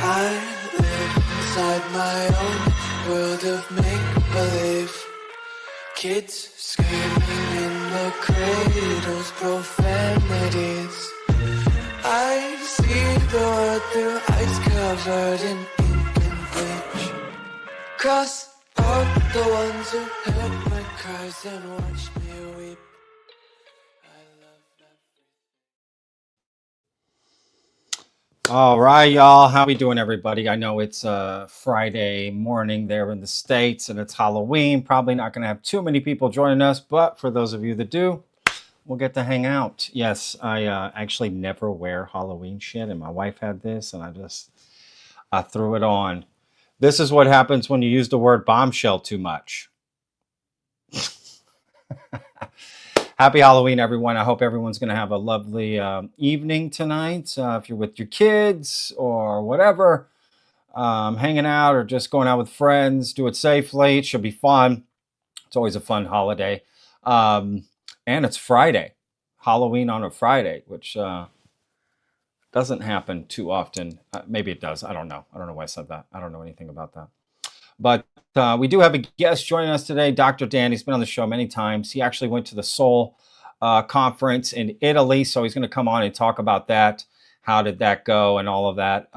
I live inside my own world of make-believe. Kids screaming in the cradles, profanities. I see the world through ice covered in ink and bleach. Cross out the ones who heard my cries and watched me weep. I love everything. All right, y'all. How we doing, everybody? I know it's Friday morning there in the States, and it's Halloween. Probably not going to have too many people joining us, but for those of you that do, we'll get to hang out. Yes, I actually never wear Halloween shit, and my wife had this, and I threw it on. This is what happens when you use the word bombshell too much. Happy Halloween, everyone. I hope everyone's going to have a lovely evening tonight. If you're with your kids or whatever, hanging out or just going out with friends, do it safely. It should be fun. It's always a fun holiday. And it's Friday, Halloween on a Friday, which doesn't happen too often. Maybe it does. I don't know. I don't know why I said that. I don't know anything about that. But we do have a guest joining us today, Dr. Dan. He's been on the show many times. He actually went to the Soul conference in Italy, so he's going to come on and talk about that. How did that go and all of that?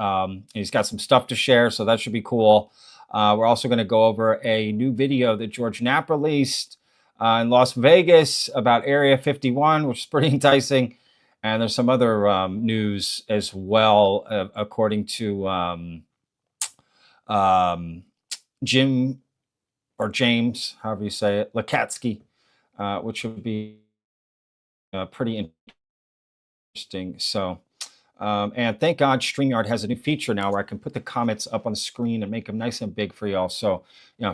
He's got some stuff to share, so that should be cool. We're also going to go over a new video that George Knapp released in Las Vegas about Area 51, which is pretty enticing. And there's some other news as well, according to Jim or James, however you say it, Lakatsky, which would be pretty interesting. So, and thank God StreamYard has a new feature now where I can put the comments up on the screen and make them nice and big for y'all. So,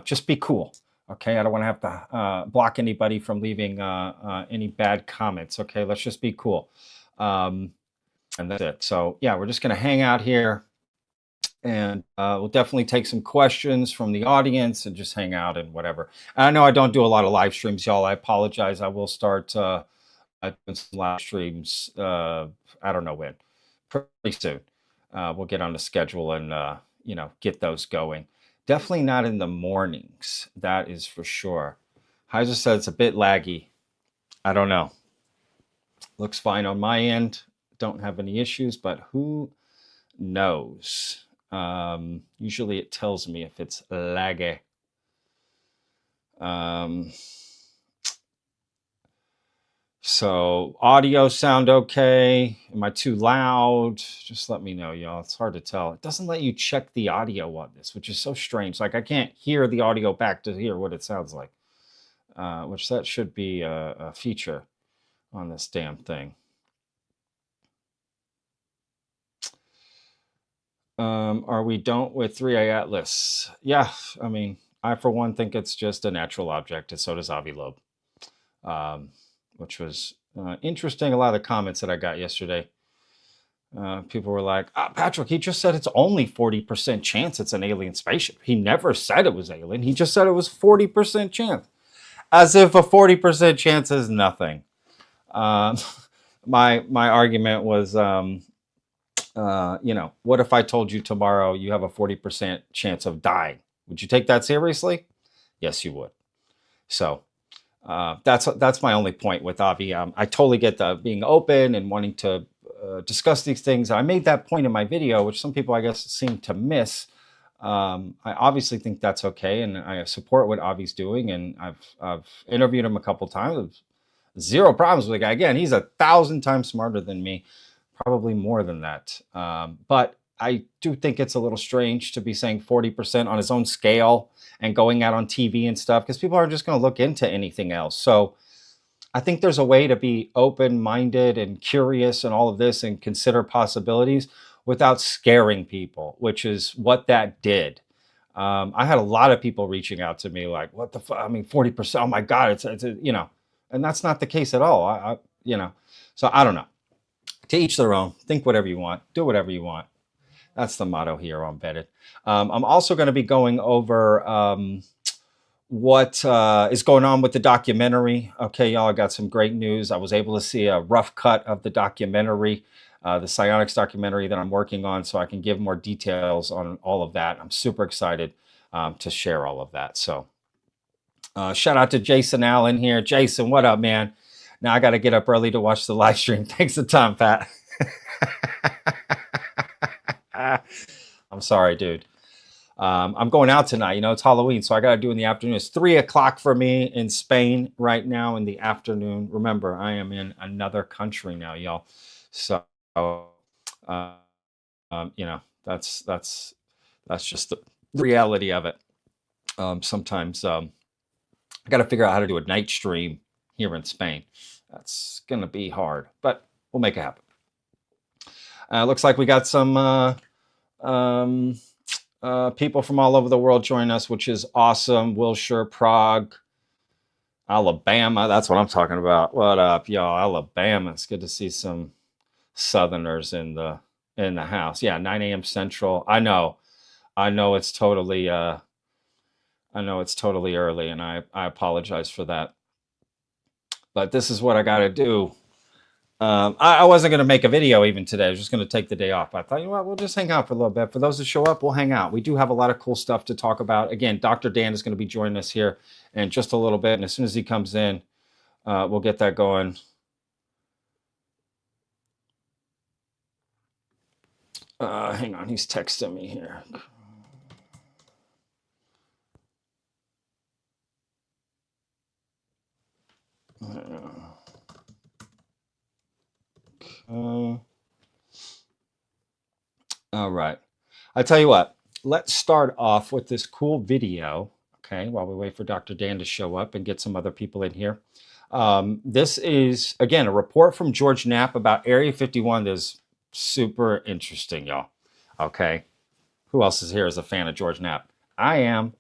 just be cool. Okay, I don't want to have to block anybody from leaving any bad comments. Okay, let's just be cool. And that's it. So, yeah, we're just going to hang out here. And we'll definitely take some questions from the audience and just hang out and whatever. And I know I don't do a lot of live streams, y'all. I apologize. I will start doing some live streams. I don't know when. Pretty soon. We'll get on the schedule and get those going. Definitely not in the mornings. That is for sure. Heiser said it's a bit laggy. I don't know. Looks fine on my end. Don't have any issues, but who knows? Usually it tells me if it's laggy. So audio sound okay? Am I too loud? Just let me know, y'all. It's hard to tell. It doesn't let you check the audio on this, which is so strange. Like I can't hear the audio back to hear what it sounds like, which that should be a feature on this damn thing. Are we done with 3A Atlas? Yeah, I mean, I for one think it's just a natural object, and so does Avi Loeb, which was interesting. A lot of the comments that I got yesterday, people were like, Patrick, he just said it's only 40% chance it's an alien spaceship. He never said it was alien. He just said it was 40% chance. As if a 40% chance is nothing. My argument was... what if I told you tomorrow you have a 40% chance of dying? Would you take that seriously? Yes, you would. So that's my only point with Avi. I totally get the being open and wanting to discuss these things. I made that point in my video, which some people, I guess, seem to miss. I obviously think that's okay, and I support what Avi's doing, and I've interviewed him a couple times. Zero problems with the guy. Again, he's 1,000 times smarter than me. Probably more than that. But I do think it's a little strange to be saying 40% on his own scale and going out on TV and stuff, because people aren't just going to look into anything else. So I think there's a way to be open-minded and curious and all of this and consider possibilities without scaring people, which is what that did. I had a lot of people reaching out to me like, what the fuck? I mean, 40%, oh my God, it's and that's not the case at all. So I don't know. To each their own. Think whatever you want. Do whatever you want. That's the motto here on Embedded. I'm also going to be going over what is going on with the documentary. Okay, y'all, I got some great news. I was able to see a rough cut of the documentary, the psionics documentary that I'm working on, so I can give more details on all of that. I'm super excited to share all of that. So shout out to Jason Allen here. Jason, what up, man? Now I got to get up early to watch the live stream. Thanks a ton, Pat. I'm sorry, dude. I'm going out tonight. You know, it's Halloween, so I got to do in the afternoon. It's 3 o'clock for me in Spain right now in the afternoon. Remember, I am in another country now, y'all. So, you know, that's just the reality of it. Sometimes I got to figure out how to do a night stream here in Spain. That's gonna be hard, but we'll make it happen. Looks like we got some people from all over the world joining us, which is awesome. Wilshire, Prague, Alabama. That's what I'm talking about. What up, y'all? Alabama. It's good to see some Southerners in the house. Yeah, 9 a.m. Central. I know it's totally early, and I apologize for that. But this is what I got to do. I wasn't going to make a video even today. I was just going to take the day off. I thought, you know what, we'll just hang out for a little bit. For those that show up, we'll hang out. We do have a lot of cool stuff to talk about. Again, Dr. Dan is going to be joining us here in just a little bit. And as soon as he comes in, we'll get that going. Hang on, he's texting me here. All right. I tell you what, let's start off with this cool video, okay, while we wait for Dr. Dan to show up and get some other people in here. This is, again, a report from George Knapp about Area 51 that's super interesting, y'all. Okay. Who else is here as a fan of George Knapp? I am.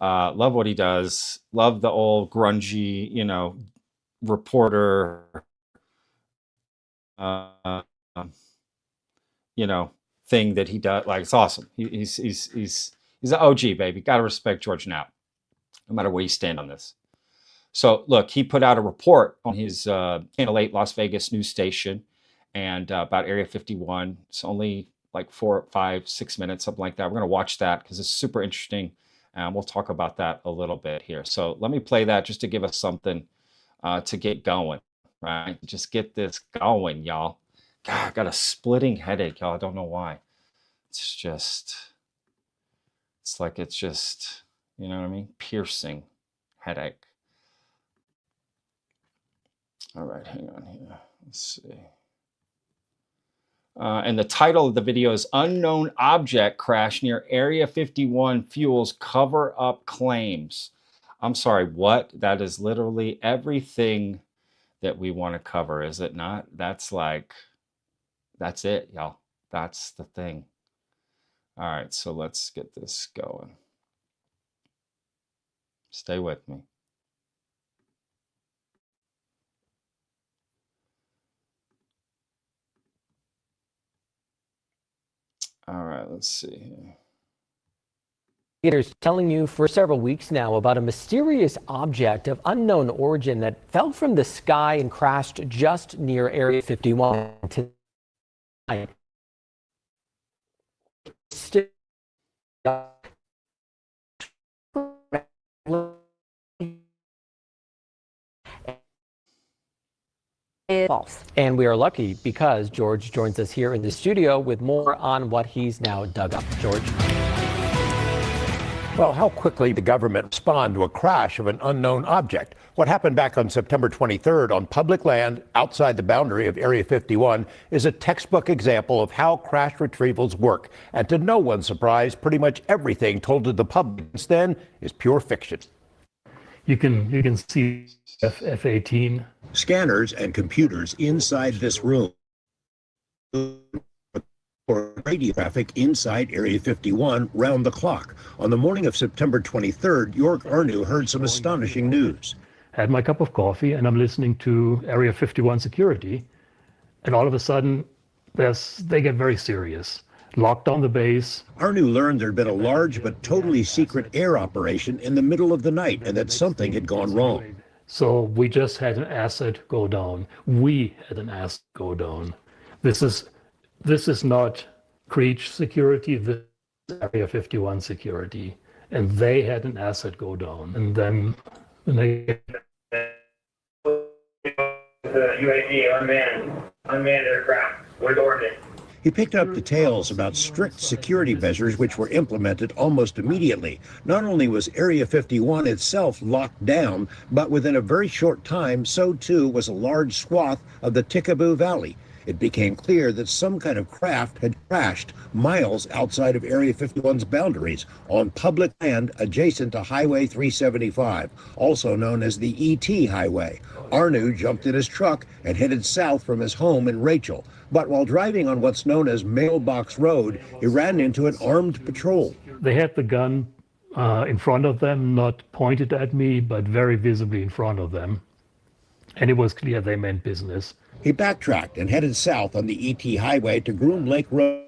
Love what he does. Love the old grungy, you know, reporter, you know, thing that he does. Like, it's awesome. He's an OG, baby. Got to respect George Knapp, no matter where you stand on this. So look, he put out a report on his Channel 8 Las Vegas news station and about Area 51. It's only like 4, 5, 6 minutes, something like that. We're going to watch that because it's super interesting. And we'll talk about that a little bit here. So let me play that just to give us something to get going, right? Just get this going, y'all. God, I got a splitting headache, y'all. I don't know why. It's just, you know what I mean? Piercing headache. All right, hang on here. Let's see. And the title of the video is Unknown Object Crash Near Area 51 Fuels Cover-Up Claims. I'm sorry, what? That is literally everything that we want to cover, is it not? That's it, y'all. That's the thing. All right, so let's get this going. Stay with me. All right, let's see here. Investigators telling you for several weeks now about a mysterious object of unknown origin that fell from the sky and crashed just near Area 51 tonight. False. And we are lucky because George joins us here in the studio with more on what he's now dug up. George. Well, how quickly the government respond to a crash of an unknown object. What happened back on September 23rd on public land outside the boundary of Area 51 is a textbook example of how crash retrievals work. And to no one's surprise, pretty much everything told to the public since then is pure fiction. You can see F-18. Scanners and computers inside this room for radio traffic inside Area 51 round the clock. On the morning of September 23rd, York Arnu heard some astonishing news. Had my cup of coffee and I'm listening to Area 51 security, and all of a sudden they get very serious. locked down the base. Arnu learned there'd been a large but totally secret air operation in the middle of the night and that something had gone wrong. So we just had an asset go down. We had an asset go down. This is not Creech security, this is Area 51 security. And they had an asset go down. And then when they UAV, unmanned aircraft with orbit. He picked up details about strict security measures which were implemented almost immediately. Not only was Area 51 itself locked down, but within a very short time, so too was a large swath of the Tikaboo Valley. It became clear that some kind of craft had crashed miles outside of Area 51's boundaries on public land adjacent to Highway 375, also known as the ET Highway. Arnu jumped in his truck and headed south from his home in Rachel. But while driving on what's known as Mailbox Road, he ran into an armed patrol. They had the gun in front of them, not pointed at me, but very visibly in front of them. And it was clear they meant business. He backtracked and headed south on the ET Highway to Groom Lake Road,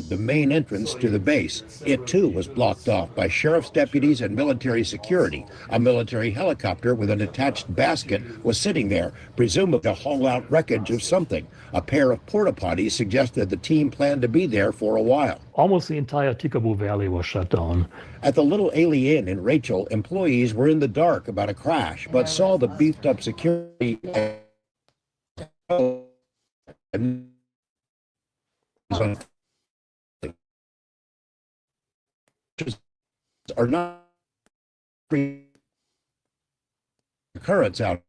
the main entrance to the base. It too was blocked off by sheriff's deputies and military security. A military helicopter with an attached basket was sitting there, presumably to haul out wreckage of something. A pair of porta potties suggested the team planned to be there for a while. Almost the entire Tikaboo Valley was shut down. At the Little Ailey Inn in Rachel, employees were in the dark about a crash, but saw the beefed up security are not occurrence out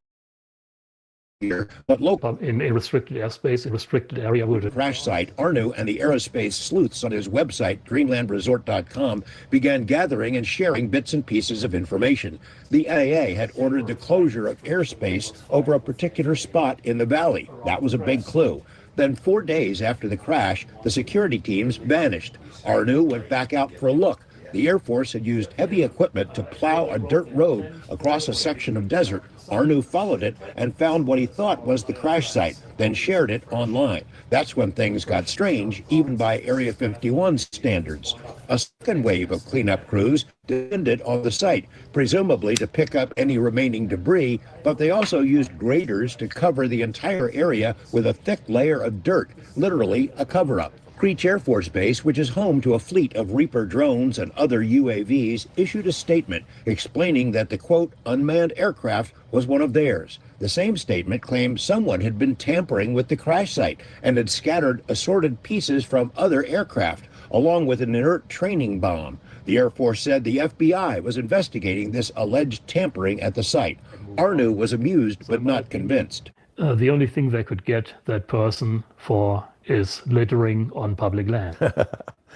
here, but local. In a restricted airspace, a restricted area would The crash site, Arnu and the aerospace sleuths on his website, dreamlandresort.com, began gathering and sharing bits and pieces of information. The FAA had ordered the closure of airspace over a particular spot in the valley. That was a big clue. Then 4 days after the crash, the security teams vanished. Arnu went back out for a look. The Air Force had used heavy equipment to plow a dirt road across a section of desert. Arnu followed it and found what he thought was the crash site, then shared it online. That's when things got strange, even by Area 51 standards. A second wave of cleanup crews descended on the site, presumably to pick up any remaining debris, but they also used graders to cover the entire area with a thick layer of dirt, literally a cover-up. Creech Air Force Base, which is home to a fleet of Reaper drones and other UAVs, issued a statement explaining that the, quote, unmanned aircraft was one of theirs. The same statement claimed someone had been tampering with the crash site and had scattered assorted pieces from other aircraft, along with an inert training bomb. The Air Force said the FBI was investigating this alleged tampering at the site. Arnu was amused but not convinced. the only thing they could get that person for is littering on public land.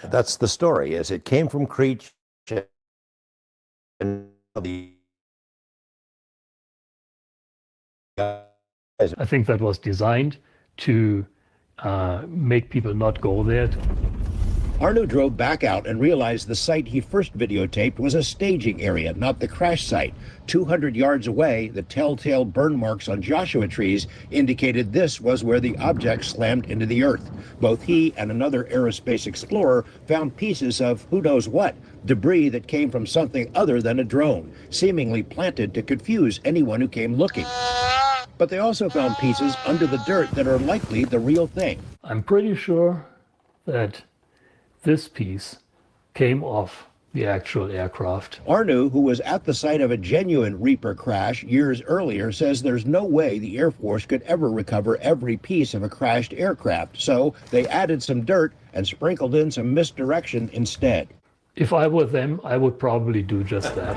That's the story, as it came from Creech and the I think that was designed to make people not go there. Arnu drove back out and realized the site he first videotaped was a staging area, not the crash site. 200 yards away, the telltale burn marks on Joshua trees indicated this was where the object slammed into the earth. Both he and another aerospace explorer found pieces of who knows what, debris that came from something other than a drone, seemingly planted to confuse anyone who came looking. But they also found pieces under the dirt that are likely the real thing. I'm pretty sure that this piece came off the actual aircraft. Arnu, who was at the site of a genuine Reaper crash years earlier, says there's no way the Air Force could ever recover every piece of a crashed aircraft. So they added some dirt and sprinkled in some misdirection instead. If I were them, I would probably do just that.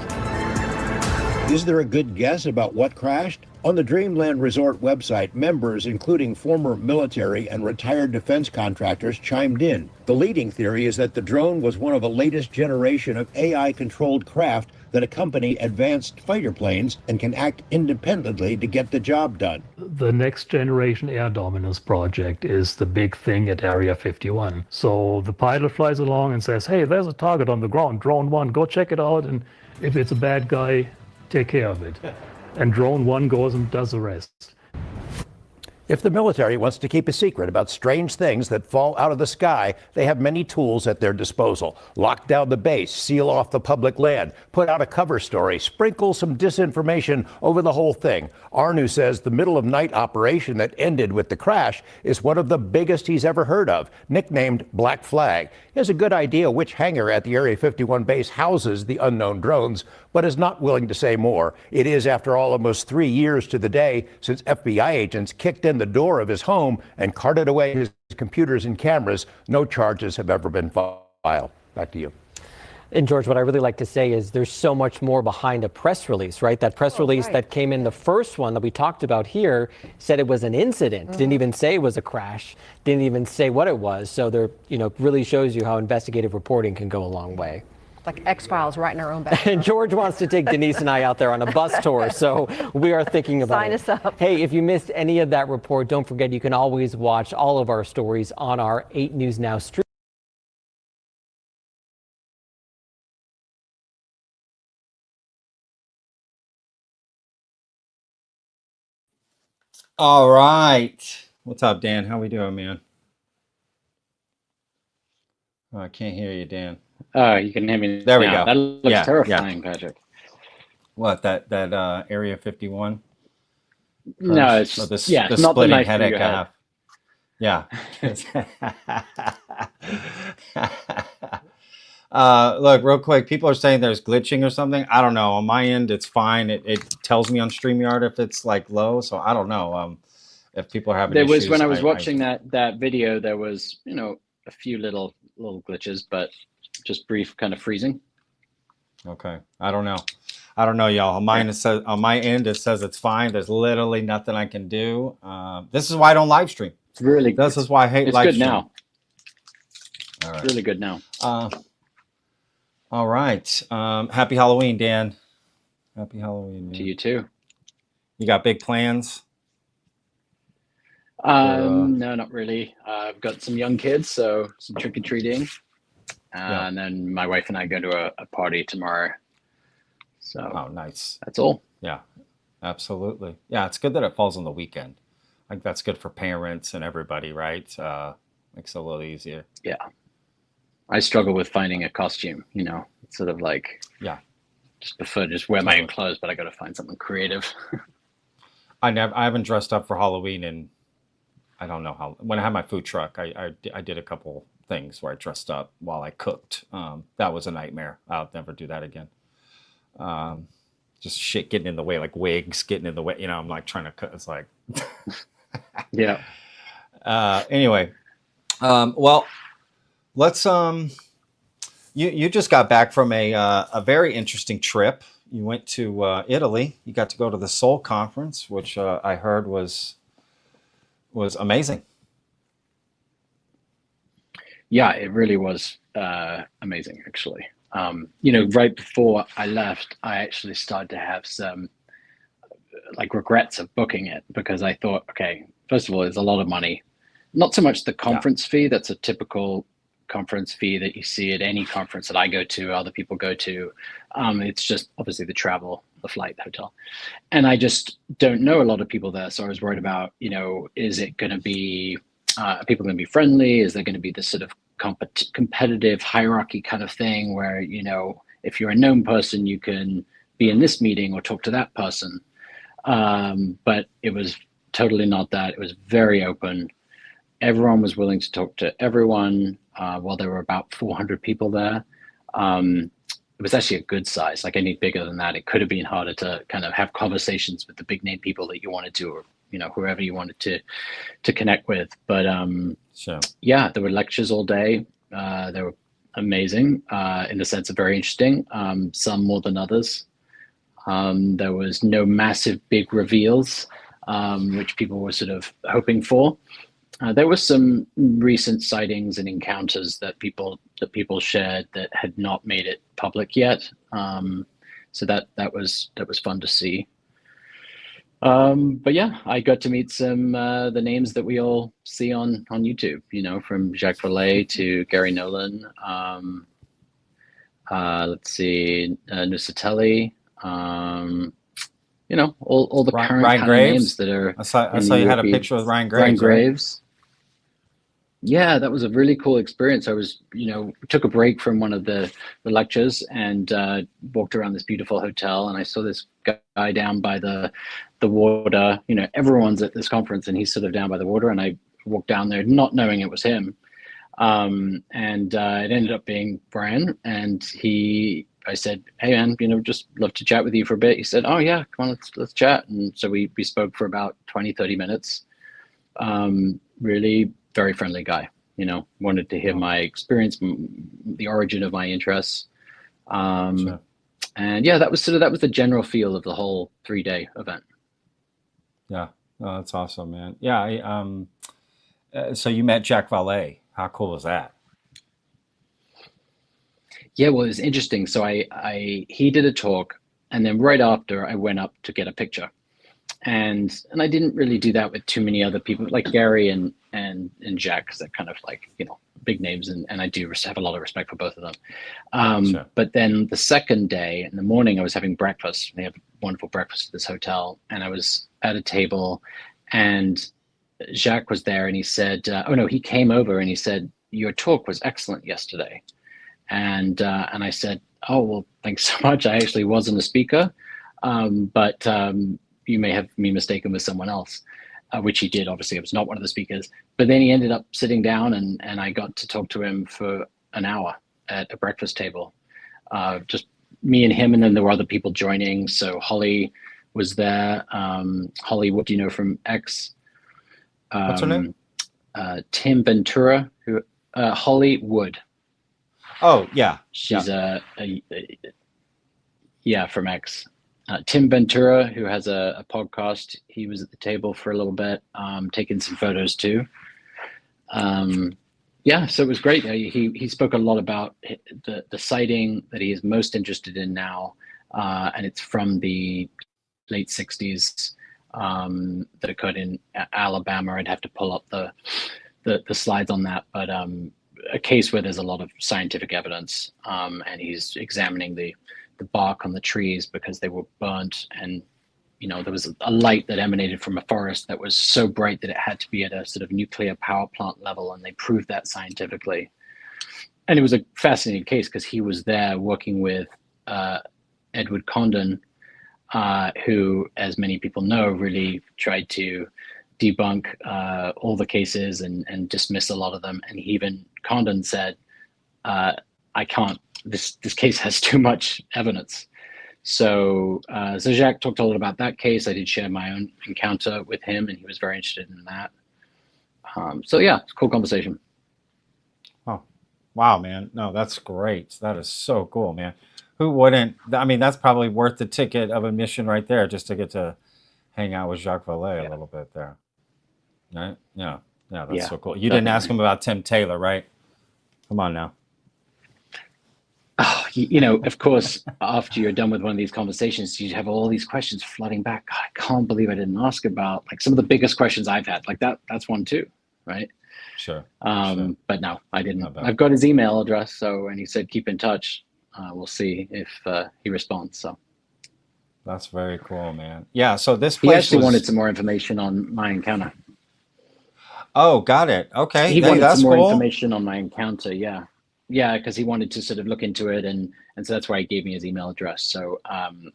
Is there a good guess about what crashed? On the Dreamland Resort website, members, including former military and retired defense contractors, chimed in. The leading theory is that the drone was one of the latest generation of AI-controlled craft that accompany advanced fighter planes and can act independently to get the job done. The next generation air dominance project is the big thing at Area 51. So the pilot flies along and says, hey, there's a target on the ground, drone 1, go check it out, and if it's a bad guy, take care of it. And drone 1 goes and does the rest. If the military wants to keep a secret about strange things that fall out of the sky, they have many tools at their disposal. Lock down the base, seal off the public land, put out a cover story, sprinkle some disinformation over the whole thing. Arnu says the middle of night operation that ended with the crash is one of the biggest he's ever heard of, nicknamed Black Flag. He has a good idea which hangar at the Area 51 base houses the unknown drones, but is not willing to say more. It is, after all, almost 3 years to the day since FBI agents kicked in the door of his home and carted away his computers and cameras. No charges have ever been filed. Back to you. And George, what I really like to say is there's so much more behind a press release, right? That press release that came in, the first one that we talked about here, said it was an incident. Didn't even say it was a crash. Didn't even say what it was. So there, really shows you how investigative reporting can go a long way. Like X-Files right in our own backyard. And George wants to take Denise and I out there on a bus tour, so we are thinking about it. Sign us up. Hey, if you missed any of that report, don't forget you can always watch all of our stories on our 8 News Now stream. All right. What's up, Dan? How we doing, man? Oh, I can't hear you, Dan. Oh, you can hear me. There we now. go. That looks Yeah, terrifying, Patrick. What, that Area 51? No, Or it's the, yeah, the it's not the splitting knife through headache your I head. have. Look, real quick, people are saying there's glitching or something. I don't know. On my end, it's fine. It tells me on StreamYard if it's like low, so I don't know. If people are having There issues, was when I was watching that video, there was a few little glitches, but just brief kind of freezing. Okay, I don't know, y'all. On mine, it says, on my end, it says it's fine. There's literally nothing I can do. This is why I don't live stream. It's really This is why I hate it's live good stream. now. All right. It's really good now. All right. Happy Halloween, Dan. Happy Halloween, man. To you too. You got big plans? No, not really. I've got some young kids, so some trick or treating, Yeah. and then my wife and I go to a party tomorrow. So Oh, nice. that's all. Yeah, absolutely. Yeah, it's good that it falls on the weekend. I think that's good for parents and everybody, right? Makes it a little easier. Yeah. I struggle with finding a costume, it's sort of like, Yeah. just prefer to just wear my own clothes, but I got to find something creative. I haven't dressed up for Halloween in, I don't know how. When I had my food truck, I did a couple things where I dressed up while I cooked. That was a nightmare. I'll never do that again. Just shit getting in the way, like wigs getting in the way. I'm like trying to cook. It's like, Yeah. anyway, well, let's. You just got back from a very interesting trip. You went to Italy. You got to go to the Seoul conference, which I heard was amazing. Yeah, it really was amazing, actually. Right before I left, I actually started to have some regrets of booking it because I thought, okay, first of all, it's a lot of money. Not so much the conference fee. That's a typical conference fee that you see at any conference that I go to, other people go to. It's just obviously the travel, the flight, the hotel. And I just don't know a lot of people there. So I was worried about, is it going to be, are people going to be friendly? Is there going to be this sort of competitive hierarchy kind of thing where, if you're a known person, you can be in this meeting or talk to that person. But it was totally not that. It was very open. Everyone was willing to talk to everyone. While there were about 400 people there, it was actually a good size. Like any bigger than that, it could have been harder to kind of have conversations with the big name people that you wanted to, or whoever you wanted to connect with. But Sure. yeah, there were lectures all day. They were amazing in the sense of very interesting. Some more than others. There was no massive big reveals, which people were sort of hoping for. There were some recent sightings and encounters that people shared that had not made it public yet. So that was fun to see. But yeah, I got to meet some the names that we all see on YouTube. From Jacques Vallée to Gary Nolan. Let's see, Nusatelli. all the current Ryan kind of names Graves. that are I saw in the you had a European. picture with Ryan Ryan Graves. Right? Graves. Yeah, that was a really cool experience. I was, took a break from one of the lectures and walked around this beautiful hotel, and I saw this guy down by the water. Everyone's at this conference, and he's sort of down by the water, and I walked down there not knowing it was him. And it ended up being Brian, and I said, "Hey man, just love to chat with you for a bit." He said, "Oh yeah, come on, let's chat." And so we spoke for about 20-30 minutes. Really very friendly guy, wanted to hear my experience, the origin of my interests. Sure. And yeah, that was the general feel of the whole 3-day event. Yeah, oh, that's awesome, man. Yeah, so you met Jack Valet. How cool was that? Yeah, well, it was interesting. So he did a talk, and then right after I went up to get a picture. And I didn't really do that with too many other people like Gary and Jack, because they're kind of like, big names, and I do have a lot of respect for both of them. Sure. But then the second day in the morning, I was having breakfast. They have wonderful breakfast at this hotel, and I was at a table, and Jacques was there, and he said, "Oh no," he came over and he said, "Your talk was excellent yesterday." And I said, "Oh well, thanks so much. I actually wasn't a speaker, but you may have me mistaken with someone else," which he did. Obviously, I was not one of the speakers. But then he ended up sitting down, and I got to talk to him for an hour at a breakfast table, just me and him, and then there were other people joining. So Holly was there. Holly, what do you know from X? What's her name? Tim Ventura, who Holly Wood. Oh yeah, She's from X. Tim Ventura, who has a podcast, he was at the table for a little bit, taking some photos too. So it was great. He spoke a lot about the sighting that he is most interested in now, and it's from the late 60s that occurred in Alabama. I'd have to pull up the slides on that, but a case where there's a lot of scientific evidence, and he's examining the bark on the trees because they were burnt, and there was a light that emanated from a forest that was so bright that it had to be at a sort of nuclear power plant level, and they proved that scientifically. And it was a fascinating case because he was there working with Edward Condon, who, as many people know, really tried to debunk all the cases and dismiss a lot of them. And Condon said, "I can't. This case has too much evidence." So Jacques talked a lot about that case. I did share my own encounter with him, and he was very interested in that. So yeah, it's a cool conversation. Oh, wow, man. No, that's great. That is so cool, man. Who wouldn't? I mean, that's probably worth the ticket of admission right there, just to get to hang out with Jacques Valet a little bit there. Right? Yeah. Yeah, that's so cool. You didn't ask him about Tim Taylor, right? Come on now. Oh, of course, after you're done with one of these conversations, you have all these questions flooding back. God, I can't believe I didn't ask about like some of the biggest questions I've had. Like that's one too, right? Sure. But no, I didn't. I've got his email address, and he said keep in touch. We'll see if he responds. So that's very cool, man. Yeah. So this place he actually wanted some more information on my encounter. Oh, got it. Okay. He wanted some more information on my encounter. Yeah, because he wanted to sort of look into it, and so that's why he gave me his email address. So I'm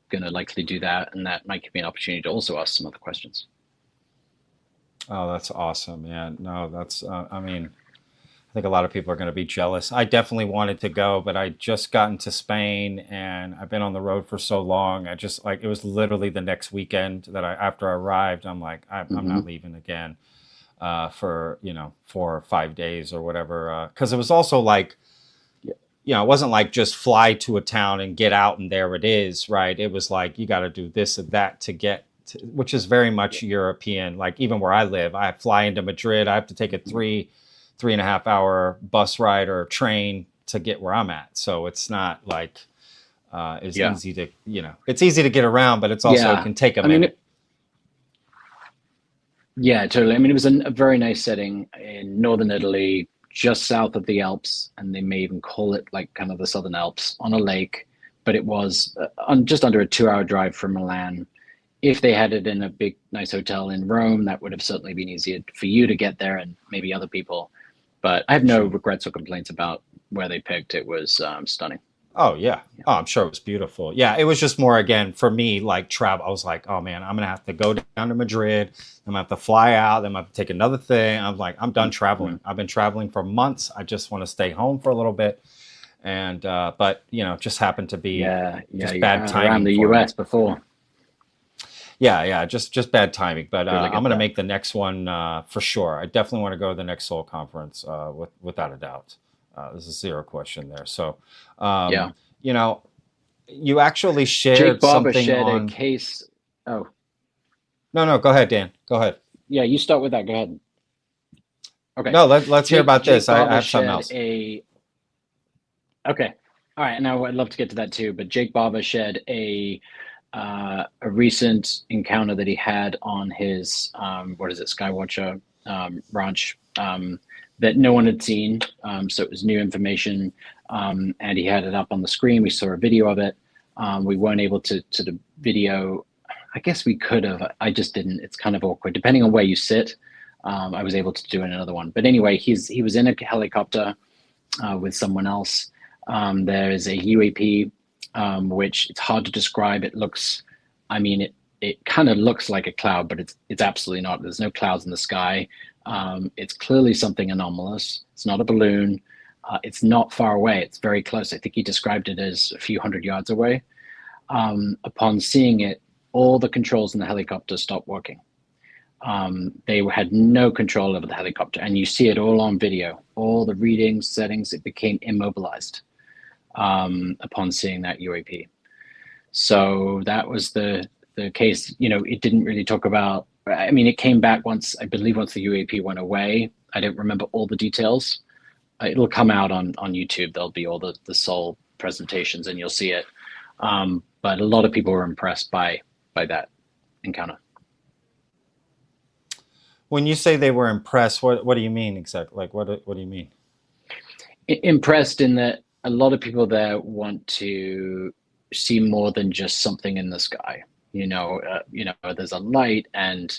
going to likely do that, and that might give me an opportunity to also ask some other questions. Oh, that's awesome, man. No, that's, I mean, I think a lot of people are going to be jealous. I definitely wanted to go, but I just got into Spain, and I've been on the road for so long. I just it was literally the next weekend that after I arrived, I'm like, I'm not leaving again. For 4 or 5 days or whatever, because it was also like, it wasn't like just fly to a town and get out and there it is, right? It was like you got to do this and that to get to, which is very much European. Like even where I live, I fly into Madrid, I have to take a 3.5 hour bus ride or train to get where I'm at. So it's not like it's easy to it's easy to get around, but it's also it can take a minute. Yeah, totally. I mean, it was a very nice setting in northern Italy, just south of the Alps, and they may even call it like kind of the Southern Alps on a lake, but it was just under a 2-hour drive from Milan. if they had it in a big, nice hotel in Rome, that would have certainly been easier for you to get there and maybe other people. But I have no regrets or complaints about where they picked. It was stunning. Oh yeah. Oh, I'm sure it was beautiful. Yeah, it was just more again for me like travel. I was like, oh man, I'm gonna have to go down to Madrid. I'm gonna have to fly out. Then I'm gonna have to take another thing. I'm like, I'm done traveling. I've been traveling for months. I just want to stay home for a little bit. And but you know, just happened to be just bad timing around the for US before. Yeah, just bad timing. But Really I'm gonna make the next one for sure. I definitely want to go to the next Seoul conference without a doubt. There's a zero question there. So you know, you actually shared Jake Barber something shared on. a case. Oh, No, go ahead, Dan. Go ahead. yeah, you start with that. Go ahead. Okay. No, let's hear about Jake this. I Barber have something shared else. Okay. All right. Now I'd love to get to that too, but Jake Barber shared a recent encounter that he had on his what is it, Skywatcher ranch that no one had seen. So it was new information, and he had it up on the screen. We saw a video of it. We weren't able to the video. I guess we could have. I just didn't. It's kind of awkward depending on where you sit. I was able to do another one, but anyway, he was in a helicopter with someone else. There is a UAP, which it's hard to describe. It looks, I mean, it kind of looks like a cloud, but it's absolutely not. There's no clouds in the sky. It's clearly something anomalous. It's not a balloon. It's not far away. It's very close. I think he described it as a few hundred yards away. Upon seeing it, all the controls in the helicopter stopped working. They had no control over the helicopter, and you see it all on video. All the readings, settings, it became immobilized upon seeing that UAP. So that was the case. You know, it didn't really talk about. I mean, it came back once. I believe once the UAP went away. I don't remember all the details. It'll come out on YouTube. There'll be all the Seoul presentations, and you'll see it. But a lot of people were impressed by that encounter. When you say they were impressed, what do you mean exactly? Like what do you mean? Impressed in that a lot of people there want to see more than just something in the sky. You know, there's a light and,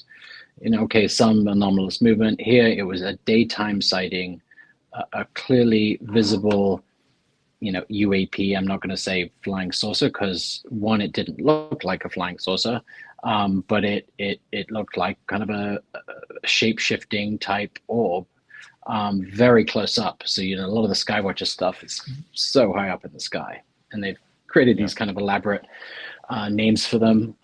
okay, some anomalous movement. Here it was a daytime sighting, a clearly visible, UAP. I'm not going to say flying saucer because one, it didn't look like a flying saucer, but it looked like kind of a shape-shifting type orb, very close up. So a lot of the Skywatcher stuff is so high up in the sky, and they've created these kind of elaborate names for them.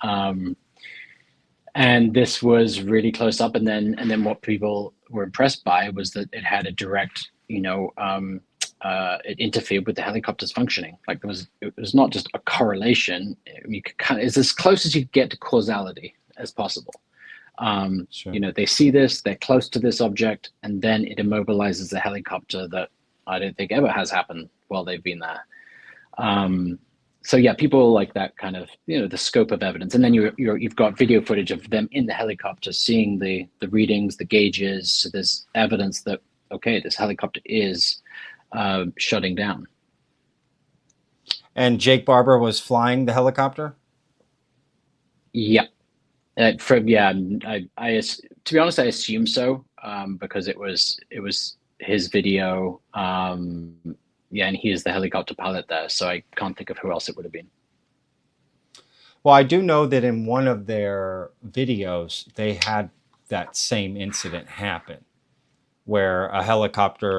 And this was really close up, and then what people were impressed by was that it had a direct, it interfered with the helicopter's functioning. Like it was not just a correlation. You could it's as close as you get to causality as possible. Sure. They see this, they're close to this object, and then it immobilizes the helicopter. That I don't think ever has happened while they've been there. So yeah, people like that kind of, the scope of evidence. And then you've got video footage of them in the helicopter seeing the readings, the gauges. So there's evidence that, okay, this helicopter is shutting down. And Jake Barber was flying the helicopter? Yeah. I to be honest, I assume so, because it was his video. And he is the helicopter pilot there, so I can't think of who else it would have been. Well, I do know that in one of their videos, they had that same incident happen, where a helicopter,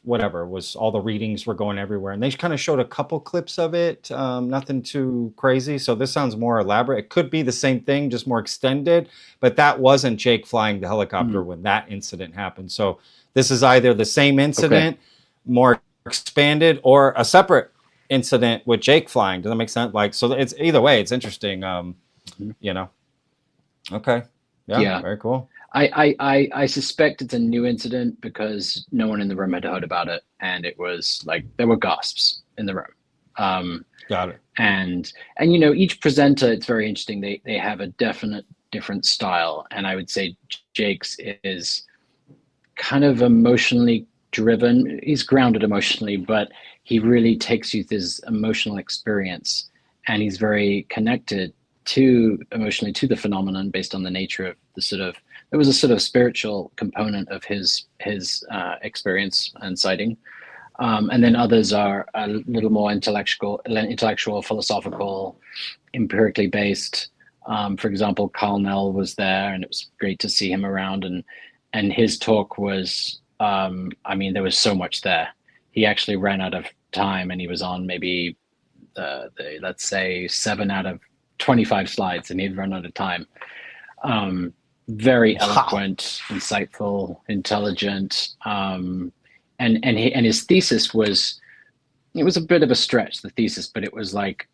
was all the readings were going everywhere, and they kind of showed a couple clips of it, nothing too crazy. So this sounds more elaborate. It could be the same thing, just more extended, but that wasn't Jake flying the helicopter when that incident happened. So this is either the same incident, more expanded, or a separate incident with Jake flying. Does that make sense? Like, so it's either way, it's interesting. Okay. Yeah. Very cool. I suspect it's a new incident because no one in the room had heard about it, and it was like there were gasps in the room. Got it. And each presenter, it's very interesting. They have a definite different style, and I would say Jake's is kind of emotionally driven. He's grounded emotionally, but he really takes you through his emotional experience and he's very connected to emotionally to the phenomenon based on the nature of the sort of, there was a sort of spiritual component of his experience and sighting. And then others are a little more intellectual, philosophical, empirically based. For example, Carl Nell was there, and it was great to see him around. And his talk was, I mean, there was so much there. He actually ran out of time, and he was on maybe, let's say, 7 out of 25 slides, and he'd run out of time. Very eloquent, insightful, intelligent. And his thesis was, it was a bit of a stretch, the thesis, but it was like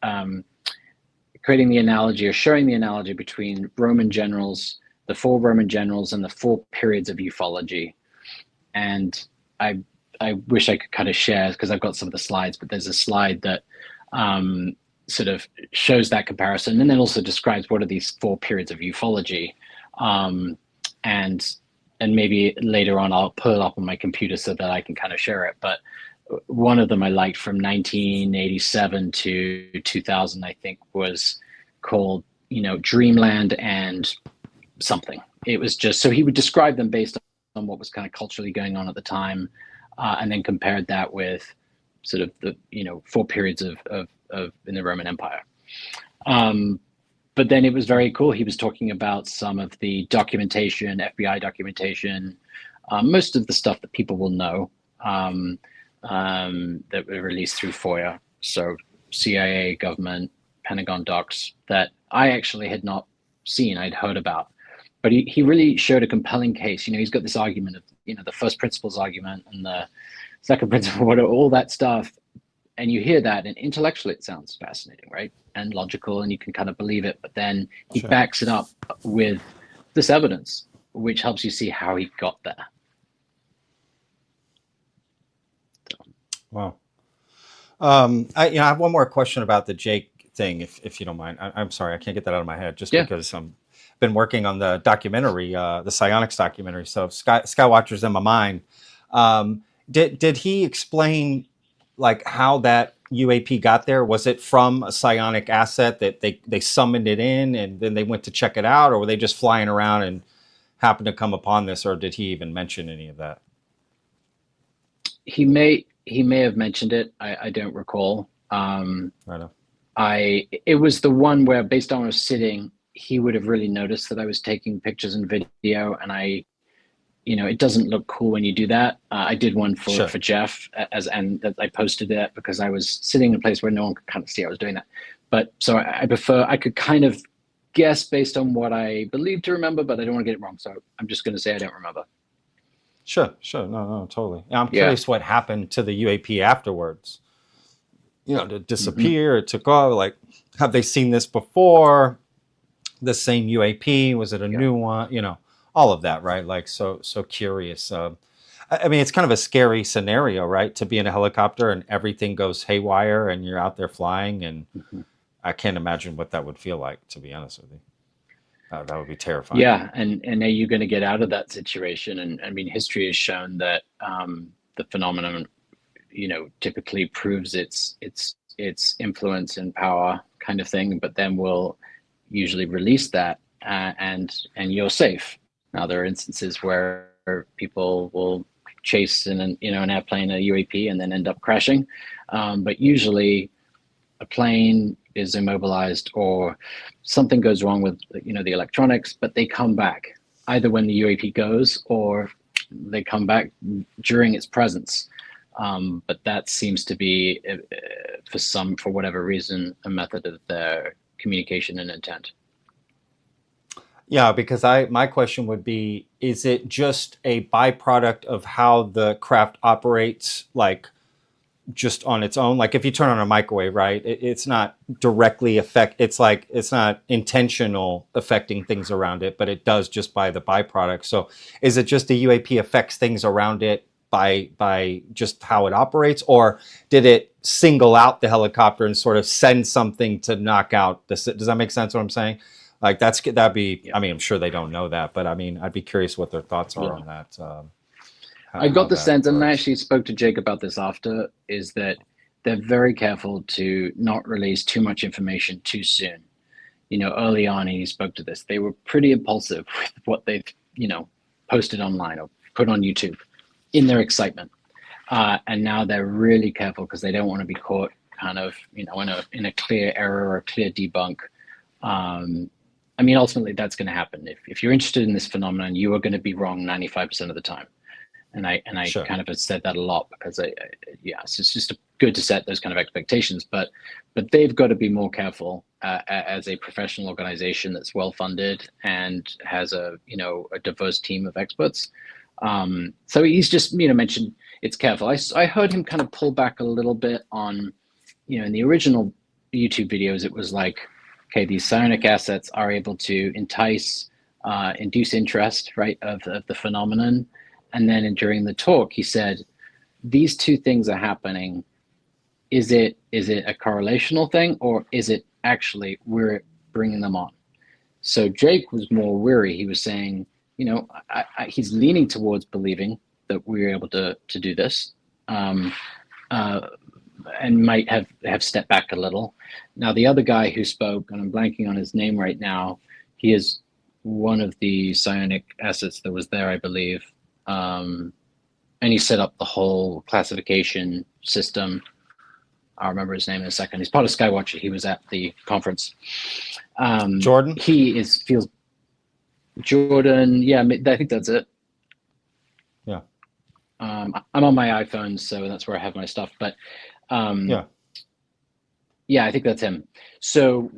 creating the analogy or showing the analogy between Roman generals, the 4 Roman generals, and the 4 periods of ufology. And I wish I could kind of share, because I've got some of the slides, but there's a slide that sort of shows that comparison, and then also describes what are these 4 periods of ufology. And maybe later on I'll pull it up on my computer so that I can kind of share it. But one of them I liked from 1987 to 2000, I think, was called, Dreamland and something. It was just, so he would describe them based on what was kind of culturally going on at the time, and then compared that with sort of the, 4 periods of in the Roman Empire. But then it was very cool. He was talking about some of the documentation, FBI documentation, most of the stuff that people will know, that were released through FOIA. So CIA, government, Pentagon docs that I actually had not seen, I'd heard about. But he really showed a compelling case. He's got this argument of, the first principles argument and the second principle, all that stuff. And you hear that, and intellectually it sounds fascinating, right? And logical, and you can kind of believe it. But then he backs it up with this evidence, which helps you see how he got there. Wow. I have one more question about the Jake thing, if you don't mind. I'm sorry, I can't get that out of my head because I'm been working on the documentary, the psionics documentary. So Skywatcher's in my mind. Did he explain like how that UAP got there? Was it from a psionic asset that they summoned it in and then they went to check it out, or were they just flying around and happened to come upon this, or did he even mention any of that? He may have mentioned it. I don't recall. It was the one where, based on where I was sitting, he would have really noticed that I was taking pictures and video, and it doesn't look cool when you do that. I did one for Jeff, and that I posted it because I was sitting in a place where no one could kind of see I was doing that. But so I could kind of guess based on what I believe to remember, but I don't want to get it wrong. So I'm just going to say I don't remember. Sure. No, totally. I'm curious what happened to the UAP afterwards. Did it disappear? It took off? Like, have they seen this before? The same UAP? Was it a new one? All of that, right? Like, so curious. I mean, it's kind of a scary scenario, right? To be in a helicopter and everything goes haywire and you're out there flying, and I can't imagine what that would feel like, to be honest with you. That would be terrifying. Yeah, and are you going to get out of that situation? And I mean, history has shown that the phenomenon, typically proves its influence and power, kind of thing, but then will usually release that, and you're safe. Now, there are instances where people will chase in an airplane, a UAP, and then end up crashing. But usually a plane is immobilized or something goes wrong with, the electronics, but they come back either when the UAP goes or they come back during its presence. But that seems to be, for whatever reason, a method of their communication and intent. Yeah, because my question would be, is it just a byproduct of how the craft operates, like just on its own? Like if you turn on a microwave, right, it's not directly it's not intentional affecting things around it, but it does just by the byproduct. So is it just the UAP affects things around it by just how it operates, or did it single out the helicopter and sort of send something to knock out does that make sense what I'm saying? Like that'd be, I mean, I'm sure they don't know that, but I mean, I'd be curious what their thoughts are on that. I got the sense, and I actually spoke to Jake about this after, is that they're very careful to not release too much information too soon. You know, early on, he spoke to this. They were pretty impulsive with what they've, you know, posted online or put on YouTube in their excitement. And now they're really careful because they don't want to be caught kind of, you know, in a clear error or a clear debunk. I mean, ultimately, that's going to happen. If you're interested in this phenomenon, you are going to be wrong 95% of the time. And I Sure. kind of have said that a lot because yeah, so it's just good to set those kind of expectations. But they've got to be more careful as a professional organization that's well funded and has a diverse team of experts. So he's just mentioned it's careful. I heard him kind of pull back a little bit on, in the original YouTube videos, it was like, okay, these psionic assets are able to induce interest, right, of the phenomenon. And then during the talk, he said, these two things are happening. Is it a correlational thing, or is it actually we're bringing them on? So Jake was more weary. He was saying, he's leaning towards believing that we're able to do this, and might have stepped back a little. Now, the other guy who spoke, and I'm blanking on his name right now, he is one of the psionic assets that was there, I believe. And he set up the whole classification system. I'll remember his name in a second. He's part of Skywatcher. He was at the conference. Jordan? Feels Jordan. Yeah, I think that's it. Yeah. I'm on my iPhone, so that's where I have my stuff. But yeah, I think that's him. So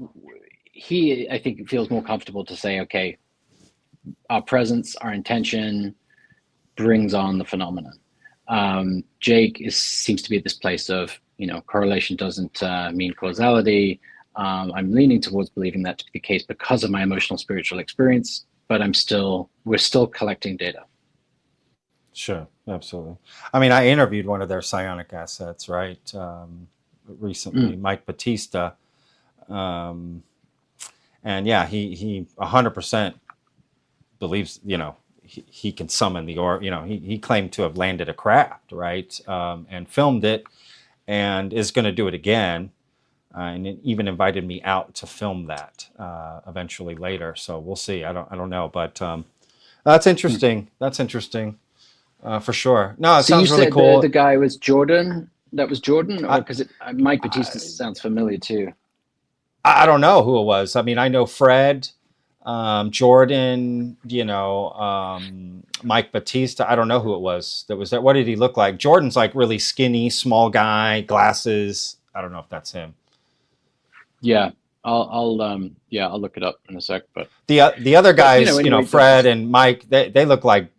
I think, feels more comfortable to say, okay, our presence, our intention brings on the phenomenon. Jake seems to be at this place of, correlation doesn't mean causality. I'm leaning towards believing that to be the case because of my emotional spiritual experience, but we're still collecting data. Sure, absolutely. I mean, I interviewed one of their psionic assets, right, recently, Mike Batista. And yeah, he 100% believes, he can summon he claimed to have landed a craft, right, and filmed it, and is going to do it again, and it even invited me out to film that eventually later. So we'll see. I don't know, but that's interesting. That's interesting for sure. No, it sounds really cool. The guy was Jordan. That was Jordan, or because Mike Batista sounds familiar too. I don't know who it was. I mean, I know Fred. Jordan, Mike Batista. I don't know who it was that was there. What did he look like? Jordan's like really skinny, small guy, glasses. I don't know if that's him. Yeah, I'll look it up in a sec. But the other guys, anyway, Fred and Mike, they look like,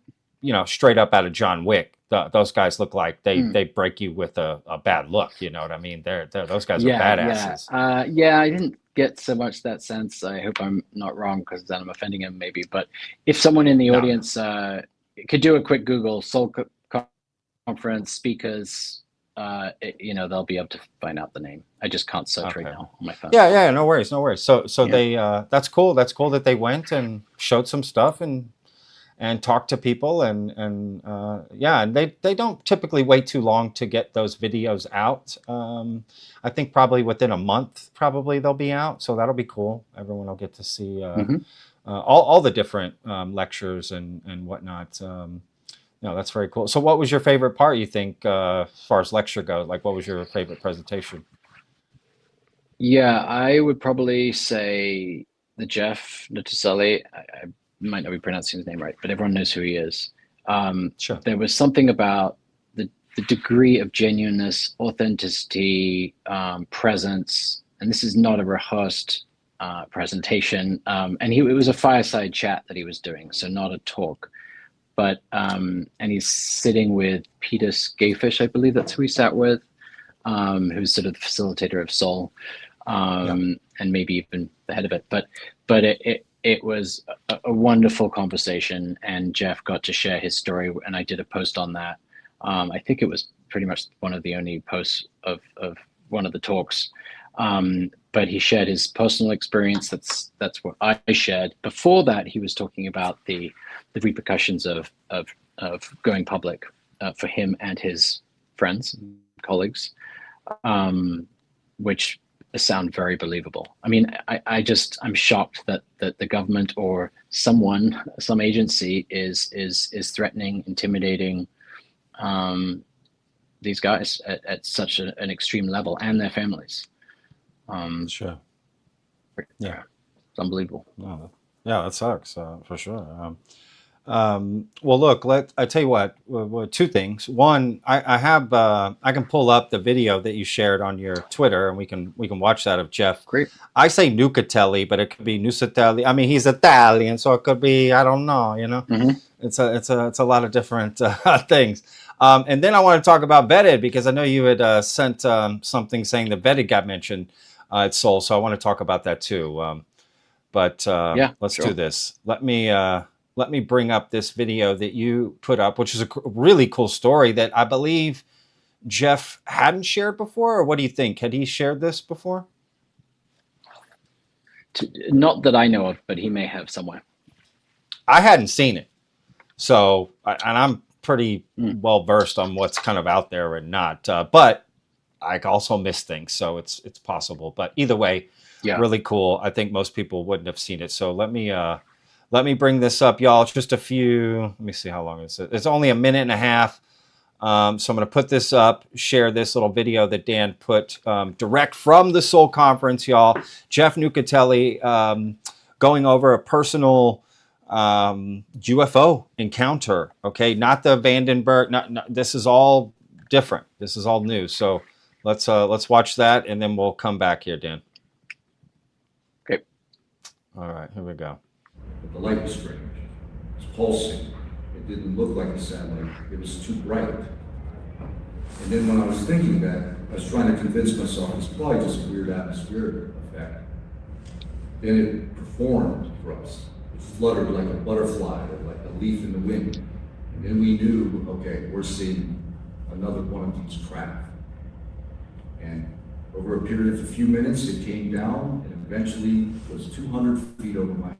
straight up out of John Wick. Those guys look like they break you with a bad look. You know what I mean? Those guys are badasses. Yeah, I didn't get so much that sense. I hope I'm not wrong, because then I'm offending him maybe. But if someone in the audience could do a quick Google Soul Conference speakers, they'll be able to find out the name. I just can't search right now on my phone. Yeah, no worries. So they that's cool. That's cool that they went and showed some stuff and talk to people and they don't typically wait too long to get those videos out. I think probably within a month they'll be out, so that'll be cool. Everyone will get to see all the different lectures and whatnot. That's very cool. So what was your favorite part, you think, as far as lecture goes? Like, what was your favorite presentation? Yeah, I would probably say the Jeff Noticelli. I might not be pronouncing his name right, but everyone knows who he is. Sure. There was something about the degree of genuineness, authenticity, presence, and this is not a rehearsed presentation. And it was a fireside chat that he was doing, so not a talk. But and he's sitting with Peter Skafish, I believe that's who he sat with, who's sort of the facilitator of Soul, and maybe even the head of it. But it was a wonderful conversation, and Jeff got to share his story, and I did a post on that. I think it was pretty much one of the only posts of one of the talks. But he shared his personal experience. That's what I shared. Before that, he was talking about the repercussions of going public for him and his friends and colleagues. which sound very believable. I mean, I'm shocked that the government or some agency is threatening, intimidating these guys at such an extreme level, and their families. Sure. Yeah. It's unbelievable. No, yeah, that sucks for sure. Well, look, I tell you what, two things. One, I can pull up the video that you shared on your Twitter, and we can watch that of Jeff. Great. I say Nucatelli, but it could be Nusatelli. I mean, he's Italian, so it could be, I don't know, you know. Mm-hmm. It's a lot of different things. And then I want to talk about Vetted, because I know you had sent something saying that Vetted got mentioned at Seoul, so I want to talk about that too. But yeah, let's sure. do this. Let me bring up this video that you put up, which is a really cool story that I believe Jeff hadn't shared before. Or what do you think? Had he shared this before? Not that I know of, but he may have somewhere. I hadn't seen it. So, and I'm pretty well versed on what's kind of out there and not. But I also miss things, so it's possible. But either way, yeah, really cool. I think most people wouldn't have seen it. So let me bring this up, y'all. It's just a few. Let me see how long it's. It's only a minute and a half. So I'm going to put this up, share this little video that Dan put direct from the Seoul conference, y'all. Jeff Nucatelli going over a personal UFO encounter. Okay, not the Vandenberg. Not this is all different. This is all new. So let's watch that, and then we'll come back here, Dan. Okay. All right, here we go. But the light was strange. It was pulsing. It didn't look like a satellite. It was too bright. And then when I was thinking that, I was trying to convince myself it's probably just a weird atmospheric effect. Then it performed for us. It fluttered like a butterfly or like a leaf in the wind. And then we knew, okay, we're seeing another one of these craft. And over a period of a few minutes, it came down and eventually was 200 feet over my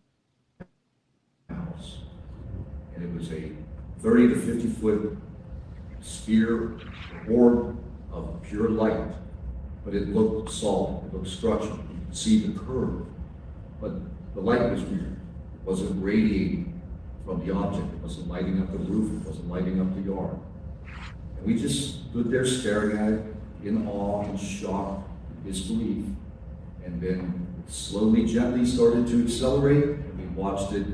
house. And it was a 30 to 50 foot sphere, orb of pure light, but it looked solid, it looked structured. You could see the curve, but the light was weird. It wasn't radiating from the object. It wasn't lighting up the roof. It wasn't lighting up the yard. And we just stood there staring at it in awe and shock, disbelief, and then it slowly, gently started to accelerate, and we watched it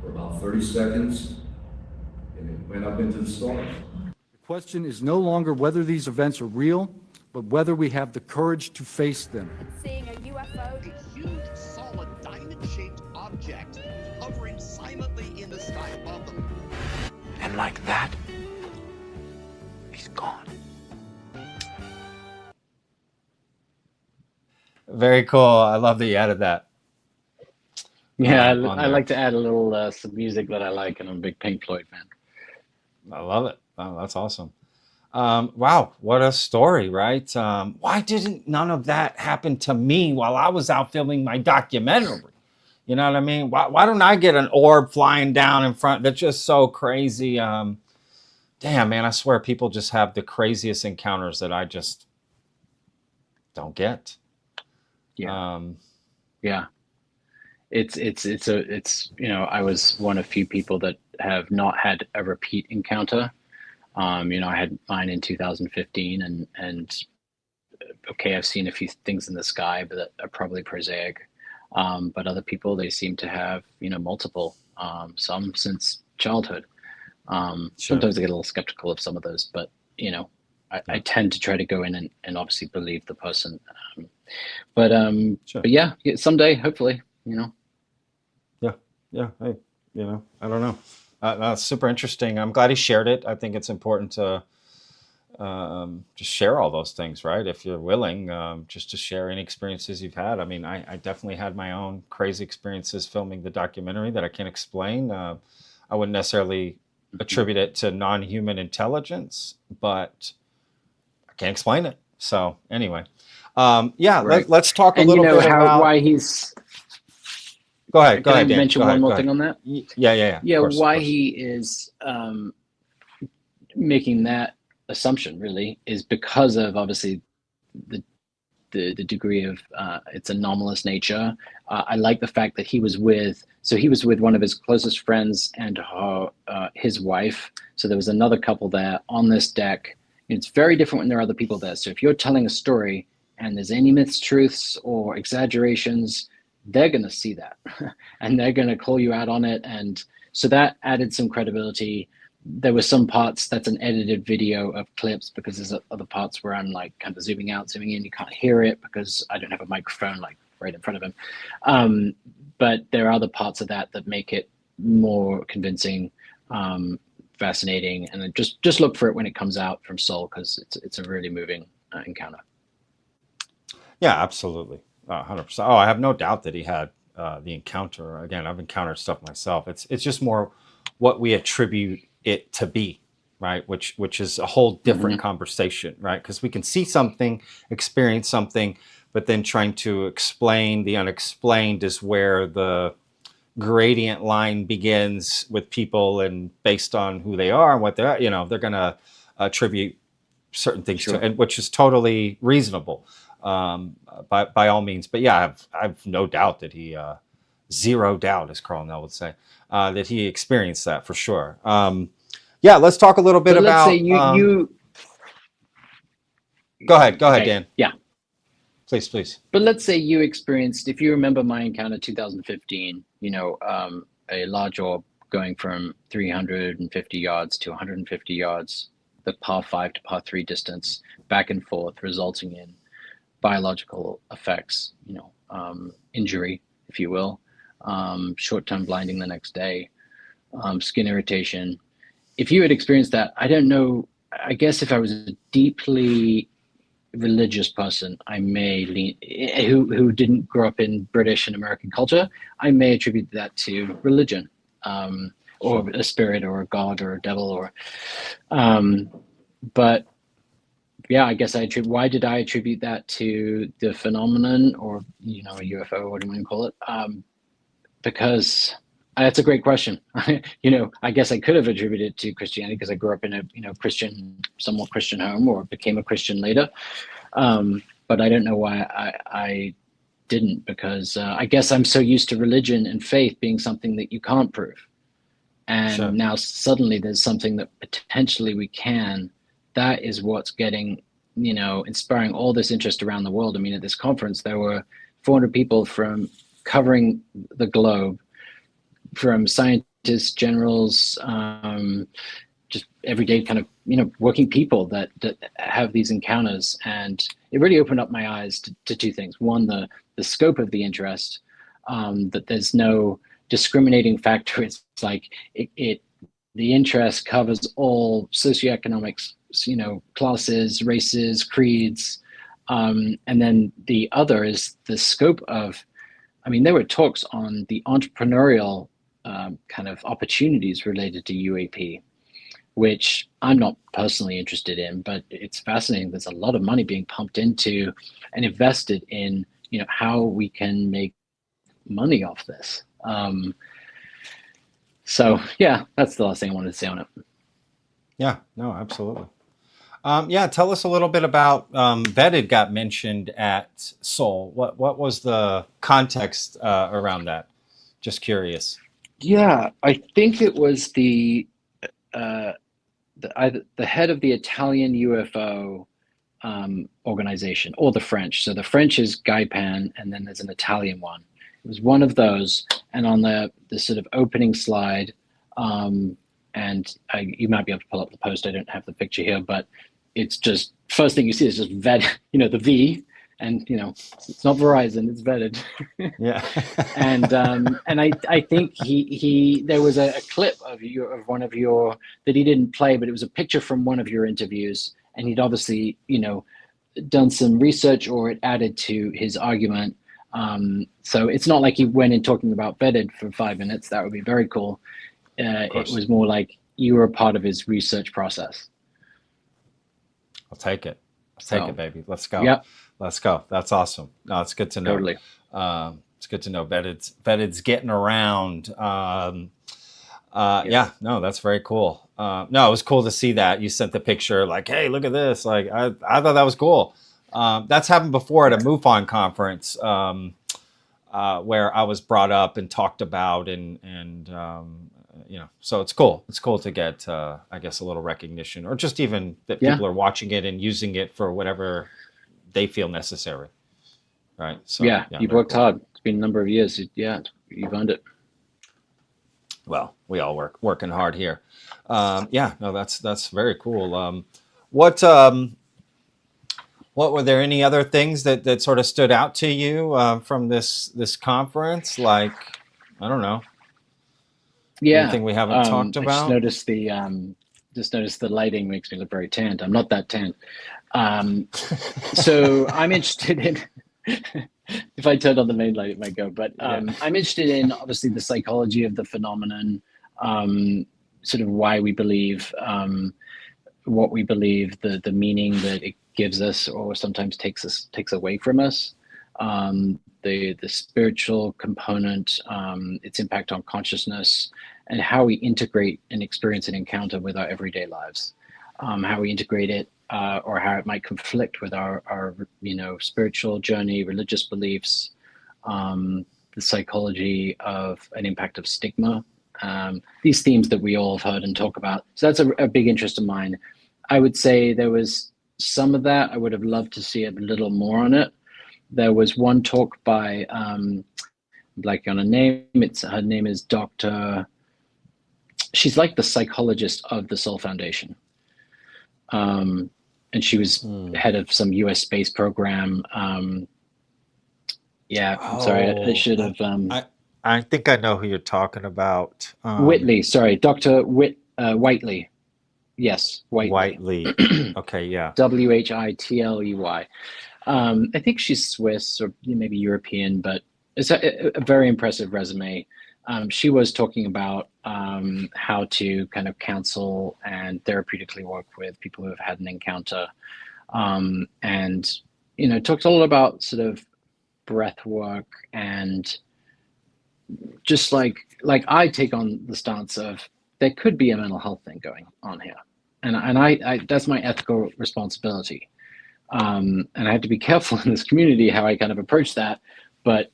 for about 30 seconds, and it went up into the stars. The question is no longer whether these events are real, but whether we have the courage to face them. Seeing a UFO, a huge, solid, diamond-shaped object hovering silently in the sky above them. And like that, he's gone. Very cool. I love that you added that. Yeah, I like to add a little some music that I like, and I'm a big Pink Floyd fan. I love it. Oh, that's awesome. Wow, what a story, right? Why didn't none of that happen to me while I was out filming my documentary? You know what I mean? Why don't I get an orb flying down in front? That's just so crazy. Damn, man, I swear people just have the craziest encounters that I just don't get. Yeah. Yeah. It's you know, I was one of few people that have not had a repeat encounter. You know, I had mine in 2015, and okay, I've seen a few things in the sky, but that are probably prosaic. But other people, they seem to have, you know, multiple, some since childhood. Sure. Sometimes I get a little skeptical of some of those, but you know, I tend to try to go in and obviously believe the person. Sure. But yeah, someday, hopefully, you know. Yeah. Hey, you know, I don't know. That's super interesting. I'm glad he shared it. I think it's important to just share all those things, right? If you're willing, just to share any experiences you've had. I mean, I definitely had my own crazy experiences filming the documentary that I can't explain. I wouldn't necessarily attribute it to non-human intelligence, but I can't explain it. So anyway, yeah, Right. let's talk a And little you know bit how about. why he's. Go ahead. Go Can I ahead, Dan. mention Go one ahead, more go thing ahead. on that? Yeah. Yeah, Of course, why of course. he is making that assumption really is because of obviously the degree of its anomalous nature. I like the fact that he was with one of his closest friends and his wife. So there was another couple there on this deck. It's very different when there are other people there. So if you're telling a story and there's any myths, truths, or exaggerations, they're going to see that and they're going to call you out on it. And so that added some credibility. There were some parts that's an edited video of clips, because there's other parts where I'm like kind of zooming out, zooming in. You can't hear it because I don't have a microphone like right in front of him. But there are other parts of that make it more convincing, fascinating, and then just look for it when it comes out from Seoul, because it's a really moving encounter. Yeah, absolutely. 100%. Oh, I have no doubt that he had the encounter. Again, I've encountered stuff myself. It's just more what we attribute it to be, right? Which is a whole different conversation, right? Because we can see something, experience something, but then trying to explain the unexplained is where the gradient line begins with people, and based on who they are and what they're, they're going to attribute certain things to, and which is totally reasonable. By all means. But yeah, I've no doubt that he, zero doubt, as Carl Nell would say, that he experienced that for sure. Yeah, let's talk a little bit about. Let's say you. Go ahead, Dan. Yeah. Please. But let's say you experienced, if you remember my encounter 2015, a large orb going from 350 yards to 150 yards, the par 5 to par 3 distance, back and forth, resulting in biological effects, injury, if you will, short-term blinding the next day, skin irritation. If you had experienced that, I don't know, I guess if I was a deeply religious person, I may lean, who didn't grow up in British and American culture, I may attribute that to religion, or a spirit or a god or a devil, but yeah, I guess why did I attribute that to the phenomenon, or, a UFO, what do you want to call it? Because that's a great question. I guess I could have attributed it to Christianity because I grew up in a, somewhat Christian home, or became a Christian later. But I don't know why I didn't, because I guess I'm so used to religion and faith being something that you can't prove. And now suddenly there's something that potentially we can. That is what's getting, inspiring all this interest around the world. I mean, at this conference, there were 400 people from covering the globe, from scientists, generals, just everyday kind of, working people that have these encounters. And it really opened up my eyes to two things. One, the scope of the interest, that there's no discriminating factor. It's like the interest covers all socioeconomics, classes, races, creeds. And then the other is the scope of, there were talks on the entrepreneurial kind of opportunities related to UAP, which I'm not personally interested in, but it's fascinating. There's a lot of money being pumped into and invested in, how we can make money off this. So yeah, that's the last thing I wanted to say on it. Yeah, no, absolutely. Tell us a little bit about Vetted got mentioned at Seoul. What was the context around that? Just curious. Yeah, I think it was the head of the Italian UFO organization, or the French. So the French is Gaipan, and then there's an Italian one. It was one of those, and on the sort of opening slide, and you might be able to pull up the post. I don't have the picture here, but it's just, first thing you see is just Vetted, the V, and it's not Verizon, it's Vetted. Yeah. and I think he there was a clip of one of your that he didn't play, but it was a picture from one of your interviews, and he'd obviously done some research, or it added to his argument. So it's not like he went in talking about Vetted for 5 minutes. That would be very cool. It was more like you were a part of his research process. I'll take it. Take it, baby. Let's go. Yep. Let's go. That's awesome. No, it's good to know. Totally. It's good to know Vetted's getting around. Yeah, no, that's very cool. No, it was cool to see that. You sent the picture like, hey, look at this. Like, I thought that was cool. That's happened before at a MUFON conference, where I was brought up and talked about, and so it's cool. It's cool to get, I guess, a little recognition, or just even that people are watching it and using it for whatever they feel necessary. Right. So you've worked hard. It's been a number of years. You've earned it. Well, we all working hard here. That's very cool. What were there any other things that sort of stood out to you from this conference? Like, I don't know. Anything we haven't talked about? I just noticed the lighting makes me look very tanned. I'm not that tanned. So I'm interested in. If I turned on the main light, it might go. But I'm interested in, obviously, the psychology of the phenomenon, sort of why we believe what we believe, the meaning that it gives us, or sometimes takes away from us, the spiritual component, its impact on consciousness, and how we integrate and experience an encounter with our everyday lives, how we integrate it. Or how it might conflict with our spiritual journey, religious beliefs, the psychology of an impact of stigma, these themes that we all have heard and talk about. So that's a big interest of mine. I would say there was some of that. I would have loved to see a little more on it. There was one talk by, like on a name, her name is Dr. She's like the psychologist of the Soul Foundation. And she was head of some U.S. space program. I'm sorry, I should have. I think I know who you're talking about. Whitley, sorry, Dr. Whiteley. Yes, Whiteley. Okay, yeah. Whitley. I think she's Swiss or maybe European, but it's a very impressive resume. She was talking about how to kind of counsel and therapeutically work with people who have had an encounter, and talks a lot about sort of breath work, and just like I take on the stance of there could be a mental health thing going on here, and I that's my ethical responsibility, and I have to be careful in this community how I kind of approach that, but.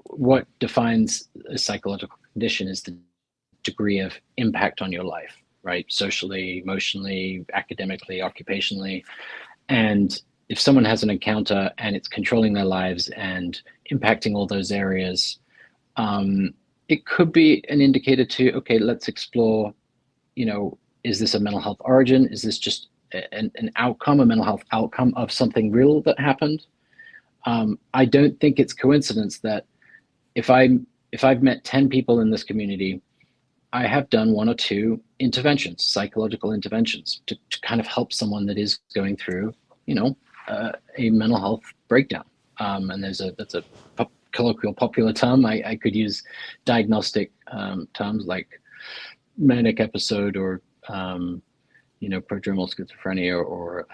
What defines a psychological condition is the degree of impact on your life, right? Socially, emotionally, academically, occupationally. And if someone has an encounter and it's controlling their lives and impacting all those areas, it could be an indicator to, okay, let's explore, is this a mental health origin? Is this just an outcome, a mental health outcome of something real that happened? I don't think it's coincidence that if I've met 10 people in this community, I have done 1 or 2 interventions, psychological interventions, to kind of help someone that is going through, a mental health breakdown. And that's a colloquial popular term. I could use diagnostic terms like manic episode or prodromal schizophrenia or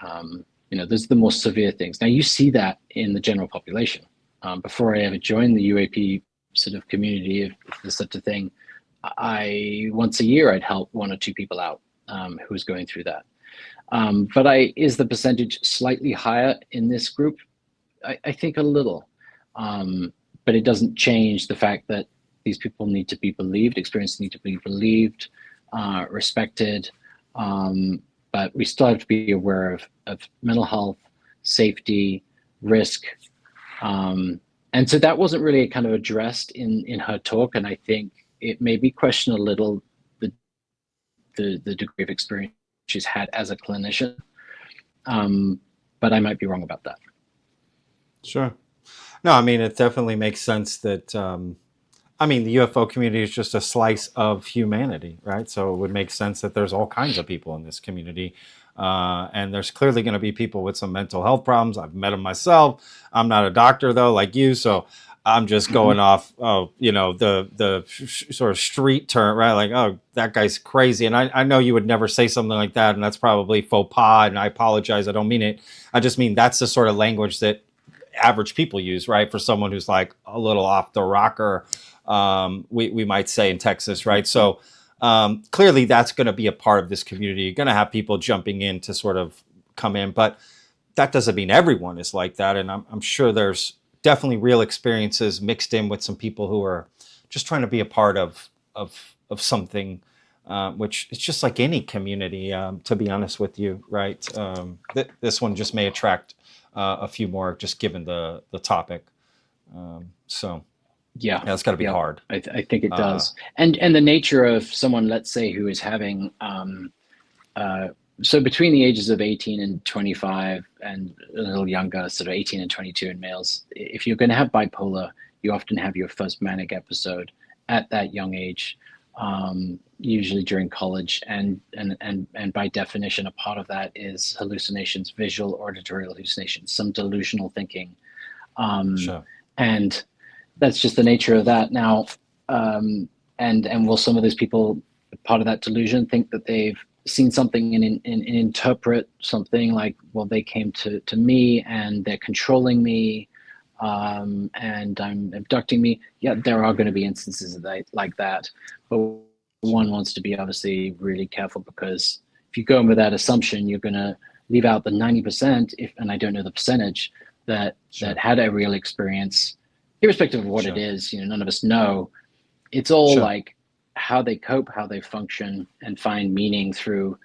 there's the more severe things. Now you see that in the general population. Before I ever joined the UAP sort of community, if there's such a thing, once a year I'd help 1 or 2 people out who was going through that. But is the percentage slightly higher in this group? I think a little, but it doesn't change the fact that these people need to be believed, experiences need to be believed, respected. But we still have to be aware of mental health, safety, risk. And so that wasn't really kind of addressed in her talk. And I think it made me question a little the degree of experience she's had as a clinician. But I might be wrong about that. Sure. No, I mean, it definitely makes sense that, the UFO community is just a slice of humanity, right? So it would make sense that there's all kinds of people in this community. And there's clearly going to be people with some mental health problems. I've met them myself. I'm not a doctor, though, like you. So I'm just going off, the sort of street term, right? Like, oh, that guy's crazy. And I know you would never say something like that. And that's probably faux pas. And I apologize. I don't mean it. I just mean that's the sort of language that average people use, right? For someone who's like a little off the rocker, we might say in Texas, right? So clearly that's going to be a part of this community. You're going to have people jumping in to sort of come in, but that doesn't mean everyone is like that. And I'm sure there's definitely real experiences mixed in with some people who are just trying to be a part of something, which is just like any community, to be honest with you, right? This one just may attract a few more, just given the topic. So Yeah, it's got to be hard. I think it does. And the nature of someone, let's say, who is having so between the ages of 18 and 25 and a little younger, sort of 18 and 22 in males, if you're going to have bipolar, you often have your first manic episode at that young age, usually during college. And by definition, a part of that is hallucinations, visual, auditory hallucinations, some delusional thinking. Sure. And that's just the nature of that. Now, and will some of those people, part of that delusion, think that they've seen something and interpret something like, well, they came to me and they're controlling me, and I'm abducting me? Yeah, there are going to be instances of that, like that, but one wants to be obviously really careful, because if you go in with that assumption, you're going to leave out the 90%, and I don't know the percentage, that had a real experience, irrespective of what it is. None of us know. It's all like how they cope, how they function, and find meaning through,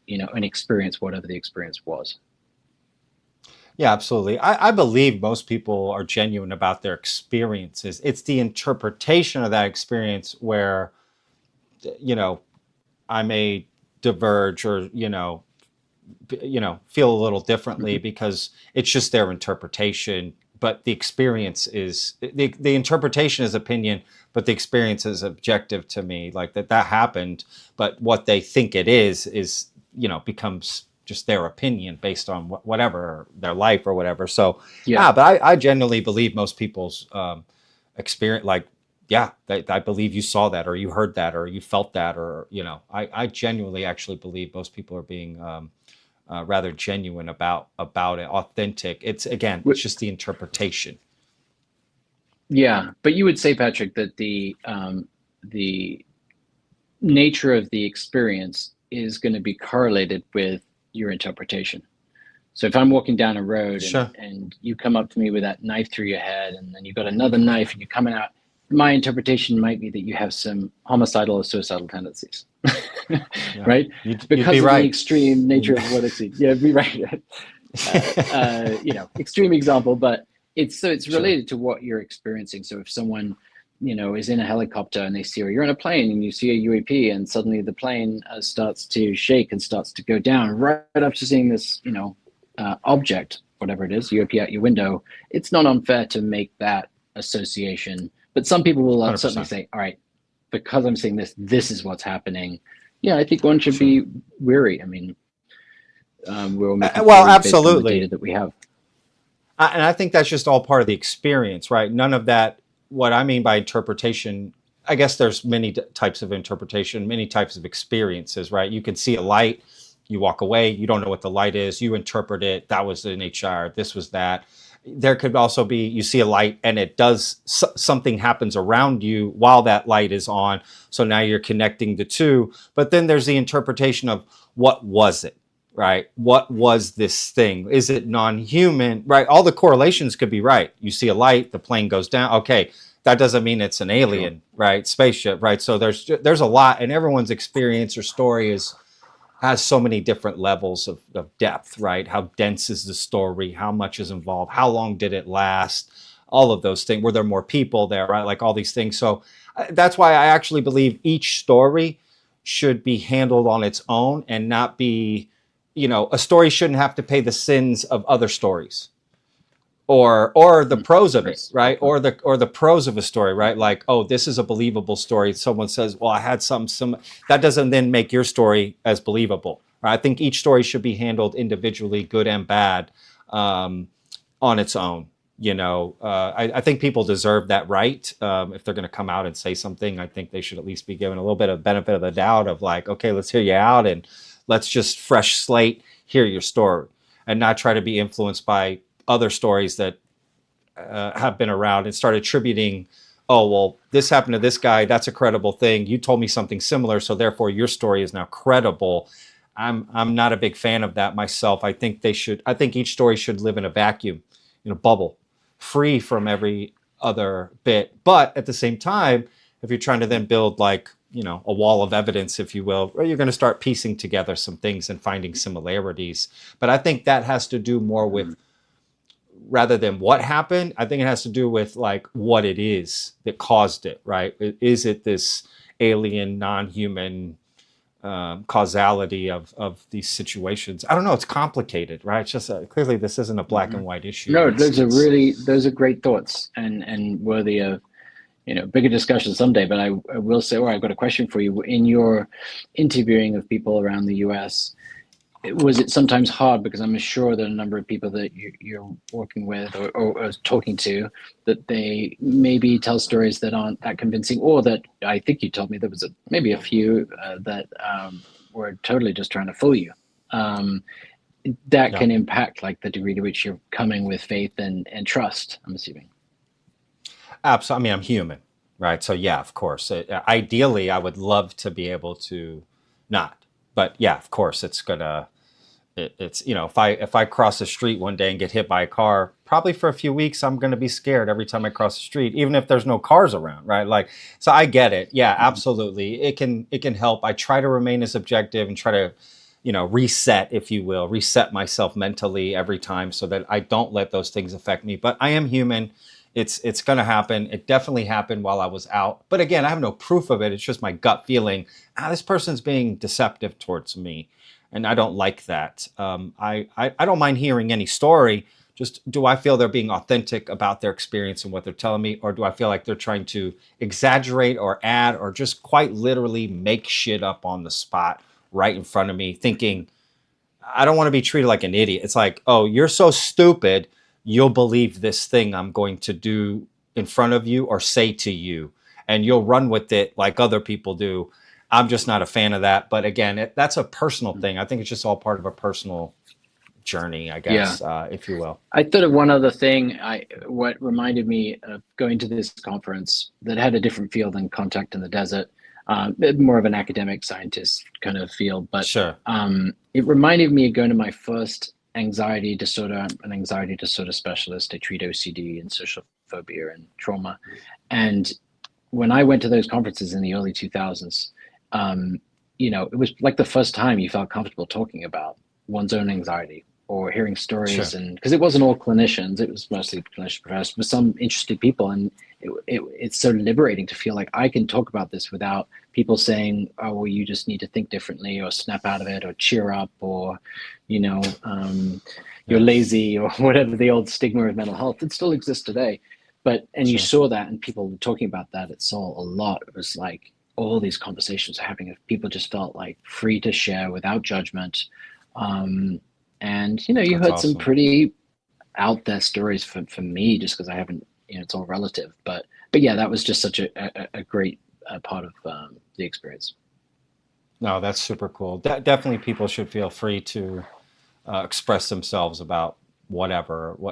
an experience, whatever the experience was. Yeah, absolutely. I believe most people are genuine about their experiences. It's the interpretation of that experience where, I may diverge or, feel a little differently, because it's just their interpretation. But the experience is the interpretation is opinion, but the experience is objective to me. Like that happened, but what they think it is becomes just their opinion based on whatever their life or whatever. So but I genuinely believe most people's experience, like, I believe you saw that, or you heard that, or you felt that, or I genuinely actually believe most people are being rather genuine about it, authentic. It's just the interpretation. Yeah, but you would say, Patrick, that the nature of the experience is going to be correlated with your interpretation. So if I'm walking down a road and you come up to me with that knife through your head, and then you've got another knife and you're coming out, my interpretation might be that you have some homicidal or suicidal tendencies. Right? Because of the extreme nature of what it's. Yeah, be right. Extreme example, but it's related to what you're experiencing. So if someone, is in a helicopter and they see, or you're in a plane and you see a UAP, and suddenly the plane starts to shake and starts to go down right after seeing this, object, whatever it is, UAP out your window, it's not unfair to make that association. But some people will certainly say, all right, because I'm seeing this, this is what's happening. Yeah, I think one should be wary. I mean, we're all making absolutely, based on the data that we have. And I think that's just all part of the experience, right? None of that. What I mean by interpretation, I guess there's many types of interpretation, many types of experiences, right? You can see a light, you walk away, you don't know what the light is, you interpret it. That was an HR, this was that. There could also be, you see a light and it does, something happens around you while that light is on. So now you're connecting the two. But then there's the interpretation of, what was it, right? What was this thing? Is it non-human, right? All the correlations could be right. You see a light, the plane goes down. Okay, that doesn't mean it's an alien, right? Spaceship, right? So there's a lot, and everyone's experience or story has so many different levels of depth, right? How dense is the story? How much is involved? How long did it last? All of those things. Were there more people there, right? Like all these things. So that's why I actually believe each story should be handled on its own, and not be, a story shouldn't have to pay the sins of other stories, or the pros of it, right? Or the pros of a story, right? Like, oh, this is a believable story. Someone says, well, I had some that doesn't then make your story as believable, right? I think each story should be handled individually, good and bad, on its own. I think people deserve that right. If they're going to come out and say something, I think they should at least be given a little bit of benefit of the doubt of, like, okay, let's hear you out, and let's just fresh slate, hear your story, and not try to be influenced by other stories that have been around and start attributing, oh, well, this happened to this guy, that's a credible thing. You told me something similar, so therefore your story is now credible. I'm not a big fan of that myself. I think each story should live in a vacuum, in a bubble, free from every other bit. But at the same time, if you're trying to then build like, a wall of evidence, if you will, or you're going to start piecing together some things and finding similarities. But I think that has to do more with, rather than what happened, I think it has to do with like what it is that caused it, right? Is it this alien, non-human causality of these situations? I don't know. It's complicated, right? It's just clearly this isn't a black and white issue. No, those are great thoughts and worthy of bigger discussion someday. But I will say, I've got a question for you. In your interviewing of people around the U.S., was it sometimes hard, because I'm sure that a number of people that you're working with or talking to, that they maybe tell stories that aren't that convincing, or that I think you told me there was maybe a few that were totally just trying to fool you. That can impact like the degree to which you're coming with faith and trust, I'm assuming. Absolutely. I mean, I'm human, right? So yeah, of course. Ideally, I would love to be able to not. But yeah, of course, it's if I cross the street one day and get hit by a car, probably for a few weeks, I'm gonna be scared every time I cross the street, even if there's no cars around, right? Like, so I get it. Yeah, absolutely. It can help. I try to remain as objective and try to, reset, if you will, reset myself mentally every time so that I don't let those things affect me. But I am human. It's going to happen. It definitely happened while I was out. But again, I have no proof of it. It's just my gut feeling. This person's being deceptive towards me, and I don't like that. I don't mind hearing any story. Just, do I feel they're being authentic about their experience and what they're telling me, or do I feel like they're trying to exaggerate or add or just quite literally make shit up on the spot right in front of me, thinking I don't want to be treated like an idiot. It's like, oh, you're so stupid, you'll believe this thing I'm going to do in front of you or say to you, and you'll run with it like other people do. I'm just not a fan of that. But again, that's a personal thing. I think it's just all part of a personal journey, I guess, if you will. I thought of one other thing. What reminded me of going to this conference that had a different feel than Contact in the Desert, more of an academic scientist kind of field. But sure. It reminded me of going to my first anxiety disorder. I'm an anxiety disorder specialist. I treat OCD and social phobia and trauma. And when I went to those conferences in the early 2000s, it was like the first time you felt comfortable talking about one's own anxiety or hearing stories. Sure. And because it wasn't all clinicians, it was mostly clinician professors, but some interested people. And it's so liberating to feel like I can talk about this without people saying, oh, well, you just need to think differently or snap out of it or cheer up or, you're lazy or whatever the old stigma of mental health. It still exists today. And you saw that, and people were talking about that at Seoul a lot. It was like all these conversations are happening. People just felt like free to share without judgment. And, you That's heard awesome. some pretty out there stories for me, just because I haven't, it's all relative. But yeah, that was just such a great part of the experience. No, that's super cool. Definitely people should feel free to express themselves about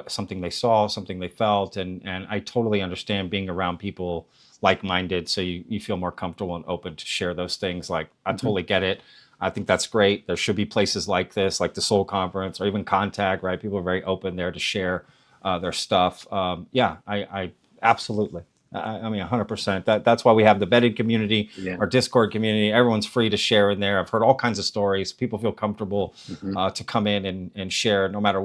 something they saw, something they felt. And I totally understand being around people like-minded, so you feel more comfortable and open to share those things. Like, I totally get it. I think that's great. There should be places like this, like the Seoul Conference or even Contact, right? People are very open there to share their stuff. I absolutely. I mean, 100%. That's why we have the vetted community, our Discord community. Everyone's free to share in there. I've heard all kinds of stories. People feel comfortable to come in and share, no matter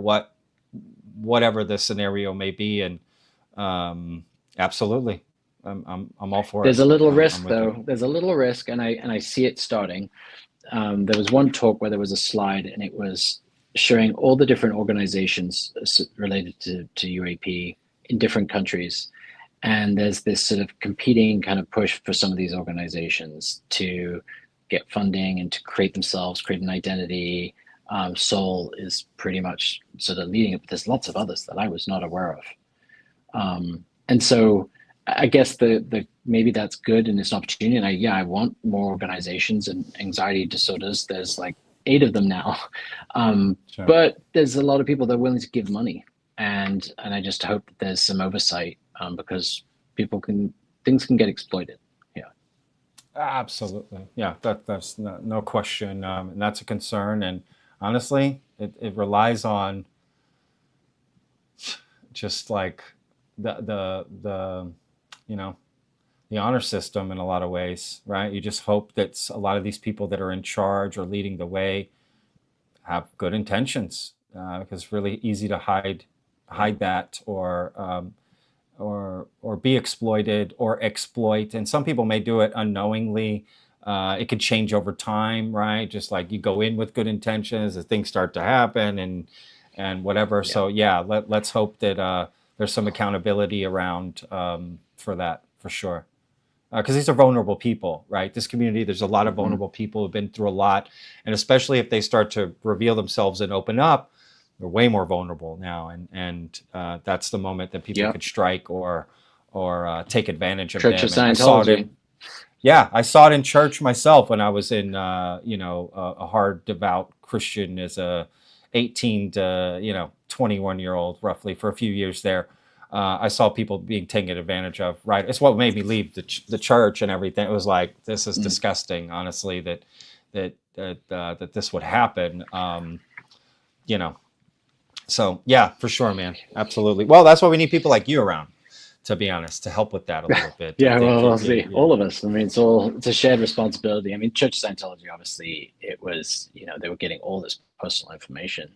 whatever the scenario may be. And absolutely, I'm all for it. There's a little risk, though. There's a little risk, and I see it starting. There was one talk where there was a slide, and it was showing all the different organizations related to UAP in different countries. And there's this sort of competing kind of push for some of these organizations to get funding and to create an identity. Seoul is pretty much sort of leading it, but there's lots of others that I was not aware of. And so I guess the maybe that's good and it's an opportunity. And I want more organizations and anxiety disorders. There's like 8 of them now. Sure. But there's a lot of people that are willing to give money. And I just hope that there's some oversight because things can get exploited. Yeah. Absolutely. Yeah, that's no question. And that's a concern. And honestly, it relies on just like the you know, the honor system in a lot of ways, right? You just hope that a lot of these people that are in charge or leading the way have good intentions, because it's really easy to hide that, or be exploited or exploit. And some people may do it unknowingly. It could change over time, right? Just like you go in with good intentions, as things start to happen, and whatever. So yeah, let's hope that there's some accountability around, for that, for sure. Because these are vulnerable people, right? This community, there's a lot of vulnerable people who've been through a lot, and especially if they start to reveal themselves and open up, they're way more vulnerable now, and that's the moment that people could strike or take advantage of Church them. of And I saw it Scientology. yeah, I saw it in church myself when I was in, a hard devout Christian as a 18 to 21-year-old, roughly, for a few years there. I saw people being taken advantage of. Right, it's what made me leave the church and everything. It was like, this is disgusting, honestly, that this would happen. You know, so yeah, for sure, man, absolutely. Well, that's why we need people like you around, to be honest, to help with that a little bit. Yeah, well, we'll see. All of us. I mean, it's a shared responsibility. I mean, Church of Scientology, obviously, it was, they were getting all this personal information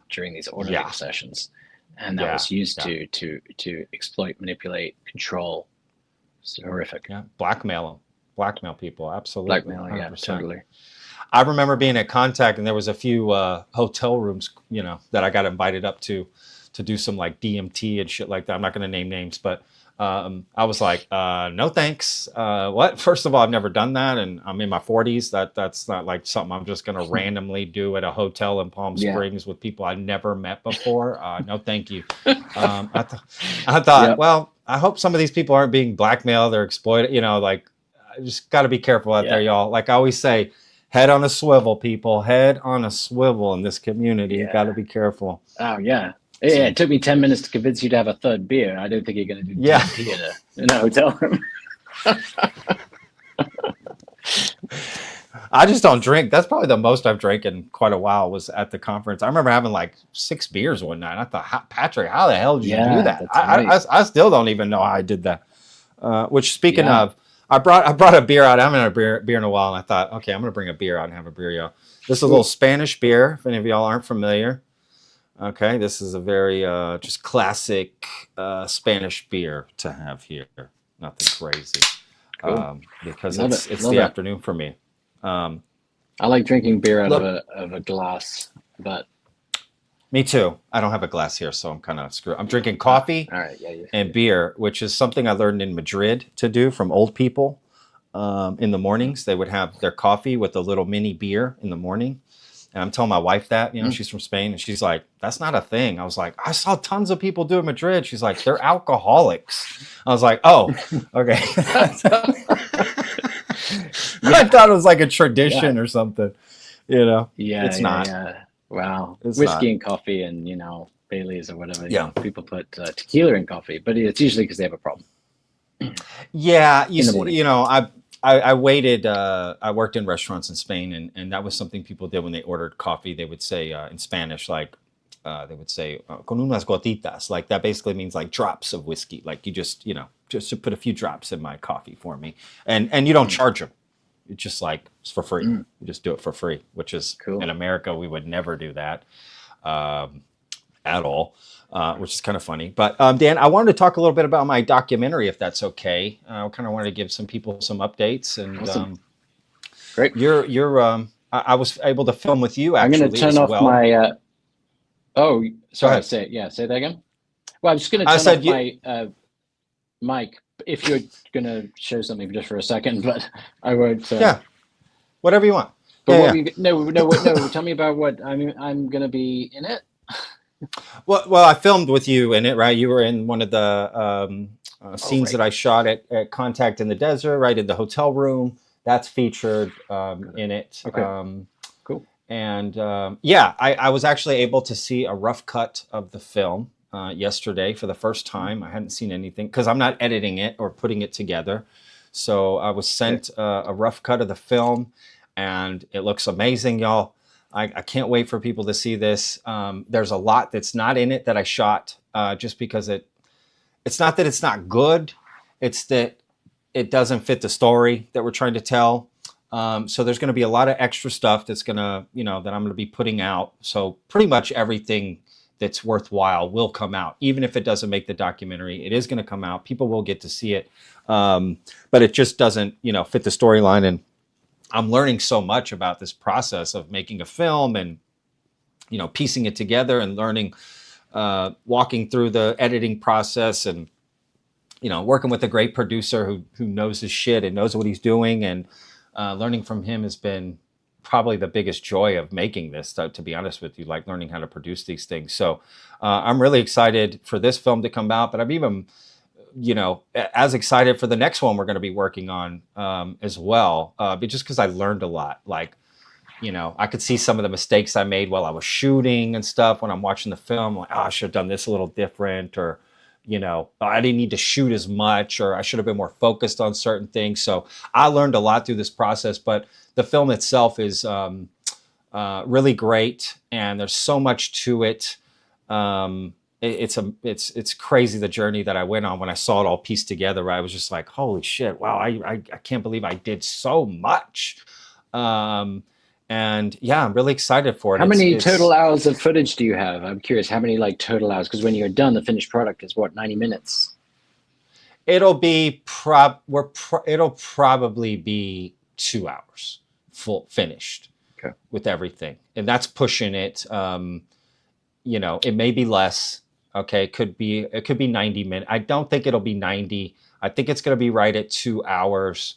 during these auditing sessions, and that was used to exploit, manipulate, control. It's horrific. Yeah, blackmail people, absolutely. Blackmail, yeah, 100%. totally. I remember being at Contact, and there was a few hotel rooms, that I got invited up to do some like DMT and shit like that. I'm not going to name names, but I was like, no thanks. What? First of all, I've never done that, and I'm in my 40s. That's not like something I'm just going to randomly do at a hotel in Palm Springs with people I never met before. No, thank you. I thought, well, I hope some of these people aren't being blackmailed or exploited. I just got to be careful out there, y'all. Like I always say, head on a swivel, people. Head on a swivel in this community. You got to be careful. Oh yeah. Yeah, it took me 10 minutes to convince you to have a third beer. I don't think you're going to do DMT in a hotel room. I just don't drink. That's probably the most I've drank in quite a while, was at the conference. I remember having like 6 beers one night. I thought, Patrick, how the hell did you do that? I still don't even know how I did that. Which, speaking of, I brought a beer out. I haven't had a beer in a while, and I thought, okay, I'm going to bring a beer out and have a beer, y'all. This is a little Spanish beer, if any of y'all aren't familiar. Okay, this is a very just classic Spanish beer to have here. Nothing crazy, because it's the afternoon for me. I like drinking beer out of a glass, but me too. I don't have a glass here, so I'm kind of screwed. I'm drinking coffee and beer, which is something I learned in Madrid to do from old people. In the mornings, they would have their coffee with a little mini beer in the morning. And I'm telling my wife that, she's from Spain, and she's like, that's not a thing. I was like, I saw tons of people do it in Madrid. She's like, they're alcoholics. I was like, oh, okay. I thought it was like a tradition or something, Yeah, it's not. Yeah. Wow. It's Whiskey not. and coffee and, Baileys or whatever. People put tequila in coffee, but it's usually because they have a problem. Yeah. I waited. I worked in restaurants in Spain, and that was something people did when they ordered coffee. They would say in Spanish, like they would say "con unas gotitas," like that basically means like drops of whiskey. Like you just to put a few drops in my coffee for me, and you don't charge them. It's just like it's for free. You just do it for free, which is cool. In America we would never do that at all. Which is kind of funny. But Dan, I wanted to talk a little bit about my documentary, if that's okay. I kind of wanted to give some people some updates. And awesome. Great. I was able to film with you. Actually, I'm going to turn off my. Oh, sorry. Say that again. Well, I'm just going to turn off my mic if you're going to show something just for a second, but I won't. Yeah. Whatever you want. But no. Tell me about what I'm going to be in it. Well, I filmed with you in it, right? You were in one of the scenes that I shot at Contact in the Desert, right in the hotel room. That's featured in it. Okay. Cool. And I was actually able to see a rough cut of the film yesterday for the first time. I hadn't seen anything because I'm not editing it or putting it together. So I was sent a rough cut of the film, and it looks amazing, y'all. I can't wait for people to see this. There's a lot that's not in it that I shot just because it's not that it's not good. It's that it doesn't fit the story that we're trying to tell. So there's going to be a lot of extra stuff that's going to, that I'm going to be putting out. So pretty much everything that's worthwhile will come out, even if it doesn't make the documentary. It is going to come out. People will get to see it, but it just doesn't, fit the storyline. And I'm learning so much about this process of making a film and, piecing it together and learning, walking through the editing process and, working with a great producer who knows his shit and knows what he's doing, and learning from him has been probably the biggest joy of making this, to be honest with you, like learning how to produce these things. So I'm really excited for this film to come out, but I'm even, as excited for the next one we're going to be working on as well, but just because I learned a lot. Like, I could see some of the mistakes I made while I was shooting and stuff when I'm watching the film, like, oh, I should have done this a little different, or I didn't need to shoot as much, or I should have been more focused on certain things. So I learned a lot through this process, but the film itself is really great, and there's so much to it. It's crazy, the journey that I went on when I saw it all pieced together. Where I was just like, holy shit, wow, I can't believe I did so much. And yeah, I'm really excited for it. How many total hours of footage do you have? I'm curious, how many total hours? Because when you're done, the finished product is what, 90 minutes? It'll be it'll probably be 2 hours full finished, okay, with everything, and that's pushing it. It may be less. Okay, it could be 90 minutes. I don't think it'll be 90. I think it's going to be right at 2 hours.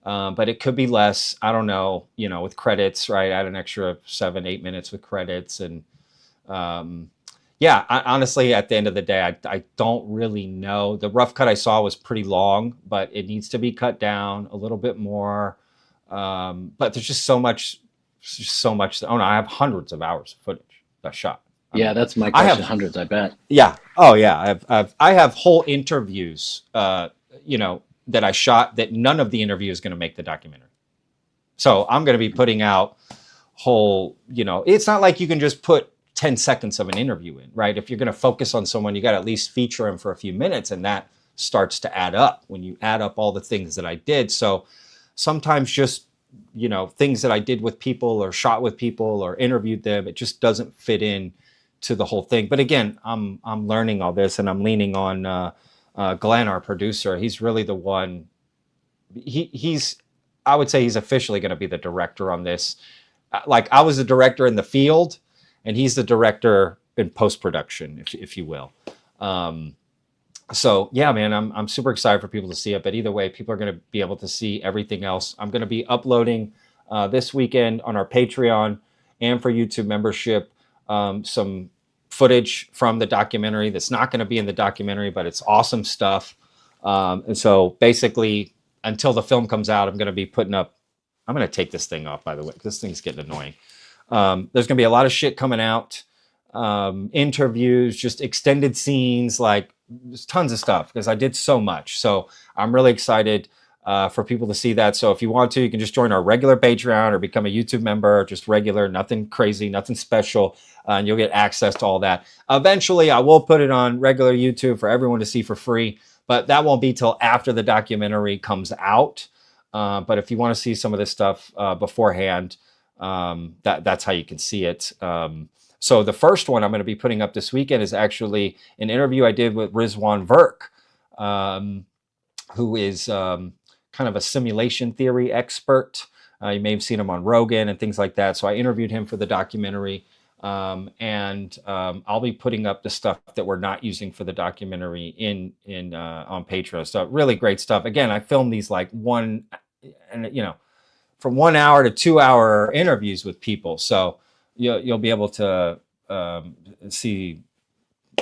But it could be less. I don't know, with credits, right? Add an extra 7-8 minutes with credits. And honestly, at the end of the day, I don't really know. The rough cut I saw was pretty long, but it needs to be cut down a little bit more. But there's just so much. Oh no, I have hundreds of hours of footage that I shot. That's my question. I have hundreds, I bet. Yeah. Oh yeah. I have whole interviews, that I shot that none of the interview is going to make the documentary. So I'm going to be putting out whole, it's not like you can just put 10 seconds of an interview in, right? If you're going to focus on someone, you got to at least feature them for a few minutes, and that starts to add up when you add up all the things that I did. So sometimes just, things that I did with people or shot with people or interviewed them, it just doesn't fit in to the whole thing. But again, I'm learning all this, and I'm leaning on, Glenn, our producer. He's really the one. I would say he's officially going to be the director on this. Like, I was the director in the field, and he's the director in post-production, if you will. So yeah, man, I'm super excited for people to see it. But either way, people are going to be able to see everything else. I'm going to be uploading this weekend on our Patreon and for YouTube membership some footage from the documentary that's not going to be in the documentary, but it's awesome stuff. And so basically, until the film comes out, I'm going to be putting up, I'm going to take this thing off, by the way, because this thing's getting annoying. There's going to be a lot of shit coming out, interviews, just extended scenes, like there's tons of stuff, because I did so much. So I'm really excited for people to see that. So if you want to, you can just join our regular Patreon or become a YouTube member, just regular, nothing crazy, nothing special. And you'll get access to all that. Eventually, I will put it on regular YouTube for everyone to see for free, but that won't be till after the documentary comes out. But if you want to see some of this stuff beforehand, that's how you can see it. So the first one I'm going to be putting up this weekend is actually an interview I did with Rizwan Virk, who is kind of a simulation theory expert. You may have seen him on Rogan and things like that. So I interviewed him for the documentary. And I'll be putting up the stuff that we're not using for the documentary on Patreon. So really great stuff. Again, I filmed these like from 1 hour to 2 hour interviews with people. So you'll be able to see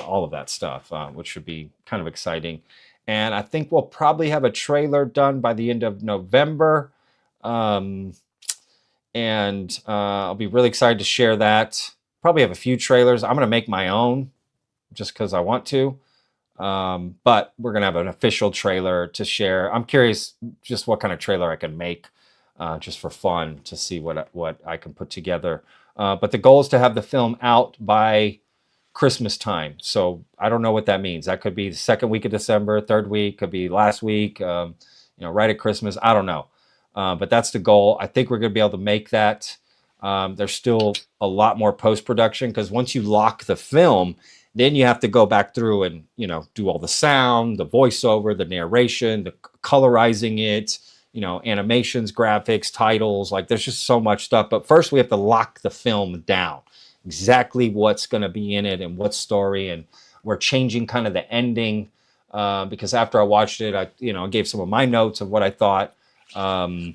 all of that stuff, which should be kind of exciting. And I think we'll probably have a trailer done by the end of November. And I'll be really excited to share that. Probably have a few trailers. I'm going to make my own just because I want to. But we're gonna have an official trailer to share. I'm curious just what kind of trailer I can make, just for fun, to see what I can put together. But the goal is to have the film out by Christmas time. So I don't know what that means. That could be the second week of December, third week, could be last week, right at Christmas. I don't know. But that's the goal. I think we're going to be able to make that. There's still a lot more post-production, because once you lock the film, then you have to go back through and, do all the sound, the voiceover, the narration, the colorizing it, animations, graphics, titles. Like, there's just so much stuff. But first we have to lock the film down, exactly what's going to be in it and what story. And we're changing kind of the ending, because after I watched it, I gave some of my notes of what I thought. I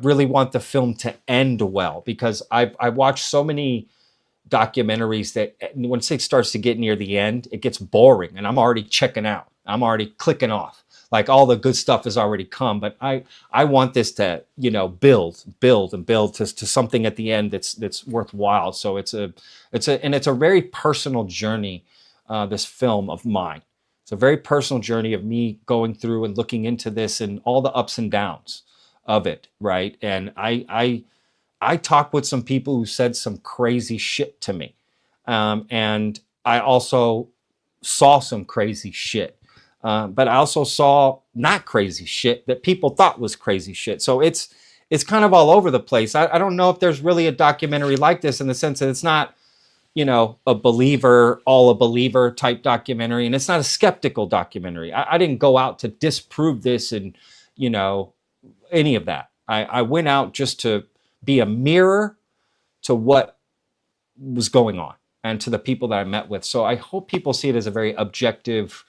really want the film to end well, because I watched so many documentaries that once it starts to get near the end, it gets boring and I'm already checking out. I'm already clicking off. Like, all the good stuff has already come, but I want this to, build and build to something at the end that's worthwhile. So it's a very personal journey, this film of mine. It's a very personal journey of me going through and looking into this and all the ups and downs of it, right? And I talked with some people who said some crazy shit to me. And I also saw some crazy shit. But I also saw not crazy shit that people thought was crazy shit. So it's kind of all over the place. I don't know if there's really a documentary like this, in the sense that it's not, a believer type documentary. And it's not a skeptical documentary. I didn't go out to disprove this and, any of that. I went out just to be a mirror to what was going on and to the people that I met with. So I hope people see it as a very objective,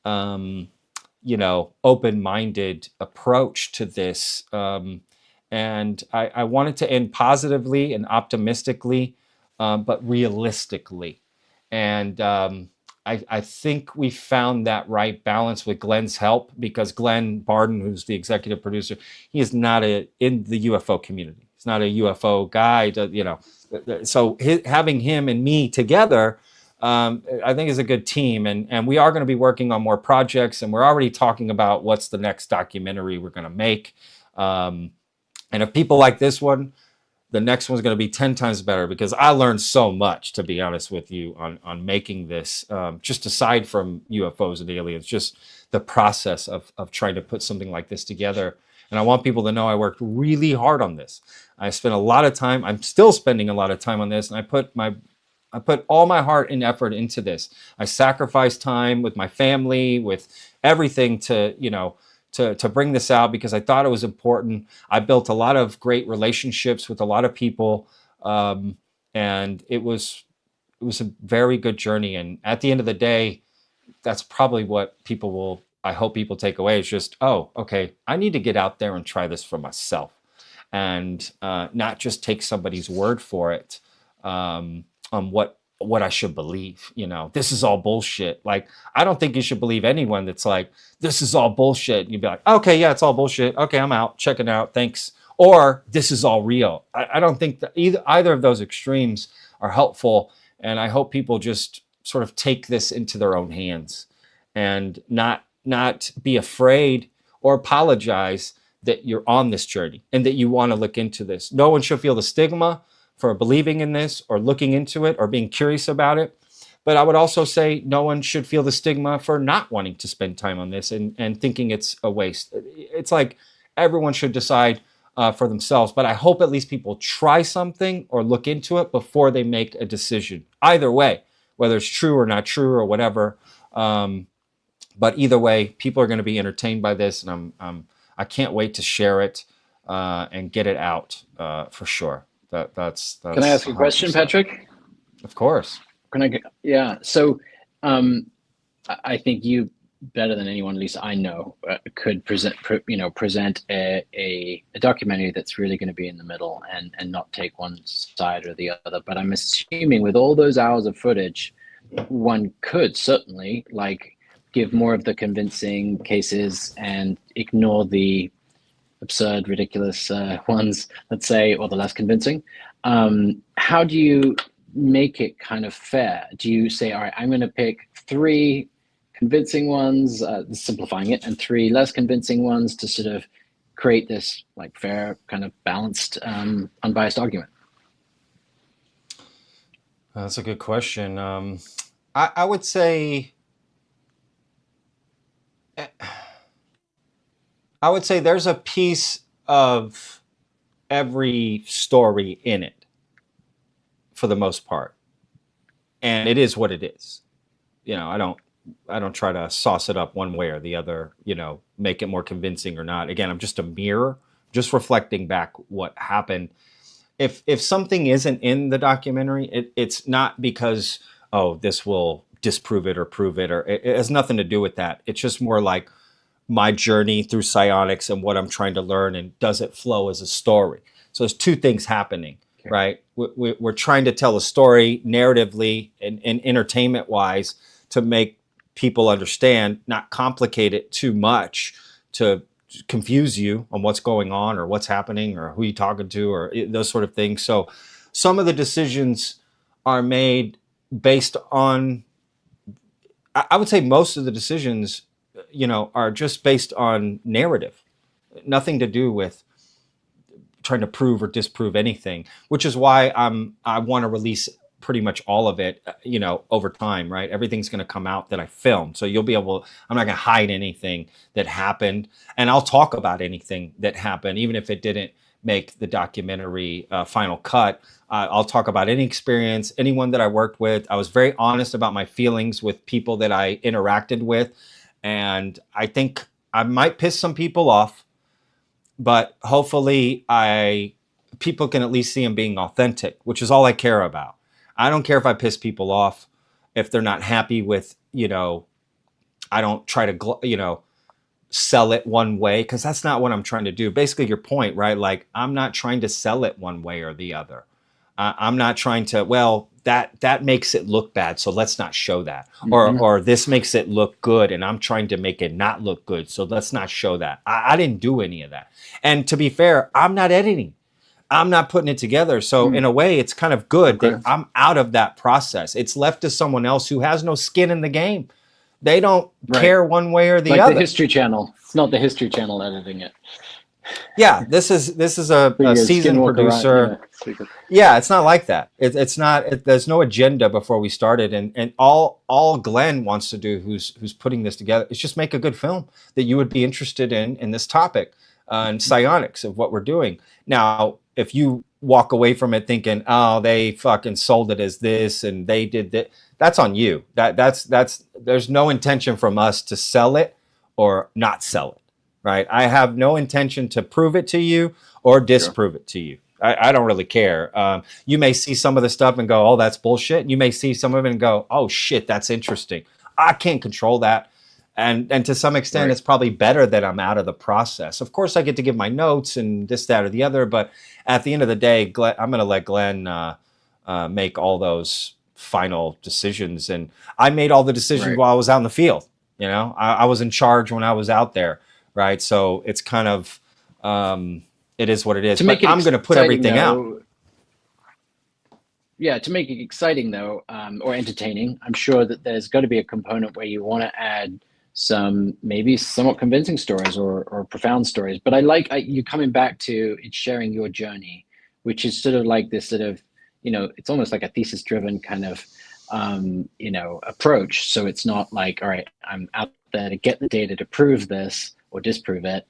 open-minded approach to this. And I want it to end positively and optimistically, but realistically. And I think we found that right balance with Glenn's help, because Glenn Barden, who's the executive producer, he is not in the UFO community. He's not a UFO guy, so having him and me together, I think is a good team. And we are going to be working on more projects, and we're already talking about what's the next documentary we're going to make. And if people like this one, the next one's going to be 10 times better, because I learned so much, to be honest with you, on making this, just aside from UFOs and aliens, just the process of trying to put something like this together. And I want people to know I worked really hard on this. I spent a lot of time. I'm still spending a lot of time on this. And I put all my heart and effort into this. I sacrificed time with my family, with everything to bring this out, because I thought it was important. I built a lot of great relationships with a lot of people. And it was a very good journey. And at the end of the day, that's probably what I hope people take away, is just, oh, okay, I need to get out there and try this for myself, and not just take somebody's word for it, on what I should believe. This is all bullshit. Like, I don't think you should believe anyone that's like, this is all bullshit. You'd be like, okay, yeah, it's all bullshit. Okay, I'm out. Check it out. Thanks. Or this is all real. I don't think that either of those extremes are helpful. And I hope people just sort of take this into their own hands and not be afraid or apologize that you're on this journey and that you want to look into this. No one should feel the stigma for believing in this or looking into it or being curious about it. But I would also say no one should feel the stigma for not wanting to spend time on this and thinking it's a waste. It's like everyone should decide for themselves. But I hope at least people try something or look into it before they make a decision. Either way, whether it's true or not true or whatever. But either way, people are going to be entertained by this, and I can't wait to share it and get it out for sure. That's. Can I ask a question, Patrick? Of course. Yeah. So, I think you, better than anyone, at least I know, could present a documentary that's really going to be in the middle and not take one side or the other. But I'm assuming with all those hours of footage, one could certainly give more of the convincing cases and ignore the absurd, ridiculous ones, let's say, or the less convincing. How do you make it kind of fair? Do you say, all right, I'm going to pick 3 convincing ones, simplifying it, and 3 less convincing ones to sort of create this like fair, kind of balanced, unbiased argument? That's a good question. I would say, there's a piece of every story in it for the most part, and it is what it is. I don't try to sauce it up one way or the other, make it more convincing or not. Again, I'm just a mirror, just reflecting back what happened. If something isn't in the documentary, it's not because, oh, this will disprove it or prove it, or it has nothing to do with that. It's just more like my journey through psionics and what I'm trying to learn, and does it flow as a story? So there's 2 things happening, right? We're trying to tell a story narratively and entertainment wise to make people understand, not complicate it too much to confuse you on what's going on or what's happening or who you're talking to or those sort of things. So some of the decisions are made based on, I would say most of the decisions, are just based on narrative, nothing to do with trying to prove or disprove anything, which is why I want to release pretty much all of it, over time, right? Everything's going to come out that I filmed. So you'll be able, I'm not going to hide anything that happened, and I'll talk about anything that happened, even if it didn't make the documentary final cut. I'll talk about any experience, anyone that I worked with. I was very honest about my feelings with people that I interacted with. And I think I might piss some people off, but hopefully people can at least see them being authentic, which is all I care about. I don't care if I piss people off, if they're not happy with, I don't try to, sell it one way, because that's not what I'm trying to do. Basically your point, right? Like, I'm not trying to sell it one way or the other. I'm not trying to, well, that makes it look bad, so let's not show that. Or this makes it look good, and I'm trying to make it not look good, so let's not show that. I didn't do any of that. And to be fair, I'm not editing. I'm not putting it together. So in a way, it's kind of good that I'm out of that process. It's left to someone else who has no skin in the game. They don't care one way or the other. Like the History Channel. It's not the History Channel editing it. Yeah, this is a seasoned producer. Yeah, it's not like that. It's not. There's no agenda before we started, and all Glenn wants to do, who's putting this together, is just make a good film that you would be interested in this topic and psionics of what we're doing. Now, if you walk away from it thinking, oh, they fucking sold it as this and they did that, that's on you. That's there's no intention from us to sell it or not sell it. Right? I have no intention to prove it to you or disprove it to you. I don't really care. You may see some of the stuff and go, oh, that's bullshit. You may see some of it and go, oh, shit, that's interesting. I can't control that. And to some extent, it's probably better that I'm out of the process. Of course, I get to give my notes and this, that, or the other. But at the end of the day, I'm going to let Glenn make all those final decisions. And I made all the decisions while I was out in the field. I was in charge when I was out there. Right. So it's kind of, it is what it is. But I'm going to put everything out. Yeah. To make it exciting, though, or entertaining, I'm sure that there's got to be a component where you want to add some maybe somewhat convincing stories or profound stories. But I like you coming back to it, sharing your journey, which is sort of like this sort of, it's almost like a thesis driven kind of, approach. So it's not like, all right, I'm out there to get the data to prove this or disprove it.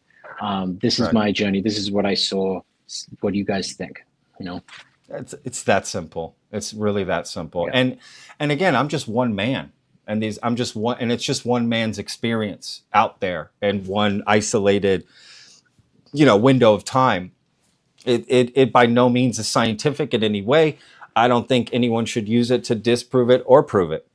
This is my journey. This is what I saw. What do you guys think? It's that simple. It's really that simple. Yeah. And again, I'm just one man, and it's just one man's experience out there and one isolated, window of time. It by no means is scientific in any way. I don't think anyone should use it to disprove it or prove it.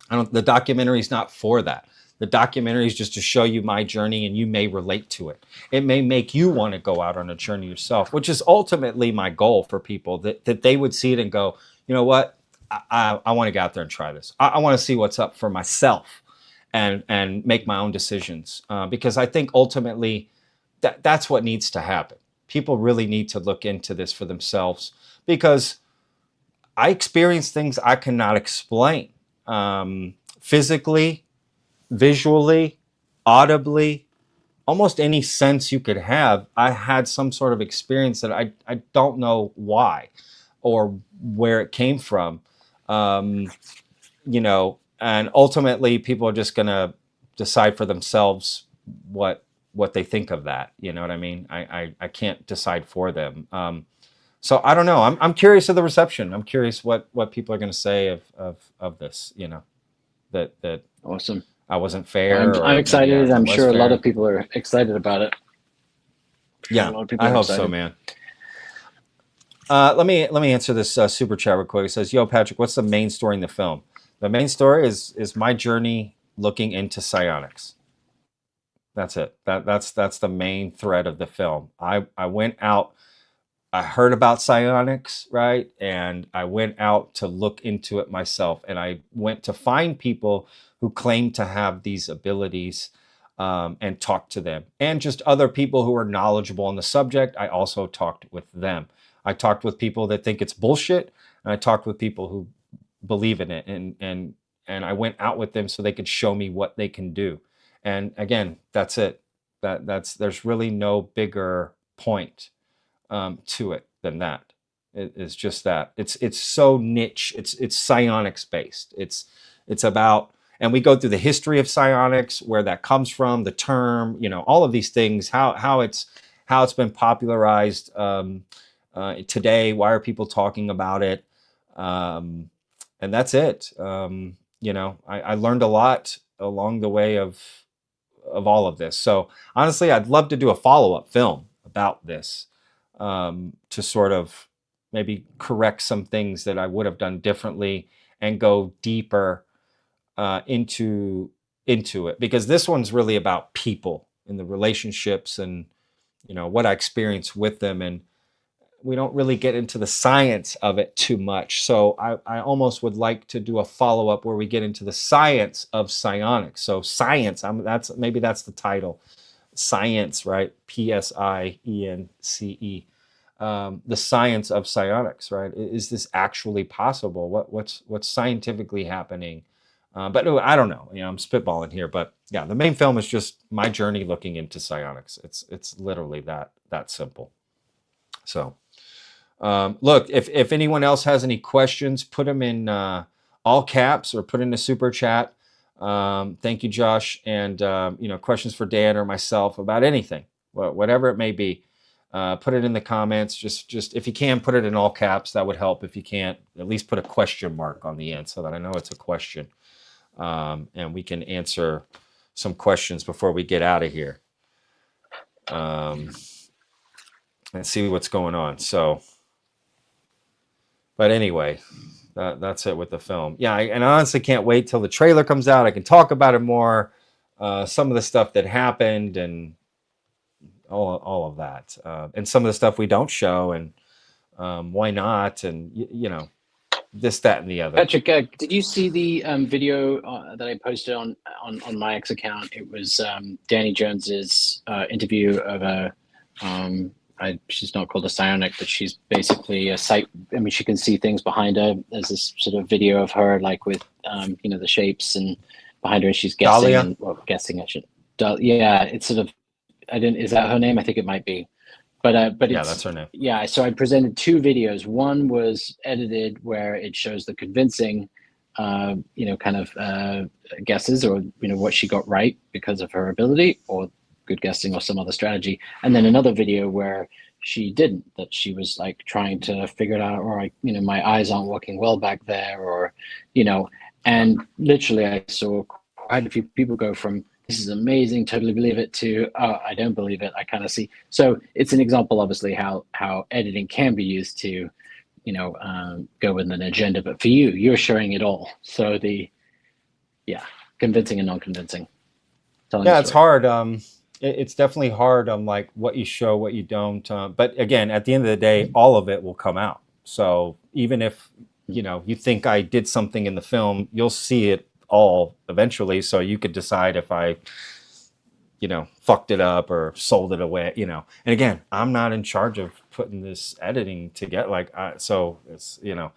The documentary is not for that. The documentary is just to show you my journey, and you may relate to it. It may make you want to go out on a journey yourself, which is ultimately my goal for people, that they would see it and go, you know what, I want to get out there and try this. I want to see what's up for myself and make my own decisions. Because I think ultimately that's what needs to happen. People really need to look into this for themselves, because I experience things I cannot explain, physically, visually, audibly, almost any sense you could have. I had some sort of experience that I don't know why or where it came from. You know, and ultimately people are just going to decide for themselves what they think of that. You know what I mean? I can't decide for them. So I don't know. I'm curious of the reception. I'm curious what people are going to say of this, you know, that Awesome. I wasn't fair, I'm or maybe excited. I I'm was sure a lot fair. of people are excited about it. Yeah, A lot of people I are hope so, excited. man. Let me answer this super chat real quick. It says, "Yo, Patrick, what's the main story in the film?" The main story is my journey looking into psionics. That's it. That's the main thread of the film. I went out. I heard about psionics, right? And I went out to look into it myself. And I went to find people who claim to have these abilities, and talk to them. And just other people who are knowledgeable on the subject. I also talked with them. I talked with people that think it's bullshit. And I talked with people who believe in it. And I went out with them so they could show me what they can do. And again, that's it. There's really no bigger point to it than that. It's just that it's so niche. It's psionics based. It's about, and we go through the history of psionics, where that comes from, the term, you know, all of these things, how it's been popularized today. Why are people talking about it? And that's it. You know, I learned a lot along the way of all of this. So honestly, I'd love to do a follow-up film about this, to sort of maybe correct some things that I would have done differently and go deeper into it, because this one's really about people and the relationships and, you know, what I experienced with them. And we don't really get into the science of it too much. So I almost would like to do a follow-up where we get into the science of psionics. So science, maybe that's the title. Science, right? PSIENCE. The science of psionics, right? Is this actually possible? What's scientifically happening? But I don't know. You know, I'm spitballing here, but yeah, the main film is just my journey looking into psionics. It's literally that simple. So, look, if anyone else has any questions, put them in all caps or put in the super chat. Thank you, Josh. And you know, questions for Dan or myself about anything, whatever it may be. Put it in the comments. Just if you can, put it in all caps. That would help. If you can't, at least put a question mark on the end so that I know it's a question, and we can answer some questions before we get out of here, and see what's going on. So, but anyway, that's it with the film. Yeah, and I honestly can't wait till the trailer comes out. I can talk about it more, some of the stuff that happened, and all of that, and some of the stuff we don't show, and why not, and you know, this, that, and the other. Patrick, did you see the video that I posted on my X account? It was Danny Jones's interview of a. She's not called a psionic, but she's basically a sight. I mean, she can see things behind her. There's this sort of video of her, like with you know, the shapes and behind her, and she's guessing. Dahlia? And, well, guessing I should. Yeah, it's sort of. I didn't. Is that her name? I think it might be. But yeah, that's her name. Yeah, so I presented two videos. One was edited where it shows the convincing, you know, kind of guesses, or you know, what she got right because of her ability, or good guessing, or some other strategy. And then another video where she didn't, that she was like trying to figure it out, or like, you know, my eyes aren't working well back there, or you know, and literally I saw quite a few people go from, this is amazing, totally believe it, to, oh, I don't believe it, I kind of see. So it's an example, obviously, how editing can be used to, you know, go with an agenda. But for you, you're showing it all. So yeah, convincing and non-convincing. Yeah, it's hard. It's definitely hard on like what you show, what you don't. But again, at the end of the day, all of it will come out. So even if, you know, you think I did something in the film, you'll see it all eventually. So you could decide if I, you know, fucked it up or sold it away, you know. And again, I'm not in charge of putting this editing together. Like, so it's, you know,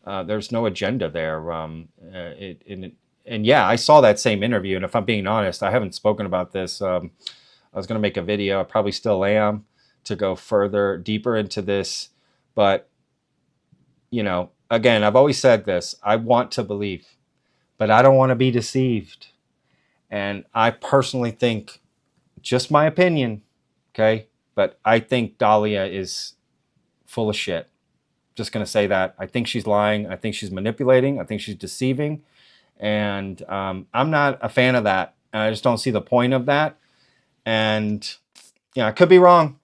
There's no agenda there. And yeah, I saw that same interview. And if I'm being honest, I haven't spoken about this. I was going to make a video. I probably still am, to go further, deeper into this. But, again, I've always said this. I want to believe, but I don't want to be deceived. And I personally think, just my opinion, okay, but I think Dahlia is full of shit. Just going to say that. I think she's lying. I think she's manipulating. I think she's deceiving. And I'm not a fan of that. And I just don't see the point of that. And, I could be wrong.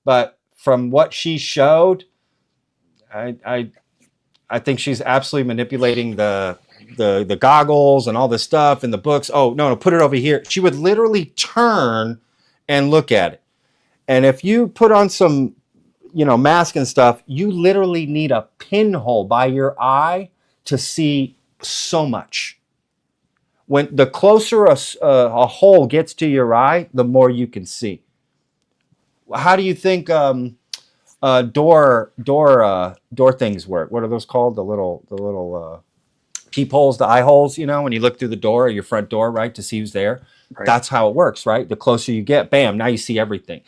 But from what she showed, I think she's absolutely manipulating the goggles and all this stuff in the books. Oh, no, put it over here. She would literally turn and look at it. And if you put on some, mask and stuff, you literally need a pinhole by your eye to see so much. When the closer a hole gets to your eye, the more you can see. How do you think door things work? What are those called? The little peepholes, the eye holes, when you look through the door, or your front door, right, to see who's there. Right. That's how it works, right? The closer you get, bam, now you see everything.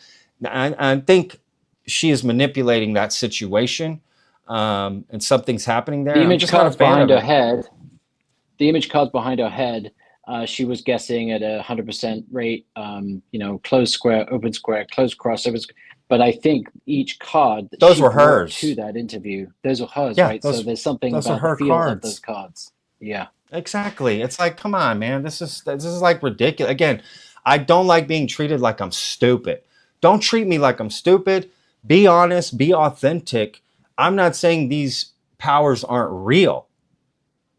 I think she is manipulating that situation, and something's happening there. The image cards behind her head. The image cards behind her head. She was guessing at 100% rate. Closed square, open square, closed cross, open square. But I think each card that those were hers to that interview. Those were hers, yeah, right? So there's something about the feel of those cards. Yeah, exactly. It's like, come on, man. This is like ridiculous. Again, I don't like being treated like I'm stupid. Don't treat me like I'm stupid. Be honest. Be authentic. I'm not saying these powers aren't real,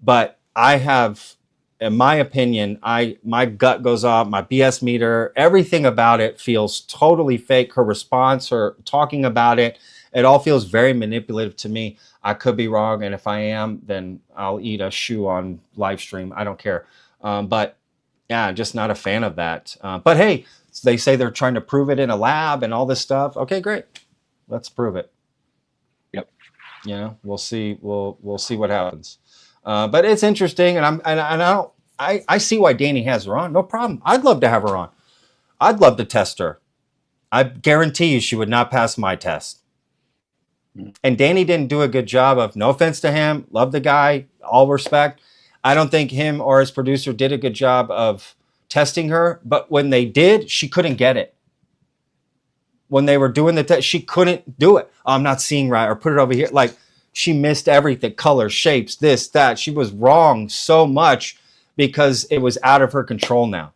but I have, in my opinion, my gut goes off, my BS meter, everything about it feels totally fake. Her response, her talking about it, it all feels very manipulative to me. I could be wrong, and if I am, then I'll eat a shoe on live stream. I don't care. But yeah, just not a fan of that. But hey, they say they're trying to prove it in a lab and all this stuff. Okay, great. Let's prove it. Yep. We'll see. We'll see what happens. But it's interesting, and I see why Danny has her on. No problem. I'd love to have her on. I'd love to test her. I guarantee you she would not pass my test. And Danny didn't do a good job of, no offense to him, love the guy, all respect. I don't think him or his producer did a good job of testing her. But when they did, she couldn't get it. When they were doing the test, she couldn't do it. Oh, I'm not seeing right, or put it over here. Like, she missed everything, colors, shapes, this, that. She was wrong so much because it was out of her control now,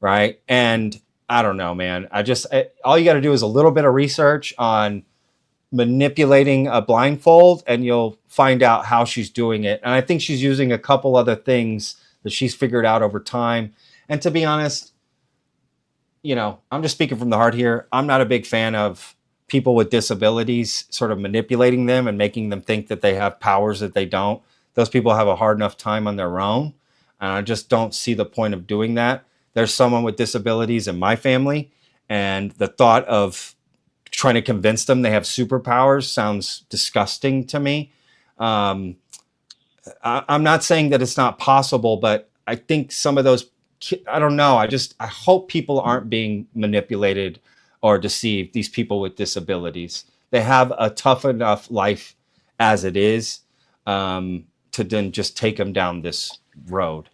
right? And I don't know, man. All you got to do is a little bit of research on manipulating a blindfold, and you'll find out how she's doing it. And I think she's using a couple other things that she's figured out over time. And to be honest, I'm just speaking from the heart here. I'm not a big fan of people with disabilities sort of manipulating them and making them think that they have powers that they don't. Those people have a hard enough time on their own. And I just don't see the point of doing that. There's someone with disabilities in my family, and the thought of trying to convince them they have superpowers sounds disgusting to me. I'm not saying that it's not possible, but I think some of those, I don't know. I hope people aren't being manipulated or deceived, these people with disabilities. They have a tough enough life as it is, to then just take them down this road.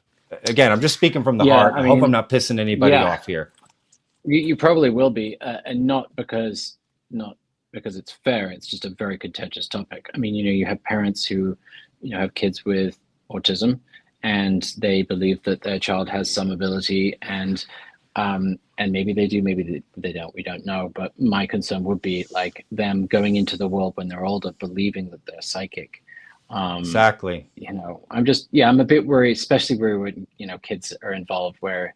Again, I'm just speaking from the heart. I hope I'm not pissing anybody off here. You probably will be, and not because it's fair. It's just a very contentious topic. I mean, you have parents who, have kids with autism, and they believe that their child has some ability, and maybe they do, maybe they don't. We don't know. But my concern would be like them going into the world when they're older, believing that they're psychic. Exactly. I'm a bit worried, especially where kids are involved, where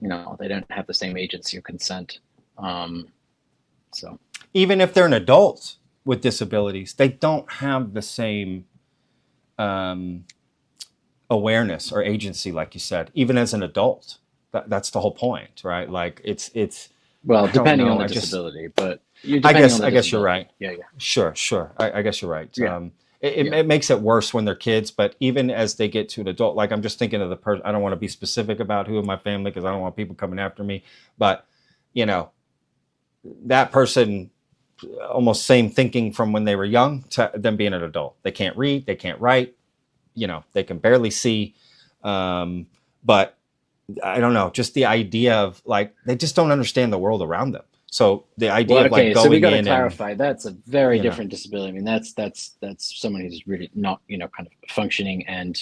they don't have the same agency or consent. So even if they're an adult with disabilities, they don't have the same awareness or agency, like you said. Even as an adult, that's the whole point, right? Like it's well, depending on the disability, but I guess you're right. Yeah. Sure. I guess you're right. Yeah. it makes it worse when they're kids, but even as they get to an adult, like I'm just thinking of the person. I don't want to be specific about who in my family because I don't want people coming after me, but that person, almost same thinking from when they were young to them being an adult. They can't read, they can't write, they can barely see. But I don't know, just the idea of like, they just don't understand the world around them. So the idea of like going so we got to in clarify that's a very you know. different disability. I mean, that's someone who's really not, kind of functioning and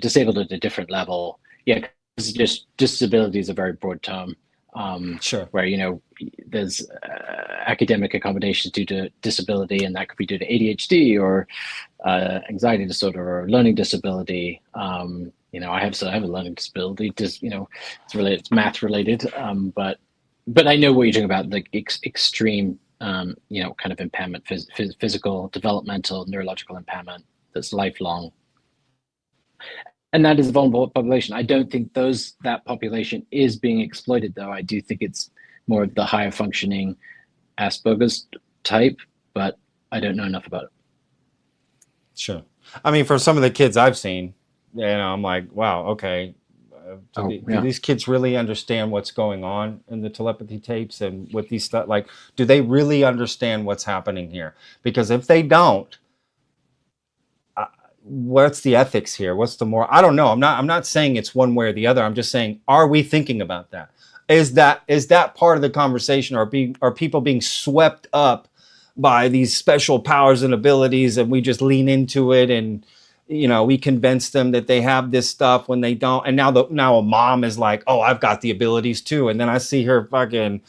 disabled at a different level. Yeah, it's just disability is a very broad term. Sure. Where there's academic accommodations due to disability, and that could be due to ADHD or anxiety disorder or learning disability. I have a learning disability. Just it's math related. But I know what you're talking about, like extreme, kind of impairment, physical, developmental, neurological impairment that's lifelong. And that is a vulnerable population. I don't think that population is being exploited, though. I do think it's more of the higher functioning Asperger's type, but I don't know enough about it. Sure. I mean, for some of the kids I've seen, I'm like, wow, okay. Do these kids really understand what's going on in the telepathy tapes and with these stuff? Like, do they really understand what's happening here? Because if they don't, what's the ethics here? What's the moral? I don't know. I'm not saying it's one way or the other. I'm just saying, are we thinking about that? Is that part of the conversation? Are people being swept up by these special powers and abilities, and we just lean into it and we convince them that they have this stuff when they don't? And now a mom is like, oh, I've got the abilities too. And then I see her fucking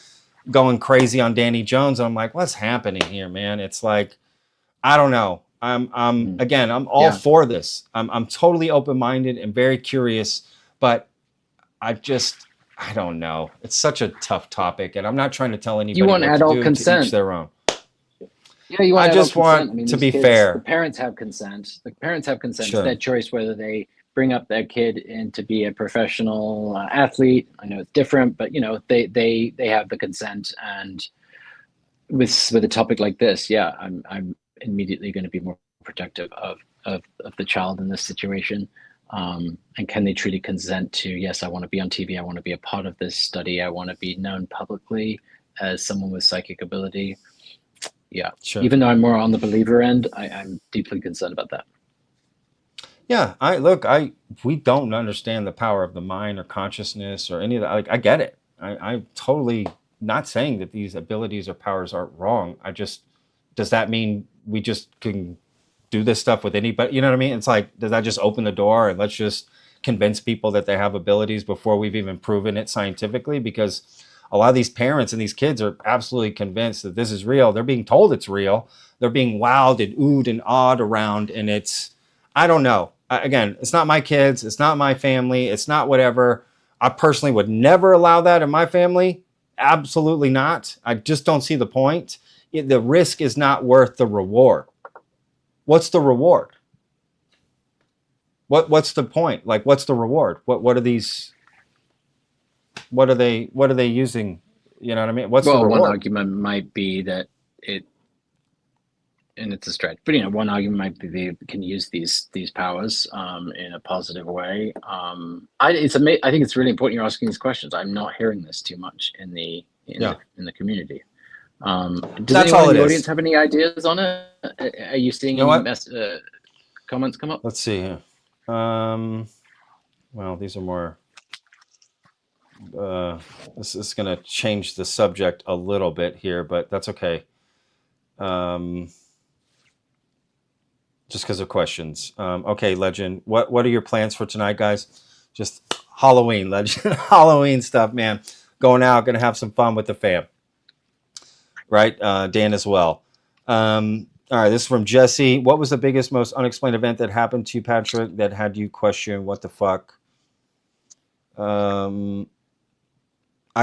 going crazy on Danny Jones, and I'm like, what's happening here, man? It's like, I don't know. I'm all for this. I'm totally open-minded and very curious, but I don't know. It's such a tough topic, and I'm not trying to tell anybody You want what adult to do, consent. to each their own. Yeah, you want I just want to be fair. The parents have consent. Sure. It's their choice whether they bring up their kid in to be a professional athlete. I know it's different, but they have the consent. And with a topic like this, I'm immediately going to be more protective of the child in this situation. And can they truly consent to, yes, I want to be on TV, I want to be a part of this study, I want to be known publicly as someone with psychic ability. Yeah, sure. Even though I'm more on the believer end, I'm deeply concerned about that. Yeah, we don't understand the power of the mind or consciousness or any of that. Like, I get it. I'm totally not saying that these abilities or powers are wrong. Does that mean we just can do this stuff with anybody? You know what I mean? It's like, does that just open the door and let's just convince people that they have abilities before we've even proven it scientifically? Because a lot of these parents and these kids are absolutely convinced that this is real. They're being told it's real. They're being wowed and oohed and awed around. And I don't know. Again, it's not my kids. It's not my family. It's not whatever. I personally would never allow that in my family. Absolutely not. I just don't see the point. The risk is not worth the reward. What's the reward? What's the point? Like, what's the reward? What are these? What are they using? You know what I mean? What's the reward? One argument might be that and it's a stretch, but one argument might be they can use these powers in a positive way. I think it's really important you're asking these questions. I'm not hearing this too much in the community. Does anyone in the audience have any ideas on it? Are you seeing any comments come up? Let's see here. Well, these are more. This is going to change the subject a little bit here, but that's okay. Just because of questions. Okay, Legend. What are your plans for tonight, guys? Just Halloween, Legend. Halloween stuff, man. Going out, going to have some fun with the fam. Right? Dan as well. All right, this is from Jesse. What was the biggest, most unexplained event that happened to you, Patrick, that had you question what the fuck? I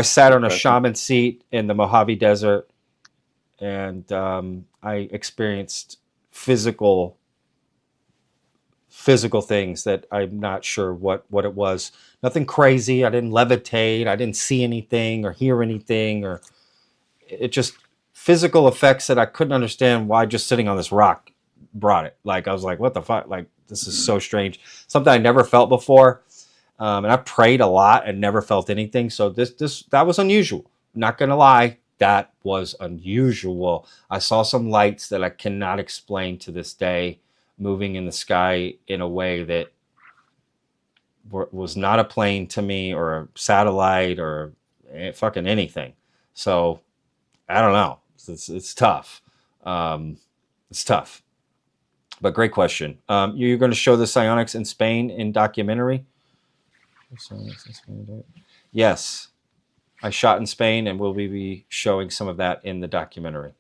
sat on a shaman seat in the Mojave Desert, and I experienced physical things that I'm not sure what it was. Nothing crazy. I didn't levitate. I didn't see anything or hear anything, or it just physical effects that I couldn't understand why just sitting on this rock brought it. Like, I was like, what the fuck? Like, this is so strange. Something I never felt before. And I prayed a lot and never felt anything. So that was unusual. Not going to lie. That was unusual. I saw some lights that I cannot explain to this day moving in the sky in a way that was not a plane to me, or a satellite, or fucking anything. So I don't know. It's tough. It's tough. But great question. You're going to show the psionics in Spain in documentary? Yes. I shot in Spain, and we'll be showing some of that in the documentary.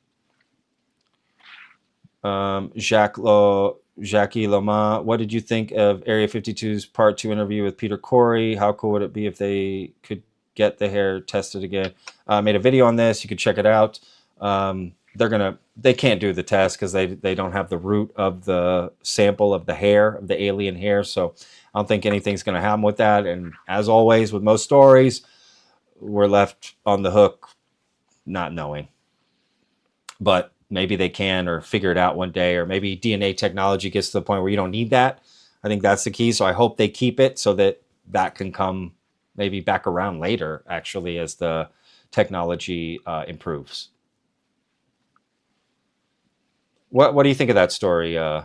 Jackie Lama, what did you think of Area 52's Part 2 interview with Peter Corey? How cool would it be if they could get the hair tested again? Made a video on this. You could check it out. They can't do the test because they don't have the root of the sample of the hair, of the alien hair. So I don't think anything's going to happen with that. And as always, with most stories, we're left on the hook not knowing. But maybe they can, or figure it out one day, or maybe DNA technology gets to the point where you don't need that. I think that's the key. So I hope they keep it so that can come maybe back around later, actually, as the technology improves. What do you think of that story, Dan?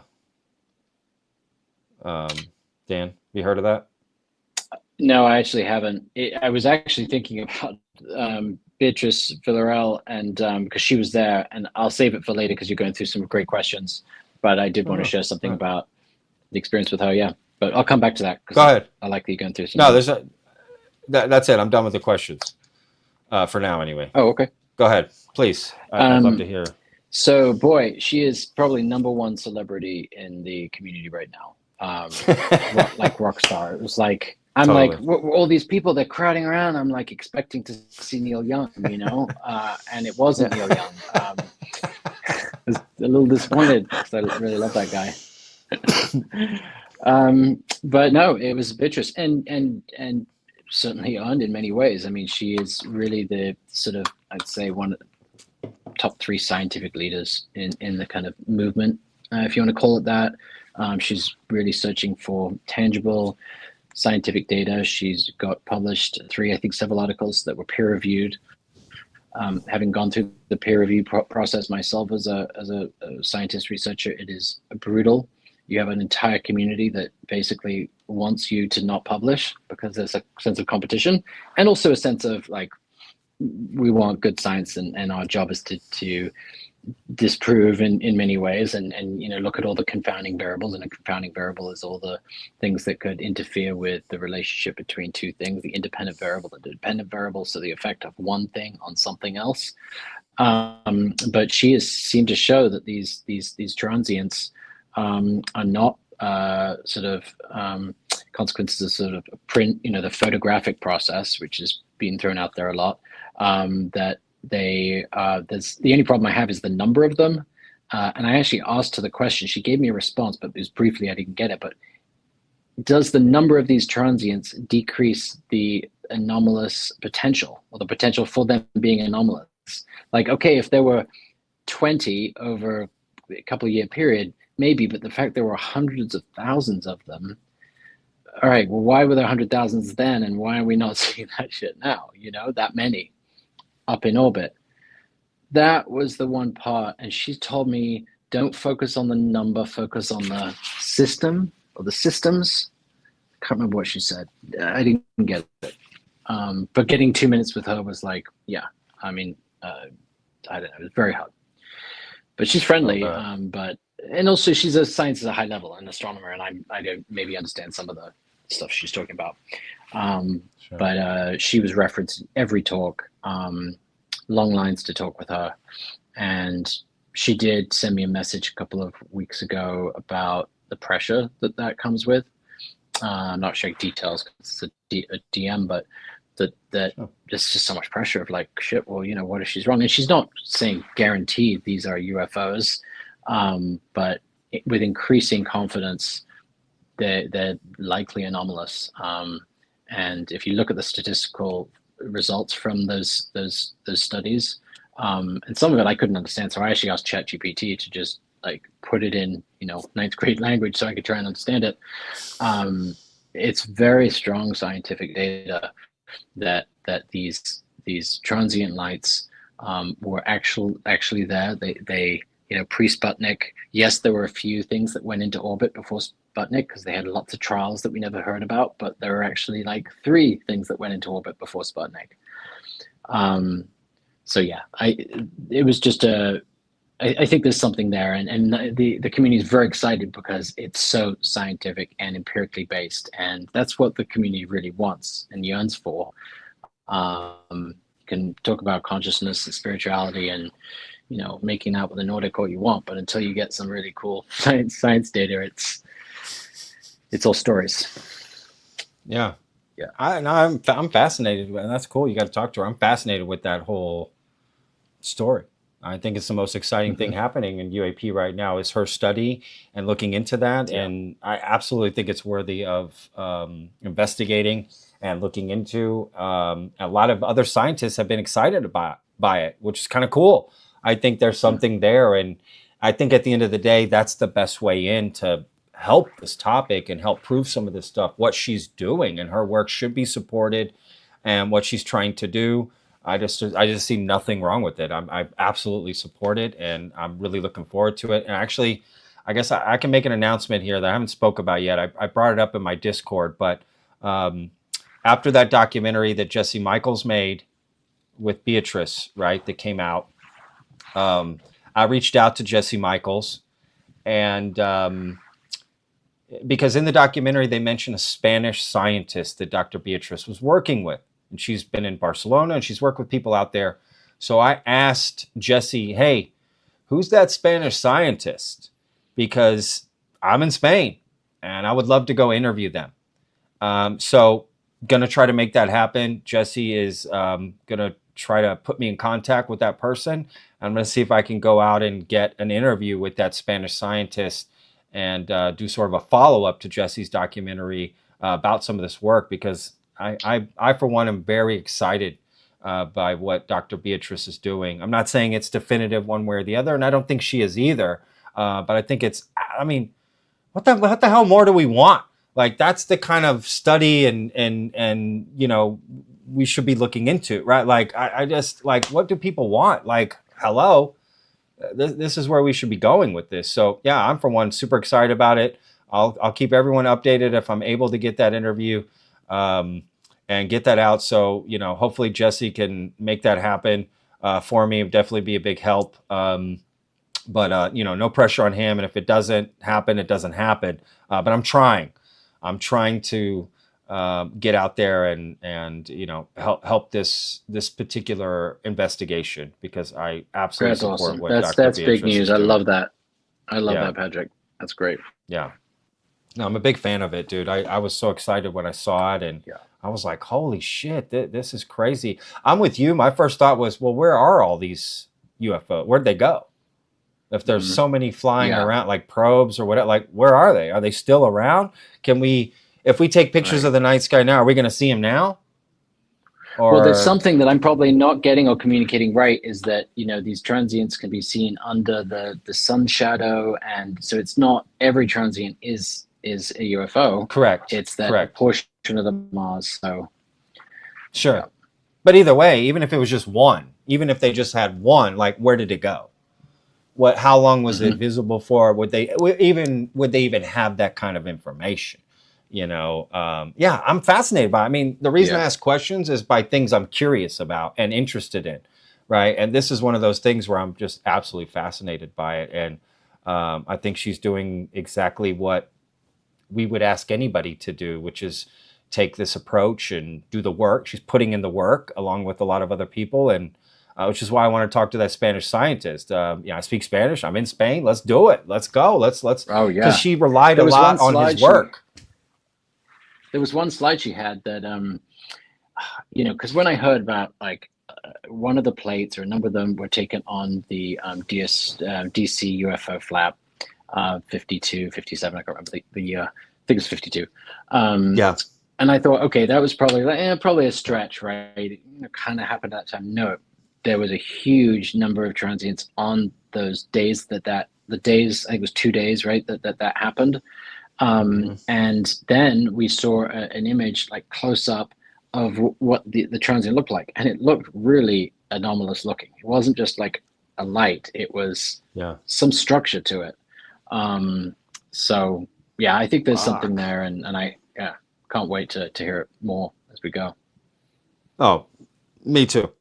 You heard of that? No, I actually haven't. I was actually thinking about Beatrice Villarreal, and because she was there, and I'll save it for later because you're going through some great questions. But I did want to share something about the experience with her. Yeah, but I'll come back to that. Go ahead. I like that you're going through some. No, that's it. I'm done with the questions for now, anyway. Oh, okay. Go ahead, please. I'd love to hear. So, boy, she is probably #1 celebrity in the community right now. Like rock star. It was like, I'm Totally. like, all these people, they're crowding around. I'm like expecting to see Neil Young, and it wasn't Neil Young. I was a little disappointed because I really love that guy. But no, it was Beatrice, and certainly earned in many ways. I mean, she is really the sort of, I'd say, one of the top 3 scientific leaders in the kind of movement, if you want to call it that. She's really searching for tangible scientific data. She's got published 3, I think, several articles that were peer reviewed. Having gone through the peer review process myself as a scientist researcher, it is brutal. You have an entire community that basically wants you to not publish because there's a sense of competition, and also a sense of like, we want good science, and our job is to disprove in many ways, and look at all the confounding variables, and a confounding variable is all the things that could interfere with the relationship between 2 things, the independent variable and the dependent variable, so the effect of one thing on something else. But she has seemed to show that these transients are not consequences of sort of print, the photographic process, which has been thrown out there a lot, that there's the only problem I have is the number of them. And I actually asked her the question. She gave me a response, but it was briefly, I didn't get it. But does the number of these transients decrease the anomalous potential, or the potential for them being anomalous? Like, okay, if there were 20 over a couple of year period, maybe, but the fact there were hundreds of thousands of them, all right, well, why were there 100,000s then, and why are we not seeing that shit now? That many up in orbit. That was the one part, and she told me, don't focus on the number, focus on the system or the systems. I can't remember what she said. I didn't get it. But getting 2 minutes with her was like, yeah, I mean, I don't know, it was very hard. But she's friendly, and also she's a scientist at a high level, an astronomer, and I don't maybe understand some of the stuff she's talking about. Sure. But she was referenced in every talk, long lines to talk with her. And she did send me a message a couple of weeks ago about the pressure that comes with. I'm not sharing details because it's a DM, but that Sure. There's just so much pressure of like, shit, well, what if she's wrong? And she's not saying guaranteed these are UFOs, but with increasing confidence, they're likely anomalous. And if you look at the statistical results from those studies, and some of it I couldn't understand, so I actually asked ChatGPT to just like put it in ninth grade language so I could try and understand it. It's very strong scientific data that these transient lights were actually there. They pre-Sputnik. Yes, there were a few things that went into orbit before Sputnik because they had lots of trials that we never heard about, but there were actually like 3 things that went into orbit before Sputnik. So yeah, it was just I think there's something there, and the community is very excited because it's so scientific and empirically based, and that's what the community really wants and yearns for. You can talk about consciousness and spirituality and making out with a Nordic all you want, but until you get some really cool science data, it's all stories. Yeah. Yeah. I'm fascinated, and that's cool. You got to talk to her. I'm fascinated with that whole story. I think it's the most exciting thing happening in UAP right now is her study and looking into that. Yeah. And I absolutely think it's worthy of investigating and looking into. A lot of other scientists have been excited by it, which is kind of cool. I think there's something there. And I think at the end of the day, that's the best way in to help this topic and help prove some of this stuff. What she's doing and her work should be supported, and what she's trying to do. I just see nothing wrong with it. I absolutely support it, and I'm really looking forward to it. And actually, I guess I can make an announcement here that I haven't spoke about yet. I brought it up in my Discord, but after that documentary that Jesse Michaels made with Beatrice, right, that came out, I reached out to Jesse Michaels, and because in the documentary they mentioned a Spanish scientist that Dr. Beatrice was working with. And she's been in Barcelona and she's worked with people out there. So I asked Jesse, hey, who's that Spanish scientist? Because I'm in Spain and I would love to go interview them. So going to try to make that happen. Jesse is going to try to put me in contact with that person. I'm going to see if I can go out and get an interview with that Spanish scientist and do sort of a follow-up to Jesse's documentary about some of this work, because I for one, am very excited by what Dr. Beatrice is doing. I'm not saying it's definitive one way or the other, and I don't think she is either. But I think I mean, what the hell more do we want? Like, that's the kind of study and we should be looking into, right? Like, I just, like, what do people want? Like, hello, this is where we should be going with this. So yeah, I'm for one super excited about it. I'll keep everyone updated if I'm able to get that interview. And get that out. So, hopefully Jesse can make that happen for me. It'd definitely be a big help. But no pressure on him. And if it doesn't happen, it doesn't happen. But I'm trying to get out there and help this particular investigation, because I absolutely That's support awesome. what That's Dr. big Beatrice news. is I doing. love that. I love that, Patrick. That's great. Yeah. No, I'm a big fan of it, dude. I was so excited when I saw it, and I was like, holy shit, this is crazy. I'm with you. My first thought was, well, where are all these UFO? Where'd they go? If there's so many flying around, like probes or whatever, like, where are they? Are they still around? If we take pictures of the night sky now, are we going to see them now? Well, there's something that I'm probably not getting or communicating right, is that, these transients can be seen under the sun shadow. And so it's not every transient is a UFO. Correct. It's that portion of the Mars. So sure. Yeah. But either way, even if it was just one, even if they just had one, like, where did it go? How long was it visible for? Would they even have that kind of information? I'm fascinated by it. I mean, the reason I ask questions is by things I'm curious about and interested in, right? And this is one of those things where I'm just absolutely fascinated by it. And I think she's doing exactly what we would ask anybody to do, which is take this approach and do the work. She's putting in the work along with a lot of other people, and which is why I want to talk to that Spanish scientist. I speak Spanish. I'm in Spain. Let's do it. Let's go. Let's. Oh yeah. Because she relied a lot on his work. There was one slide she had that, because when I heard about, like, one of the plates or a number of them were taken on the DC UFO flap, 52, 57, I can't remember the year. I think it's 52. And I thought, okay, that was probably a stretch, right? It kind of happened at that time. No, there was a huge number of transients on those days the days, I think it was 2 days, right, that happened. And then we saw an image like close up of what the transient looked like, and it looked really anomalous looking. It wasn't just like a light; it was some structure to it. So yeah, I think there's something there, and I can't wait to hear it more as we go. Oh, me too.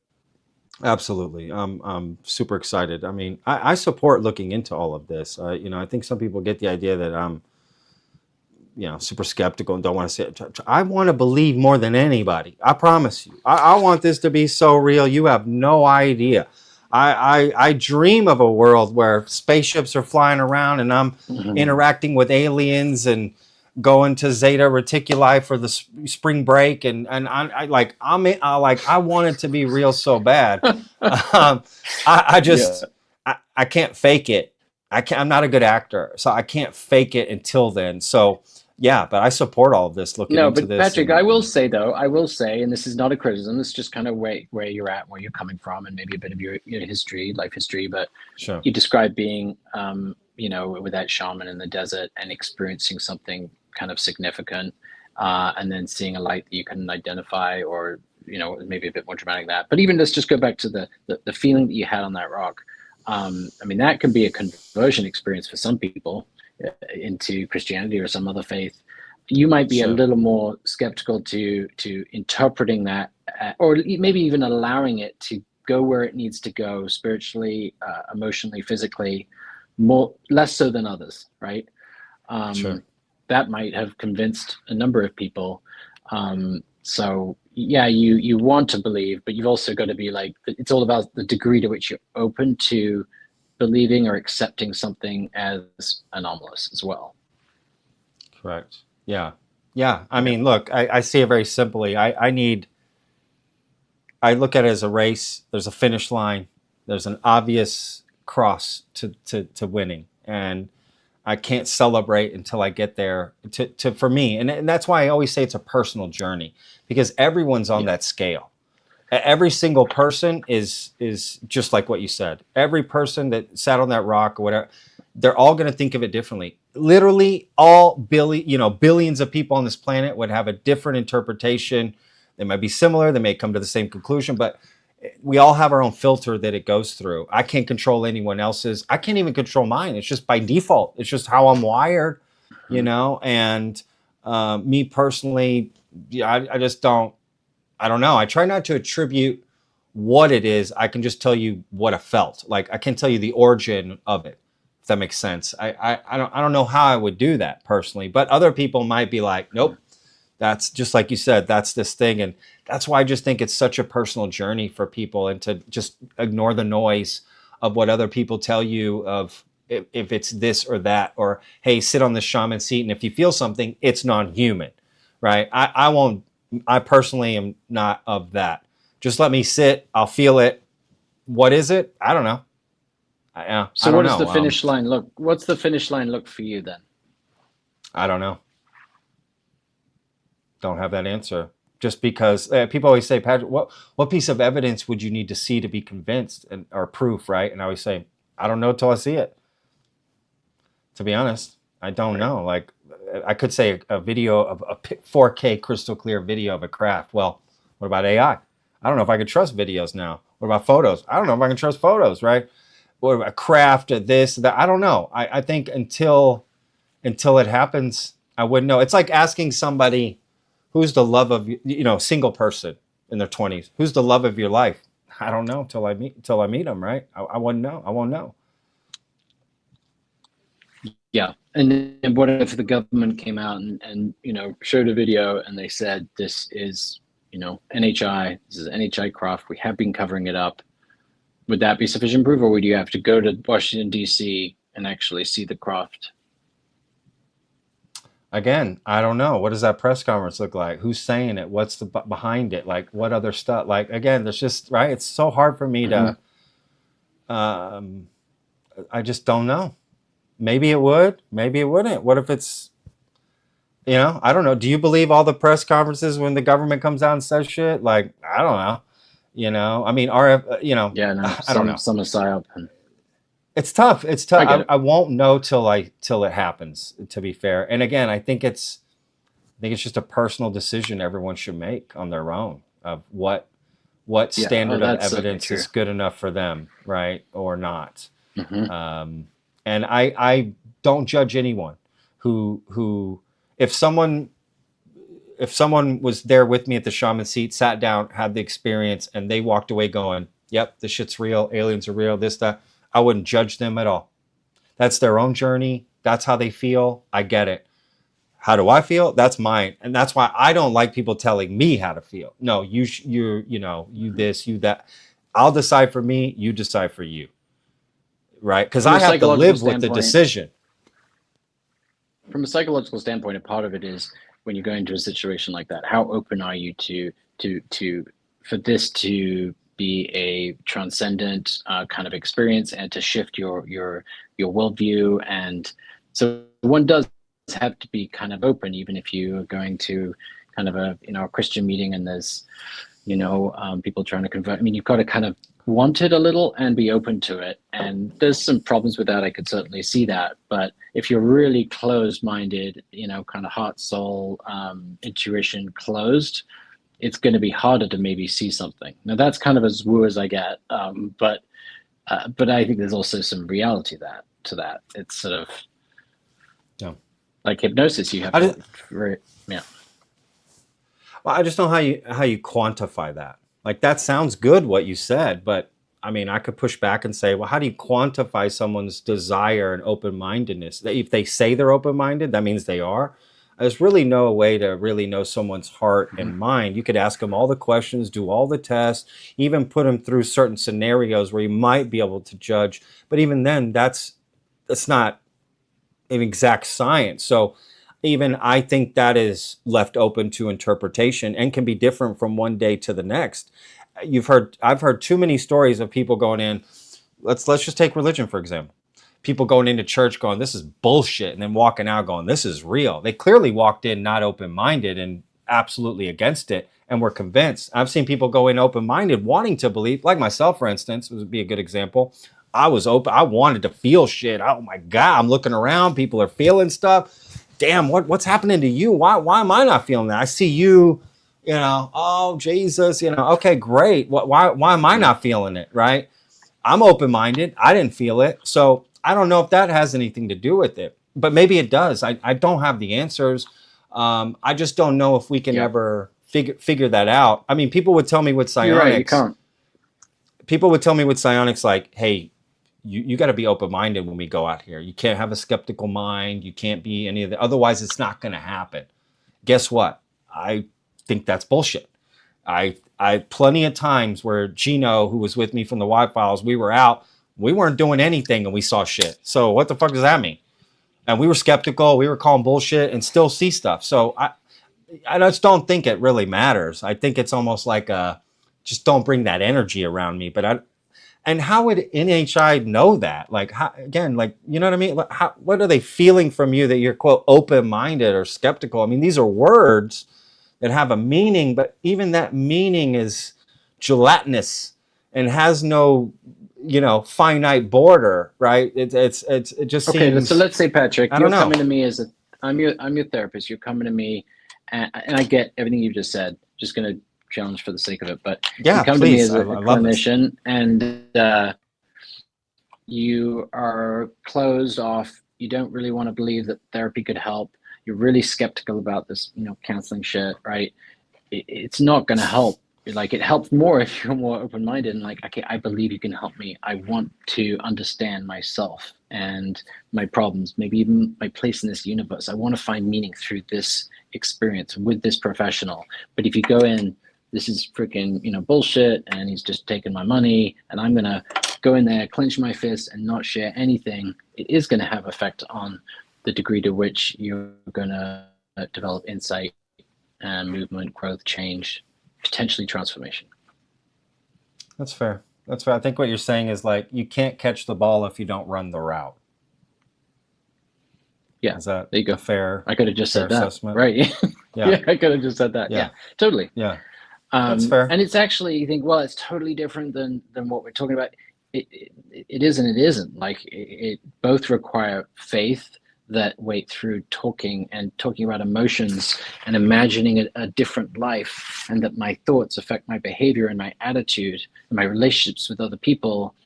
Absolutely. I'm super excited. I mean, I support looking into all of this. I think some people get the idea that I'm, super skeptical and don't want to see it. I want to believe more than anybody. I promise you. I want this to be so real. You have no idea. I dream of a world where spaceships are flying around and I'm interacting with aliens and going to Zeta Reticuli for the spring break, and I want it to be real so bad. I can't fake it. I'm not a good actor, so I can't fake it until then. So yeah, but I support all of this. Looking into this. Patrick, I will say, and this is not a criticism. It's just kind of where you're at, where you're coming from, and maybe a bit of your history, life history. But sure. You described being, with that shaman in the desert and experiencing something kind of significant, and then seeing a light that you can identify, or maybe a bit more dramatic than that. But even let's just go back to the feeling that you had on that rock. That can be a conversion experience for some people into Christianity or some other faith. You might be a little more skeptical to interpreting that, or maybe even allowing it to go where it needs to go spiritually, emotionally, physically, less so than others, right? That might have convinced a number of people. So yeah, you want to believe, but you've also got to be like, it's all about the degree to which you're open to believing or accepting something as anomalous as well. Correct. Yeah. I mean, look, I see it very simply. I look at it as a race. There's a finish line. There's an obvious cross to winning, and I can't celebrate until I get there. For me, and that's why I always say it's a personal journey, because everyone's on that scale. Every single person is just like what you said. Every person that sat on that rock or whatever, they're all going to think of it differently. Literally, all billions of people on this planet would have a different interpretation. They might be similar. They may come to the same conclusion, but we all have our own filter that it goes through. I can't control anyone else's. I can't even control mine. It's just by default. It's just how I'm wired, and me personally, I just don't. I don't know. I try not to attribute what it is. I can just tell you what I felt. Like, I can tell you the origin of it, if that makes sense. I don't know how I would do that personally, but other people might be like, nope, that's just like you said, that's this thing. And that's why I just think it's such a personal journey for people, and to just ignore the noise of what other people tell you of if it's this or that, or, hey, sit on the shaman seat, and if you feel something, it's non-human, right? I personally am not of that. Just let me sit. I'll feel it. What is it? I don't know. So what does the finish line look? What's the finish line look for you then? I don't know. Don't have that answer. Just because people always say, Patrick, what piece of evidence would you need to see to be convinced, or proof, right? And I always say, I don't know till I see it. To be honest, I don't know. Like, I could say a video of a 4K crystal clear video of a craft. Well, what about AI? I don't know if I could trust videos now. What about photos? I don't know if I can trust photos, right? What about craft, this, that? I don't know. I think until it happens, I wouldn't know. It's like asking somebody, who's the love of, single person in their 20s, who's the love of your life? I don't know till I meet them, right? I wouldn't know. I won't know. Yeah. And what if the government came out and showed a video and they said, this is, NHI, this is NHI craft. We have been covering it up. Would that be sufficient proof, or would you have to go to Washington, D.C. and actually see the craft? Again, I don't know. What does that press conference look like? Who's saying it? What's the behind it? Like, what other stuff? Like, again, there's just, right? It's so hard for me to, I just don't know. Maybe it would, maybe it wouldn't. What if it's, I don't know. Do you believe all the press conferences when the government comes out and says shit? Like, I don't know. You know, I mean, RF, Yeah, no, I don't know. some are psyop, and It's tough. It's tough. I get it. I won't know till it happens, to be fair. And again, I think it's just a personal decision everyone should make on their own of what Yeah, standard of that's certainly evidence true. is good enough for them, right, or not. Mhm. And I don't judge anyone who if someone was there with me at the shaman seat, sat down, had the experience, and they walked away going, "Yep, this shit's real. Aliens are real. This, that." I wouldn't judge them at all. That's their own journey. That's how they feel. I get it. How do I feel? That's mine, and that's why I don't like people telling me how to feel. No, you this, you that. I'll decide for me. You decide for you, right? Because From a I have to psychological live with the standpoint- decision. From a psychological standpoint, a part of it is when you go into a situation like that, how open are you to for this to be a transcendent kind of experience and to shift your worldview. And so one does have to be kind of open, even if you are going to kind of a Christian meeting and there's people trying to convert. I mean, you've got to kind of want it a little and be open to it. And there's some problems with that. I could certainly see that. But if you're really closed-minded, kind of heart, soul, intuition closed, it's going to be harder to maybe see something. Now that's kind of as woo as I get. But I think there's also some reality to that. It's sort of like hypnosis. You have to, yeah. Well, I just know how you quantify that. Like, that sounds good what you said, but I mean, I could push back and say, well, how do you quantify someone's desire and open-mindedness? If they say they're open-minded, that means they are. There's really no way to really know someone's heart and mind. You could ask them all the questions, do all the tests, even put them through certain scenarios where you might be able to judge. But even then, that's not an exact science. So even I think that is left open to interpretation and can be different from one day to the next. I've heard too many stories of people going in. Let's just take religion, for example. People going into church going, this is bullshit, and then walking out going, this is real. They clearly walked in not open-minded and absolutely against it and were convinced. I've seen people go in open-minded, wanting to believe, like myself, for instance, would be a good example. I was open. I wanted to feel shit. Oh my God, I'm looking around. People are feeling stuff. Damn, what's happening to you? Why am I not feeling that? I see you, oh, Jesus, okay, great. Why am I not feeling it, right? I'm open-minded. I didn't feel it. So I don't know if that has anything to do with it, but maybe it does. I don't have the answers. I just don't know if we can ever figure that out. I mean, people would tell me with psionics. You're right, you can't. People would tell me with psionics, like, hey, you got to be open-minded when we go out here. You can't have a skeptical mind. You can't be any of the, otherwise it's not going to happen. Guess what? I think that's bullshit. I plenty of times where Gino, who was with me from the Y Files, we were out, we weren't doing anything and we saw shit. So what the fuck does that mean? And we were skeptical, we were calling bullshit and still see stuff. So I just don't think it really matters. I think it's almost like just don't bring that energy around me. And how would NHI know that? Like, how, again, like, you know what I mean? What are they feeling from you that you're, quote, open-minded or skeptical? I mean, these are words that have a meaning, but even that meaning is gelatinous and has no, finite border, right? It just okay. seems. So let's say, Patrick, I you're don't know. coming to me as I'm your therapist. You're coming to me, and I get everything you've just said. Just going to challenge for the sake of it, but yeah, you come please. to me as a I love this. clinician, and you are closed off. You don't really want to believe that therapy could help. You're really skeptical about this, counseling shit, right? It's not going to help. Like, it helps more if you're more open-minded and like, okay, I believe you can help me. I want to understand myself and my problems, maybe even my place in this universe. I want to find meaning through this experience with this professional. But if you go in, this is freaking, bullshit, and he's just taking my money, and I'm going to go in there, clench my fists and not share anything, it is going to have effect on the degree to which you're going to develop insight and movement, growth, change, potentially transformation. That's fair. That's fair. I think what you're saying is, like, you can't catch the ball if you don't run the route. Yeah, is that there you go. A fair? I could have just said that, assessment? right? Yeah. I could have just said that. Yeah, totally. Yeah. That's fair. And it's actually, you think, well, it's totally different than what we're talking about. It is and it isn't. Like it both require faith that wait through talking about emotions and imagining a different life, and that my thoughts affect my behavior and my attitude and my relationships with other people.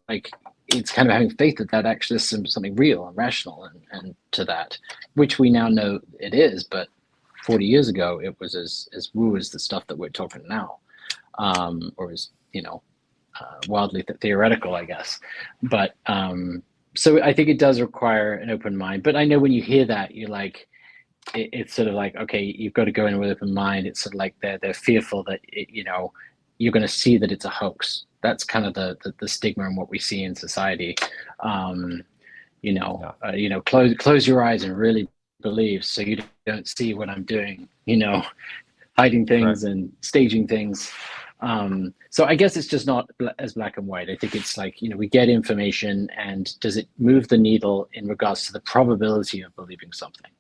Like it's kind of having faith that actually is something real and rational and to that, which we now know it is, but 40 years ago it was as woo as the stuff that we're talking now, or as wildly theoretical, I guess. But so I think it does require an open mind. But I know when you hear that, you're like, it's sort of like, okay, you've got to go in with open mind. It's sort of like they're fearful that you're going to see that it's a hoax. That's kind of the stigma and what we see in society. Close your eyes and really believe, so you don't see what I'm doing. Hiding things and staging things. So I guess it's just not as black and white. I think it's like, we get information, and does it move the needle in regards to the probability of believing something?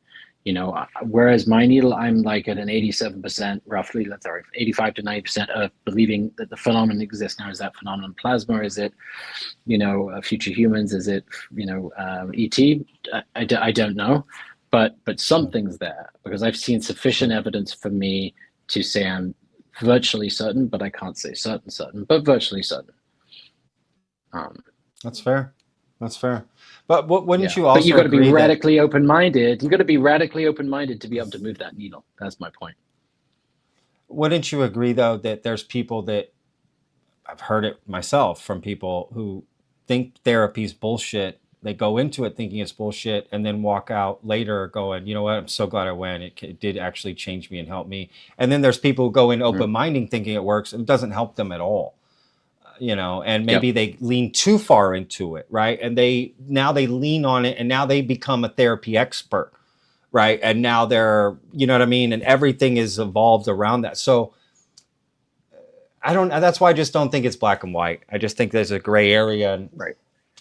Whereas my needle, I'm like at an 87% roughly, 85 to 90% of believing that the phenomenon exists. Now, is that phenomenon plasma? Is it, future humans? Is it, ET? I don't know, but something's there, because I've seen sufficient evidence for me to say I'm virtually certain, but I can't say certain, but virtually certain. That's fair. But wouldn't you also? But you got to be agree that- radically open-minded. You got to be radically open-minded to be able to move that needle. That's my point. Wouldn't you agree, though, that there's people that I've heard it myself from people who think therapy's bullshit. They go into it thinking it's bullshit, and then walk out later going, you know what? I'm so glad I went. It did actually change me and help me. And then there's people who go in open-minded thinking it works, and it doesn't help them at all. And maybe they lean too far into it, right? And they lean on it, and now they become a therapy expert, right? And now they're, you know what I mean? And everything is evolved around that. So that's why I just don't think it's black and white. I just think there's a gray area, and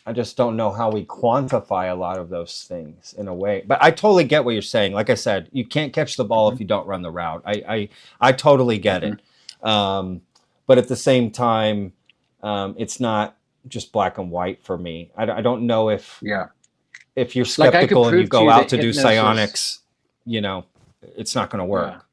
I just don't know how we quantify a lot of those things in a way. But I totally get what you're saying. Like I said, you can't catch the ball if you don't run the route. I totally get it. But at the same time, it's not just black and white for me. I don't know if you're skeptical and you go out to do psionics, it's not going to work.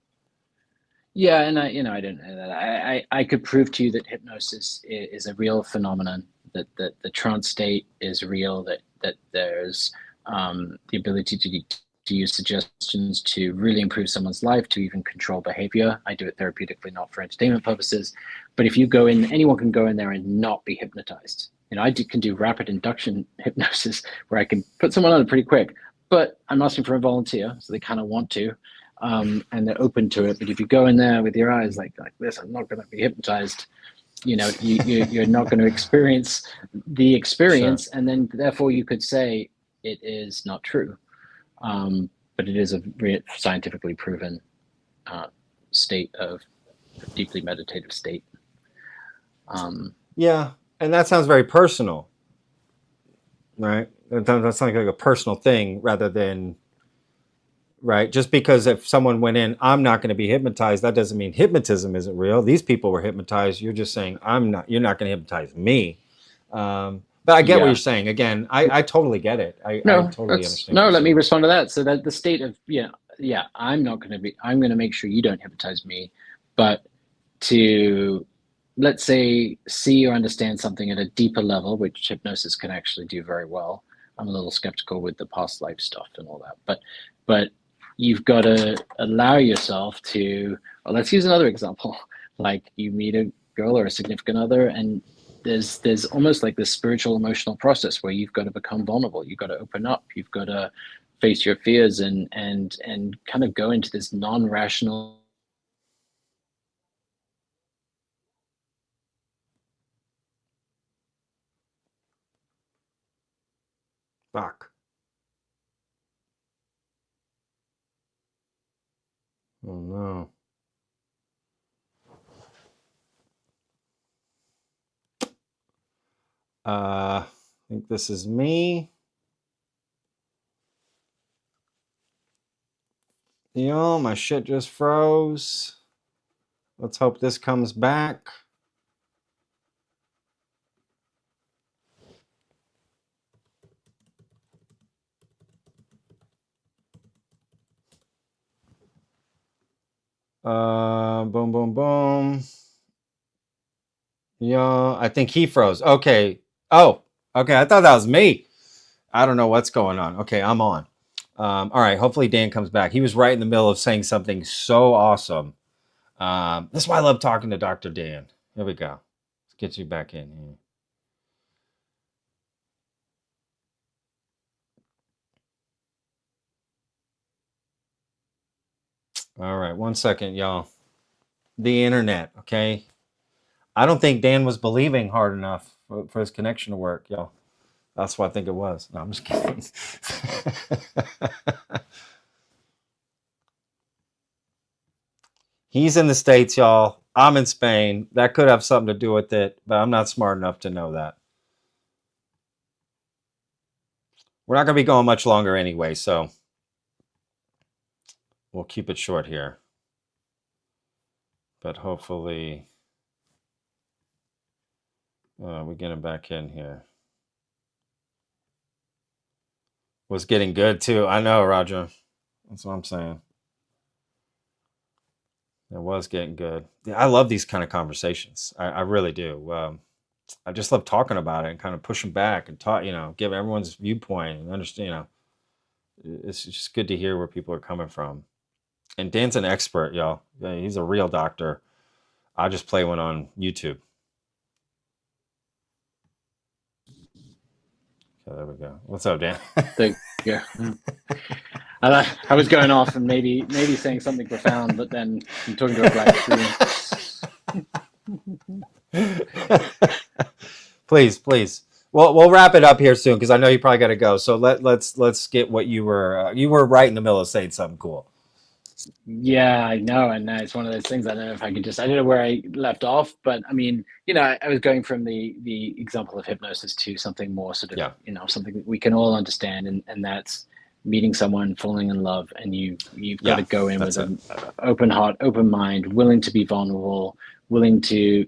Yeah, and I don't know that. I could prove to you that hypnosis is a real phenomenon, that the trance state is real, that there's the ability to use suggestions to really improve someone's life, to even control behavior. I do it therapeutically, not for entertainment purposes. But if you go in, anyone can go in there and not be hypnotized. Can do rapid induction hypnosis where I can put someone on it pretty quick, but I'm asking for a volunteer, so they kind of want to, and they're open to it. But if you go in there with your eyes like this, I'm not going to be hypnotized. You're not going to experience the experience, and then therefore you could say it is not true. But it is a scientifically proven state of deeply meditative state. Yeah, and that sounds very personal, right? That's like a personal thing rather than, right? Just because if someone went in, I'm not going to be hypnotized, that doesn't mean hypnotism isn't real. These people were hypnotized. You're just saying, you're not going to hypnotise me. But I get what you're saying. Again, I totally get it. I totally understand. No, let me respond to that. So that the state of, I'm going to make sure you don't hypnotize me, but to, let's say, see or understand something at a deeper level, which hypnosis can actually do very well. I'm a little skeptical with the past life stuff and all that, but you've got to allow yourself to, well, let's use another example. Like you meet a girl or a significant other, and there's almost like this spiritual emotional process where you've got to become vulnerable. You've got to open up. You've got to face your fears and kind of go into this non-rational. Fuck. Oh no. I think this is me. My shit just froze. Let's hope this comes back. Boom, boom, boom. Yeah, I think he froze. Okay. Oh, okay. I thought that was me. I don't know what's going on. Okay, I'm on. All right. Hopefully Dan comes back. He was right in the middle of saying something so awesome. That's why I love talking to Dr. Dan. Here we go. Let's get you back in here. All right. 1 second, y'all. The internet. Okay. I don't think Dan was believing hard enough for his connection to work, y'all. That's what I think it was. No, I'm just kidding. He's in the States, y'all. I'm in Spain. That could have something to do with it, but I'm not smart enough to know that. We're not going to be going much longer anyway, so we'll keep it short here. But hopefully we get him back in here. Was getting good too. I know, Roger. That's what I'm saying. It was getting good. Yeah, I love these kind of conversations. I really do. I just love talking about it and kind of pushing back and talk, give everyone's viewpoint and understand, it's just good to hear where people are coming from. And Dan's an expert, y'all. Yeah, he's a real doctor. I just play one on YouTube. Okay, there we go. What's up, Dan? There you go. I was going off and maybe saying something profound, but then I'm talking to a black screen. Please. Well, we'll wrap it up here soon because I know you probably got to go. So let's get what you were right in the middle of saying something cool. Yeah, I know, and it's one of those things. I don't know if I could I don't know where I left off, but I mean, I was going from the example of hypnosis to something more sort of, something that we can all understand, and that's meeting someone, falling in love, and you've got to go in with an open heart, open mind, willing to be vulnerable, willing to,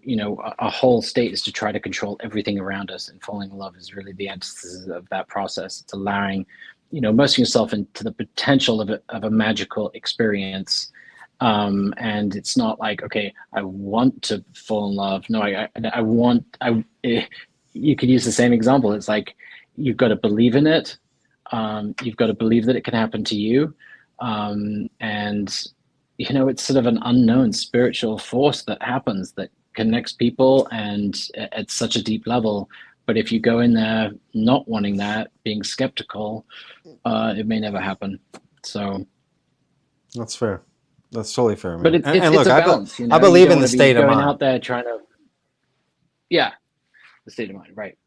a whole state is to try to control everything around us, and falling in love is really the antithesis of that process. It's allowing, immersing yourself into the potential of a magical experience. And it's not like, okay, I want to fall in love. No, you could use the same example. It's like, you've got to believe in it. You've got to believe that it can happen to you. And, it's sort of an unknown spiritual force that happens that connects people and at such a deep level. But if you go in there not wanting that, being skeptical, it may never happen. So that's fair. That's totally fair, man. But it's a balance. I believe in the state of mind. Out there trying to, the state of mind, right?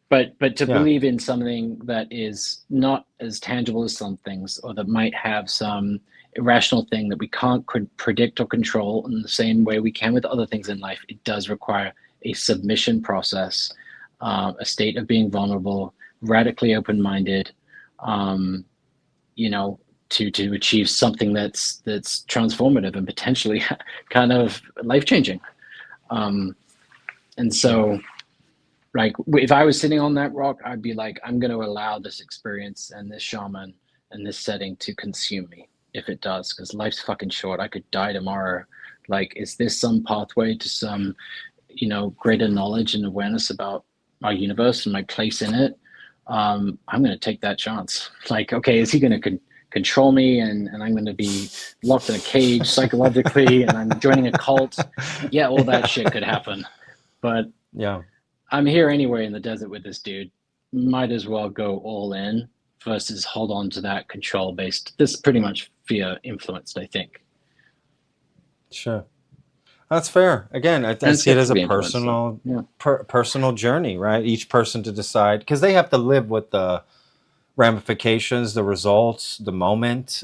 But to believe in something that is not as tangible as some things, or that might have some irrational thing that we can't predict or control in the same way we can with other things in life, it does require a submission process, a state of being vulnerable, radically open-minded, to achieve something that's transformative and potentially kind of life-changing. And so, like, if I was sitting on that rock, I'd be like, I'm going to allow this experience and this shaman and this setting to consume me if it does, because life's fucking short. I could die tomorrow. Like, is this some pathway to some, greater knowledge and awareness about our universe and my place in it? I'm going to take that chance. Like, okay, is he going to control me and I'm going to be locked in a cage psychologically and I'm joining a cult? Yeah, all that shit could happen. But yeah, I'm here anyway in the desert with this dude. Might as well go all in versus hold on to that control based. This is pretty much fear influenced, I think. Sure. That's fair. Again, I see it as a personal journey, right? Each person to decide, because they have to live with the ramifications, the results, the moment.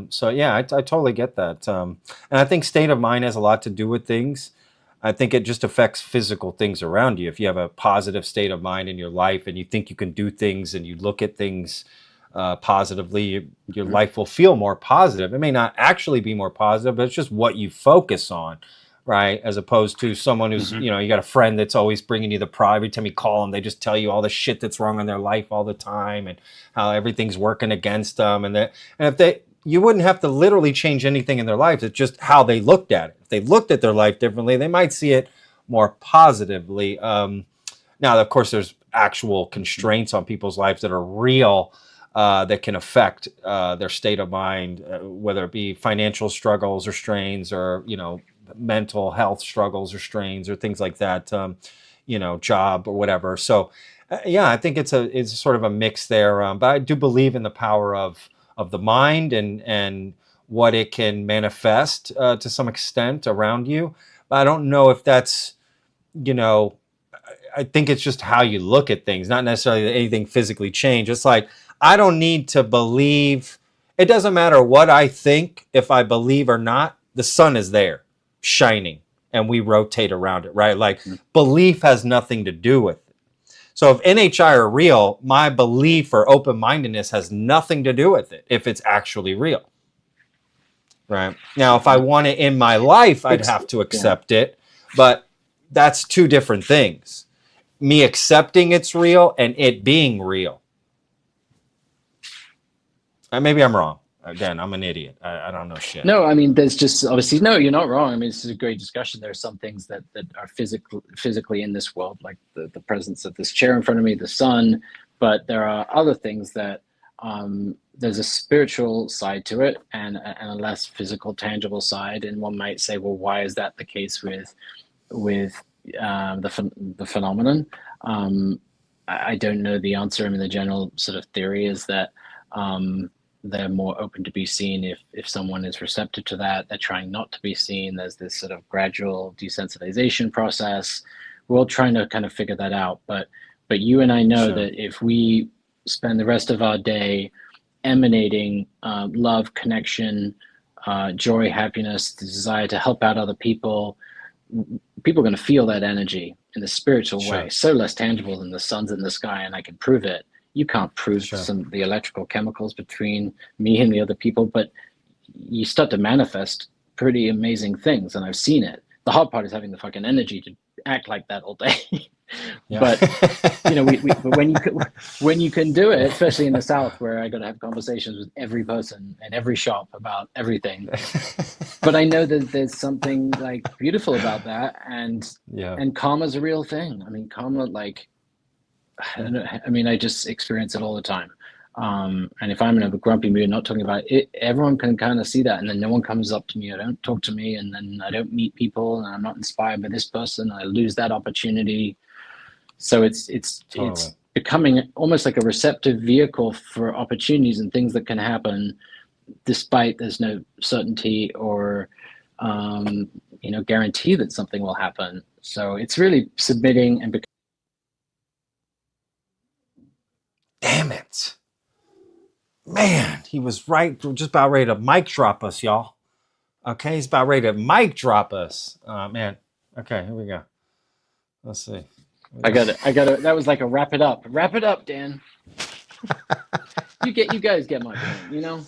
So yeah, I totally get that. And I think state of mind has a lot to do with things. I think it just affects physical things around you. If you have a positive state of mind in your life and you think you can do things and you look at things positively, your life will feel more positive. It may not actually be more positive, but it's just what you focus on. right? As opposed to someone who's, you know, you got a friend that's always bringing you the problem. Every time you call them, they just tell you all the shit that's wrong in their life all the time and how everything's working against them. And if they, you wouldn't have to literally change anything in their life. It's just how they looked at it. If they looked at their life differently, they might see it more positively. Now, of course, there's actual constraints on people's lives that are real, that can affect their state of mind, whether it be financial struggles or strains, or, you know, mental health struggles or strains or things like that, you know, job or whatever. So, yeah, I think it's sort of a mix there. But I do believe in the power of the mind and what it can manifest to some extent around you. But I don't know if that's, you know, I think it's just how you look at things, not necessarily that anything physically change. It's like, I don't need to believe. It doesn't matter what I think, if I believe or not, the sun is there shining and we rotate around it, right? Like belief has nothing to do with it. So if NHI are real, my belief or open-mindedness has nothing to do with it if it's actually real. Right. Now, if I want it in my life, I'd have to accept it. But that's two different things. Me accepting it's real and it being real. Maybe I'm wrong. Again, I'm an idiot. I don't know shit. No, I mean, there's just obviously, no, you're not wrong. I mean, this is a great discussion. There are some things that are physically in this world, like the presence of this chair in front of me, the sun. But there are other things that there's a spiritual side to it and a less physical, tangible side. And one might say, well, why is that the case with the phenomenon? I don't know the answer. I mean, the general sort of theory is that they're more open to be seen if someone is receptive to that. They're trying not to be seen. There's this sort of gradual desensitization process. We're all trying to kind of figure that out. But you and I know that if we spend the rest of our day emanating love, connection, joy, happiness, the desire to help out other people, people are going to feel that energy in the spiritual way, so less tangible than the sun's in the sky, and I can prove it. You can't prove the electrical chemicals between me and the other people, but you start to manifest pretty amazing things, and I've seen it. The hard part is having the fucking energy to act like that all day. But you know, but when you can do it, especially in the South, where I got to have conversations with every person in every shop about everything. But I know that there's something like beautiful about that, and karma's a real thing. I mean, karma, like, I mean, I just experience it all the time. And if I'm in a grumpy mood, not talking about it, everyone can kind of see that. And then no one comes up to me, or don't talk to me, and then I don't meet people, and I'm not inspired by this person. I lose that opportunity. So it's becoming almost like a receptive vehicle for opportunities and things that can happen, despite there's no certainty or you know, guarantee that something will happen. So it's really submitting and becoming. Damn it. Man, he was right. We're just about ready to mic drop us, y'all. Okay, he's about ready to mic drop us. Man. Okay, here we go. Let's see. I got it. That was like a wrap it up. Wrap it up, Dan. You guys get my point, you know?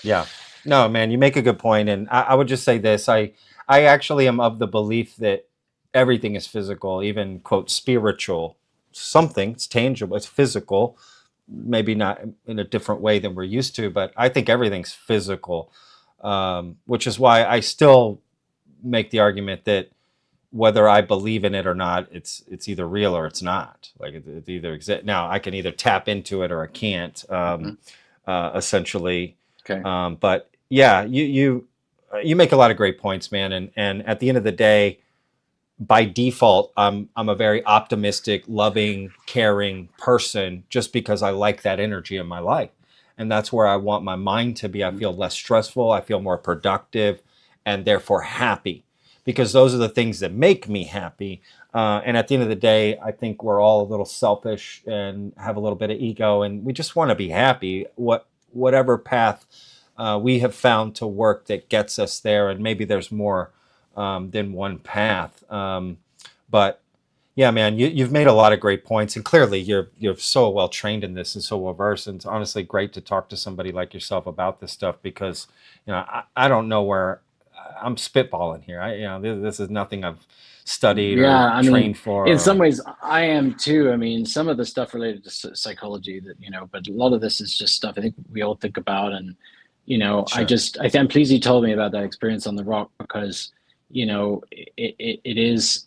Yeah. No, man, you make a good point. And I would just say this. I actually am of the belief that everything is physical, even, quote, spiritual. Something, it's tangible, it's physical, maybe not in a different way than we're used to, but I think everything's physical, which is why I still make the argument that whether I believe in it or not, it's either real or it's not. Like it either exists. Now I can either tap into it or I can't, essentially. Okay. But yeah, you make a lot of great points, man. And at the end of the day, by default, I'm a very optimistic, loving, caring person just because I like that energy in my life. And that's where I want my mind to be. I feel less stressful. I feel more productive and therefore happy, because those are the things that make me happy. And at the end of the day, I think we're all a little selfish and have a little bit of ego, and we just want to be happy. Whatever path we have found to work that gets us there, and maybe there's more than one path. But yeah, man, you've made a lot of great points, and clearly you're so well trained in this and so well versed. And it's honestly great to talk to somebody like yourself about this stuff, because you know I don't know where I'm spitballing here. This is nothing I've studied Yeah, or I trained mean, for. in some ways, I am too. I mean, some of the stuff related to psychology that, but a lot of this is just stuff I think we all think about. And, Sure. I'm pleased you told me about that experience on the rock, because, it is,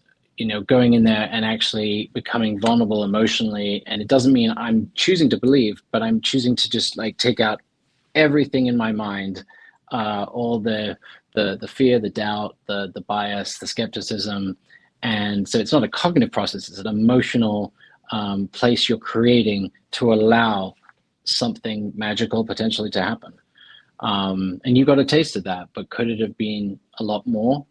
going in there and actually becoming vulnerable emotionally. And it doesn't mean I'm choosing to believe, but I'm choosing to just like take out everything in my mind, all the fear, the doubt, the bias, the skepticism. And so it's not a cognitive process, it's an emotional place you're creating to allow something magical potentially to happen. And you got a taste of that, but could it have been a lot more?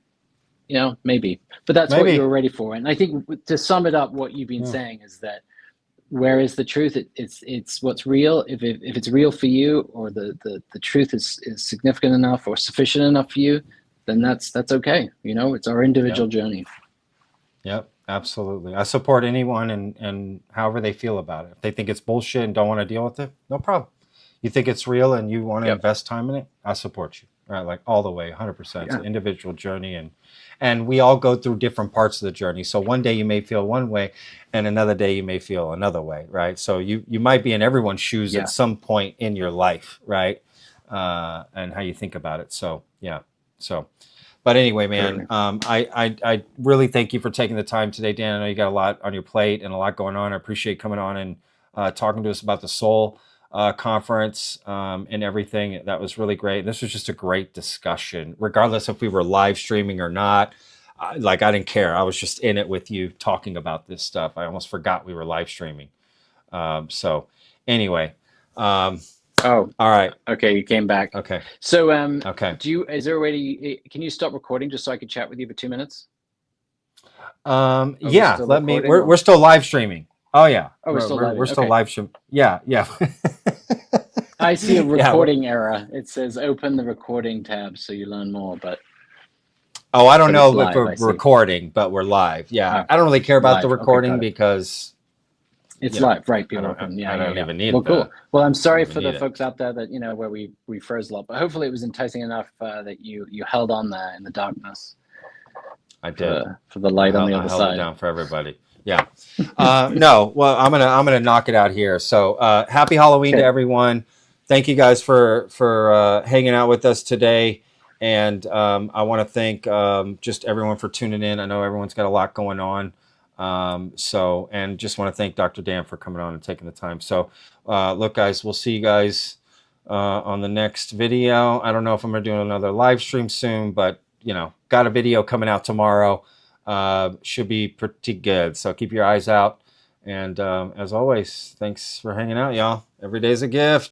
Maybe. But that's what you Maybe. were ready for. And I think to sum it up, what you've been saying is that where is the truth? It's what's real. If it's real for you, or the truth is significant enough or sufficient enough for you, then that's okay. It's our individual journey. Yep, absolutely. I support anyone and however they feel about it. If they think it's bullshit and don't want to deal with it, no problem. You think it's real and you want to invest time in it, I support you. Right, like all the way, 100%. It's an individual journey, and we all go through different parts of the journey. So one day you may feel one way, and another day you may feel another way, right? So you might be in everyone's shoes at some point in your life, right? And how you think about it. So yeah. So, but anyway, man, I really thank you for taking the time today, Dan. I know you got a lot on your plate and a lot going on. I appreciate coming on and talking to us about the Soul conference and everything. That was really great. This was just a great discussion, regardless if we were live streaming or not. I didn't care. I was just in it with you talking about this stuff. I almost forgot we were live streaming. So anyway, all right. Okay, you came back. Okay. So okay. Is there a way can you stop recording just so I can chat with you for 2 minutes? Yeah, we're still live streaming. Oh yeah. Oh, we're still live streaming. Yeah. I see a recording error. It says open the recording tab so you learn more, but I don't know if we're recording, but we're live. Yeah. I don't really care about the recording because it's live, right? People I don't even need it. Well, cool. Well, I'm sorry for the it. folks out there that where we froze a lot, but hopefully it was enticing enough that you held on there in the darkness. I did for the light on the other side. I held it down for everybody. Yeah. No. Well, I'm gonna knock it out here. So happy Halloween to everyone. Thank you guys for hanging out with us today, and I want to thank just everyone for tuning in. I know everyone's got a lot going on. And just want to thank Dr. Dan for coming on and taking the time. So, look, guys, we'll see you guys on the next video. I don't know if I'm going to do another live stream soon, but, got a video coming out tomorrow. Should be pretty good. So keep your eyes out. And as always, thanks for hanging out, y'all. Every day's a gift.